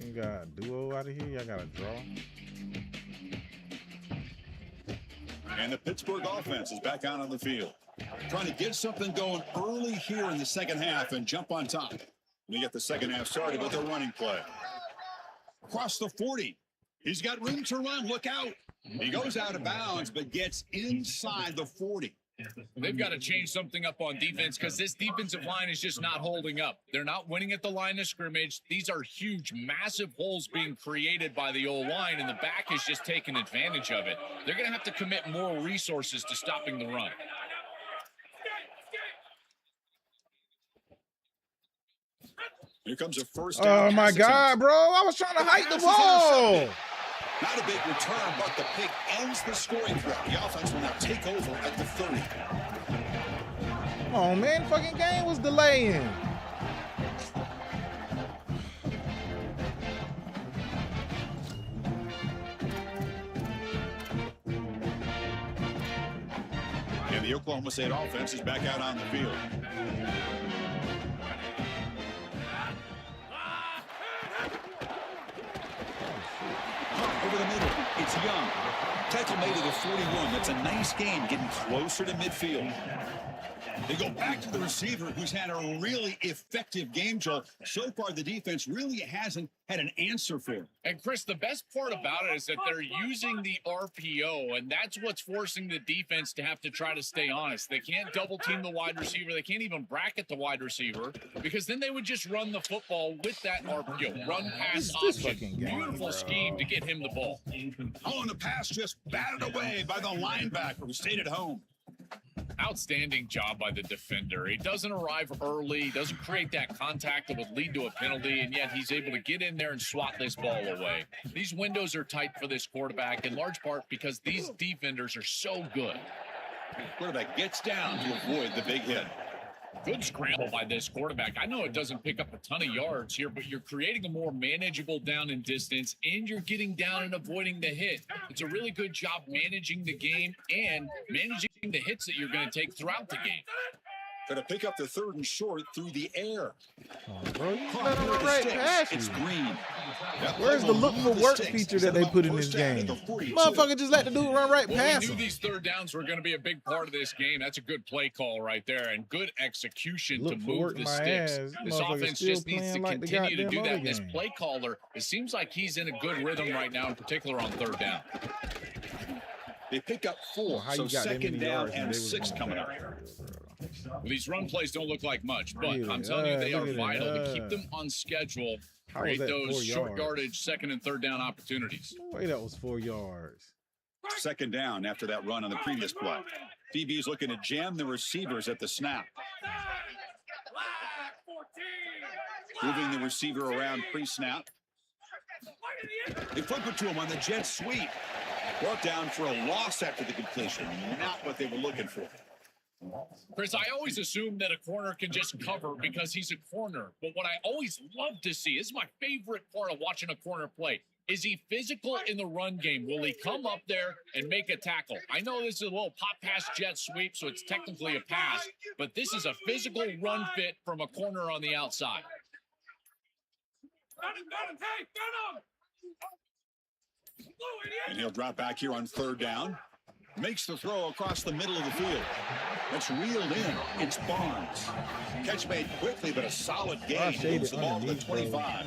You got a duo out of here. Y'all got a draw. And the Pittsburgh offense is back out on the field. Trying to get something going early here in the second half and jump on top. We get the second half started with a running play. Across the 40. He's got room to run. Look out. He goes out of bounds, but gets inside the 40. They've got to change something up on defense because this defensive line is just not holding up. They're not winning at the line of scrimmage. These are huge, massive holes being created by the O-line, and the back is just taking advantage of it. They're going to have to commit more resources to stopping the run. Here comes a first down. Oh, my God, bro. I was trying to hike the ball. Not a big return, but the pick ends the scoring threat. The offense will now take over at the 30. Come on, man. Fucking game was delaying. And the Oklahoma State offense is back out on the field. Over the middle, it's Young. Tackle made to the 41. That's a nice gain, getting closer to midfield. They go back to the receiver, who's had a really effective game, Joel. So far, the defense really hasn't had an answer for him. And, Chris, the best part about it is that they're using the RPO, and that's what's forcing the defense to have to try to stay honest. They can't double-team the wide receiver. They can't even bracket the wide receiver because then they would just run the football with that RPO, run-pass option. Beautiful scheme to get him the ball. Oh, and the pass just batted away by the linebacker who stayed at home. Outstanding job by the defender. He doesn't arrive early, doesn't create that contact that would lead to a penalty, and yet he's able to get in there and swat this ball away. These windows are tight for this quarterback, in large part because these defenders are so good. Quarterback gets down to avoid the big hit. Good scramble by this quarterback. I know it doesn't pick up a ton of yards here, but you're creating a more manageable down and distance, and you're getting down and avoiding the hit. It's a really good job managing the game and managing the hits that you're going to take throughout the game. Going to pick up the 3rd and short through the air. Oh, bro, you let him run right past It's you. Green. Where's the look for work feature that they put in this game? Motherfucker just let the dude run right Well, past we knew him. these third downs were going to be a big part of this game. That's a good play call right there and good execution Look to for move work the my sticks. ass. This Motherfucker offense still just needs to playing like the continue to do goddamn that. other This game. play caller, it seems like he's in a good rhythm right now, in particular on third down. They pick up 4, How so you got that many 2nd down yards and they was 6 on coming that up. field, bro? Well, these run plays don't look like much, but Really? I'm telling you, they are Look at vital to that. keep them on schedule, How was create that those 4 short yards? yardage 2nd and 3rd down opportunities. No way that was 4 yards. 2nd down after that run on the previous play. DB's looking to jam the receivers at the snap. Moving the receiver around pre-snap. They flip it to him on the jet sweep. Brought down for a loss after the completion. Not what they were looking for. Chris, I always assume that a corner can just cover because he's a corner. But what I always love to see, this is my favorite part of watching a corner play. Is he physical in the run game? Will he come up there and make a tackle? I know this is a little pop pass jet sweep, so it's technically a pass, but this is a physical run fit from a corner on the outside. And he'll drop back here on 3rd down. Makes the throw across the middle of the field. That's reeled in. It's Barnes. Catch made quickly, but a solid gain. Moves the ball to the 25.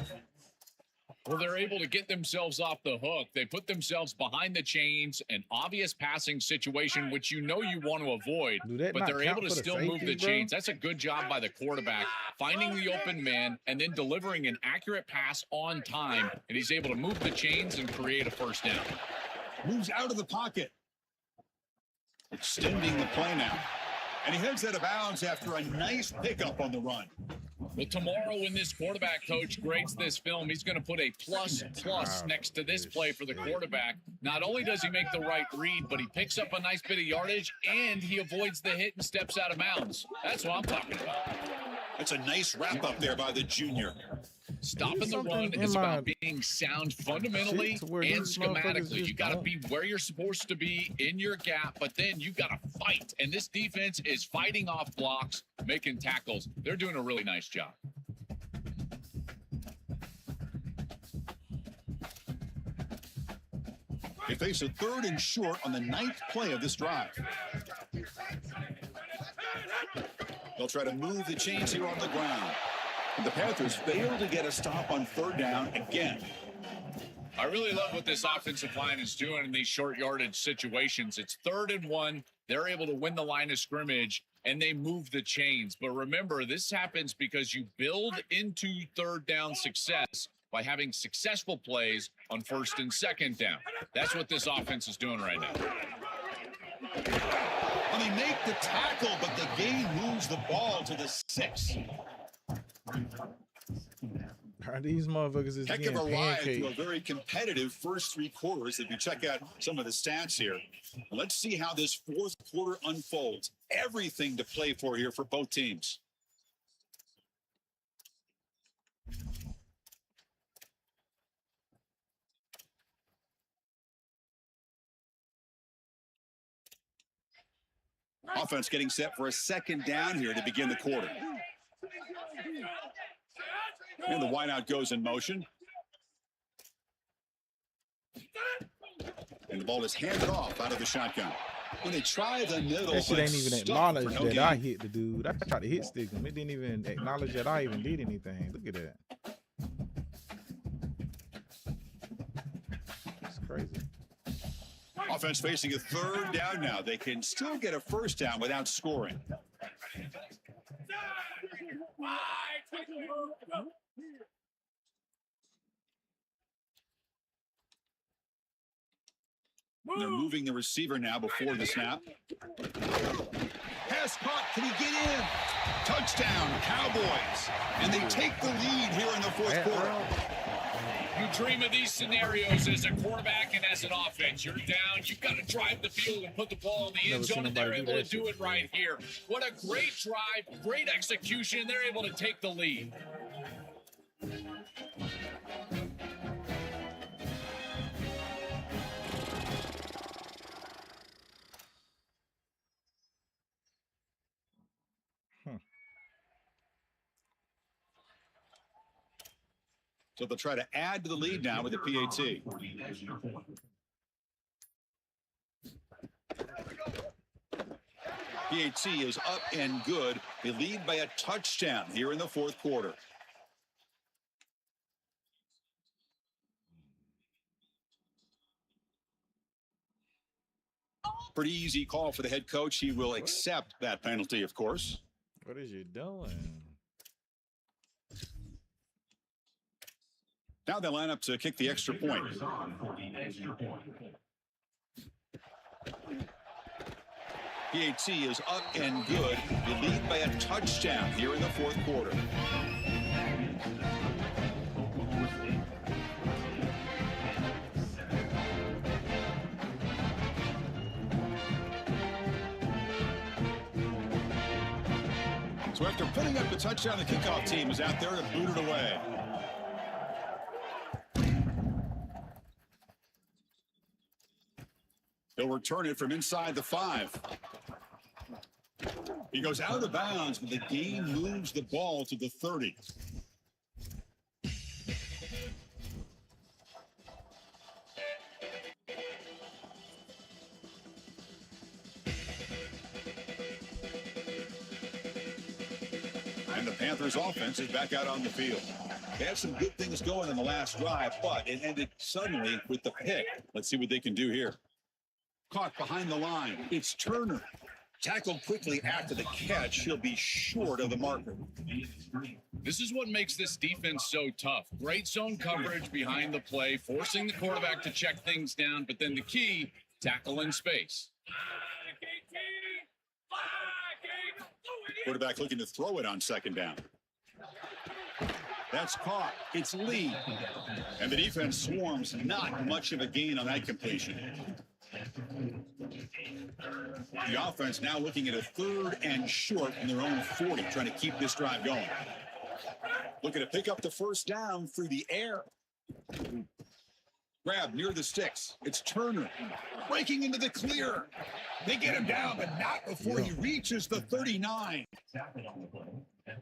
Well, they're able to get themselves off the hook. They put themselves behind the chains, an obvious passing situation, which you know you want to avoid, but they're able to still move the chains. That's a good job by the quarterback, finding the open man and then delivering an accurate pass on time, and he's able to move the chains and create a 1st down. Moves out of the pocket. Extending the play now. And he heads out of bounds after a nice pickup on the run. Well, tomorrow when this quarterback coach grades this film, he's going to put a plus next to this play for the quarterback. Not only does he make the right read, but he picks up a nice bit of yardage, and he avoids the hit and steps out of bounds. That's what I'm talking about. That's a nice wrap-up there by the junior. Stopping the run is about being sound fundamentally and schematically. You got to be where you're supposed to be in your gap, but then you got to fight. And this defense is fighting off blocks, making tackles. They're doing a really nice job. They face a 3rd and short on the 9th play of this drive. They'll try to move the chains here on the ground. The Panthers fail to get a stop on 3rd down again. I really love what this offensive line is doing in these short yardage situations. It's 3rd and 1. They're able to win the line of scrimmage, and they move the chains. But remember, this happens because you build into 3rd down success by having successful plays on 1st and 2nd down. That's what this offense is doing right now. Well, they make the tackle, but the gain moves the ball to the 6. These motherfuckers is heck of a ride through a very competitive first 3 quarters. If you check out some of the stats here, let's see how this 4th quarter unfolds. Everything to play for here for both teams. Offense getting set for a 2nd down here to begin the quarter. And the wideout goes in motion. And the ball is handed off out of the shotgun. When they try the middle, that shit ain't even acknowledge that I hit the dude. I tried to hit stick him. It didn't even acknowledge that I even did anything. Look at that. It's crazy. Offense facing a 3rd down now. They can still get a 1st down without scoring. They're moving the receiver now before the snap. Pass caught. Can he get in? Touchdown, Cowboys. And they take the lead here in the 4th quarter. You dream of these scenarios as a quarterback and as an offense. You're down. You've got to drive the field and put the ball in the end zone, and they're able to do it right here. What a great drive, great execution. They're able to take the lead. So they'll try to add to the lead now with the PAT. PAT is up and good. They lead by a touchdown here in the 4th quarter. Pretty easy call for the head coach. He will accept that penalty, of course. What is you doing? Now they line up to kick the extra point. PAT is up and good. They lead by a touchdown here in the 4th quarter. So after putting up the touchdown, the kickoff team is out there to boot it away. He'll return it from inside the 5. He goes out of bounds, but the game moves the ball to the 30. And the Panthers offense is back out on the field. They had some good things going in the last drive, but it ended suddenly with the pick. Let's see what they can do here. Caught behind the line. It's Turner. Tackled quickly after the catch. He'll be short of the marker. This is what makes this defense so tough. Great zone coverage behind the play, forcing the quarterback to check things down, but then the key, tackle in space. Quarterback looking to throw it on second down. That's caught. It's Lee. And the defense swarms. Not much of a gain on that completion. The offense now looking at a 3rd and short in their own 40, trying to keep this drive going. Looking to pick up the first down through the air. Grab near the sticks. It's Turner breaking into the clear. They get him down, but not before he reaches the 39.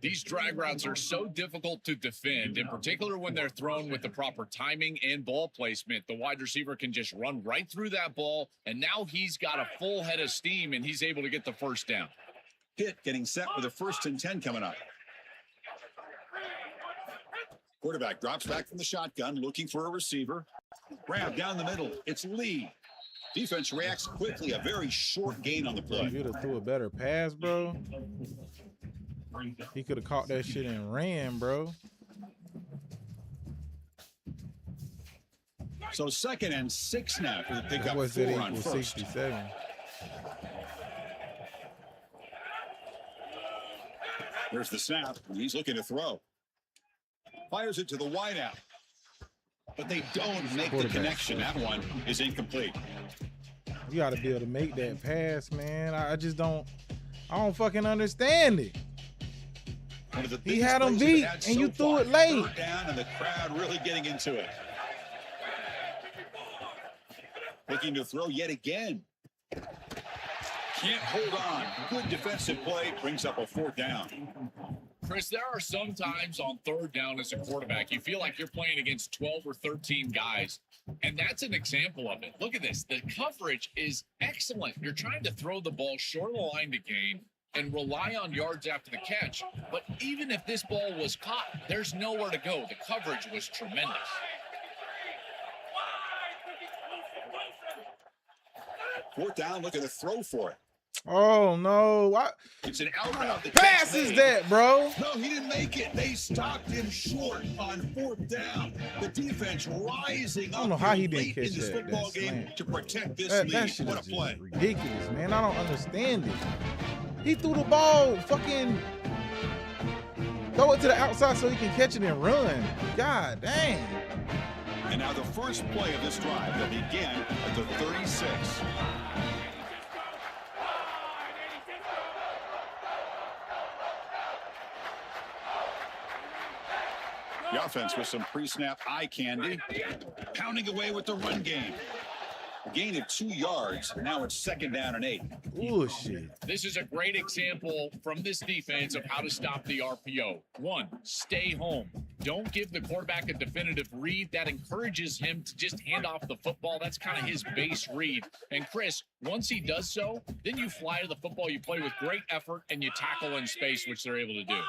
These drag routes are so difficult to defend, in particular when they're thrown with the proper timing and ball placement. The wide receiver can just run right through that ball, and now he's got a full head of steam, and he's able to get the first down. Pitt getting set with a 1st and 10 coming up. Quarterback drops back from the shotgun, looking for a receiver. Grab down the middle. It's Lee. Defense reacts quickly. A very short gain on the play. If you'd have threw a better pass, bro, he could have caught that shit and ran, bro. So 2nd and 6 now for the pickup. What's 4 that on equal 1st. 67? There's the snap. He's looking to throw. Fires it to the wideout. But they don't make the connection. That one is incomplete. You got to be able to make that pass, man. I just don't. I don't fucking understand it. He had him beat, and you threw it late. Down, and the crowd really getting into it. Looking to throw yet again. Can't hold on. Good defensive play brings up a 4th down. Chris, there are some times on 3rd down as a quarterback, you feel like you're playing against 12 or 13 guys, and that's an example of it. Look at this. The coverage is excellent. You're trying to throw the ball short of the line to gain and rely on yards after the catch, but even if this ball was caught, there's nowhere to go. The coverage was tremendous. Fourth down, looking to throw for it. Oh no! What? It's an out route. The pass is that, bro? No, he didn't make it. They stopped him short on 4th down. The defense rising up. I don't know how he didn't late catch in this that football game slant. to protect this That lead. shit What is a play! Ridiculous, man. I don't understand it. He threw the ball, fucking throw it to the outside so he can catch it and run. God dang. And now the first play of this drive that began at the 36. The offense with some pre-snap eye candy, pounding away with the run game. A gain of 2 yards. Now it's 2nd down and 8. Bullshit. This is a great example from this defense of how to stop the RPO. 1, stay home. Don't give the quarterback a definitive read. That encourages him to just hand off the football. That's kind of his base read. And Chris, once he does so, then you fly to the football. You play with great effort, and you tackle in space, which they're able to do.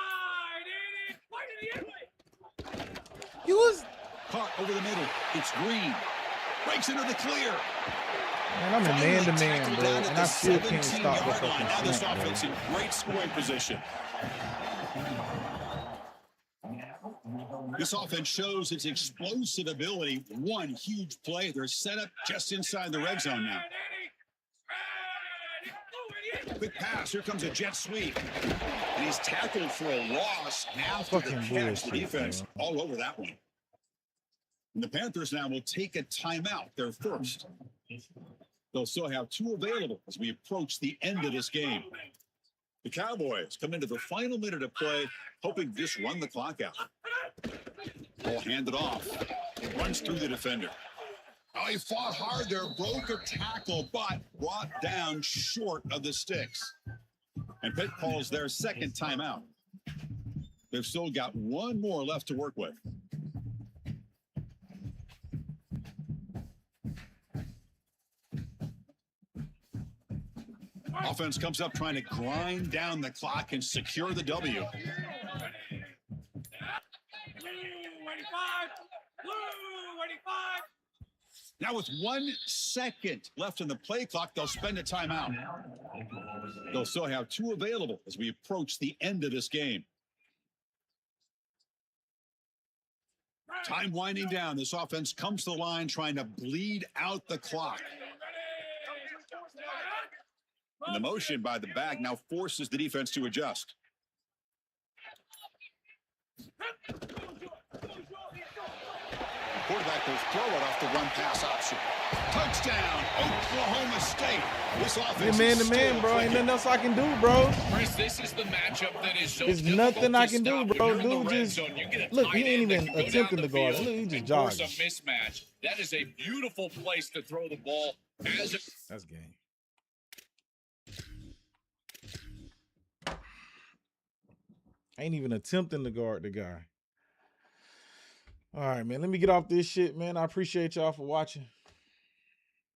He was Caught over the middle. It's Green. Breaks into the clear. Man, I'm a man-to-man, bro, and I still can't stop the fucking Now this slant, offense in great scoring position. This offense shows its explosive ability. One huge play. They're set up just inside the red zone now. Quick pass. Here comes a jet sweep. And he's tackled for a loss after the Fucking catch. The bullshit, defense bro. all over that one. And the Panthers now will take a timeout. Their first. They'll still have 2 available as we approach the end of this game. The Cowboys come into the final minute of play, hoping to just run the clock out. Ball handed off. It runs through the defender. Oh, he fought hard there, broke a tackle, but brought down short of the sticks. And Pitt calls their second timeout. They've still got one more left to work with. Offense comes up trying to grind down the clock and secure the W. Blue 85. Blue 85. Now with 1 second left in the play clock, they'll spend a timeout. They'll still have 2 available as we approach the end of this game. Time winding down. This offense comes to the line trying to bleed out the clock. And the motion by the back now forces the defense to adjust. Quarterback will throw it off the run-pass option. Touchdown, Oklahoma State. This offense man to man, bro. Ain't nothing else I can do, bro. Chris, this is the matchup that is so There's nothing I can do, bro. When you're in the Dude red just zone, you get a look. He tight ain't end that even can go down attempting the to guard. field Look, he just and force jogged. a mismatch. That is a beautiful place to throw the ball. That's game. Ain't even attempting to guard the guy. All right, man. Let me get off this shit, man. I appreciate y'all for watching.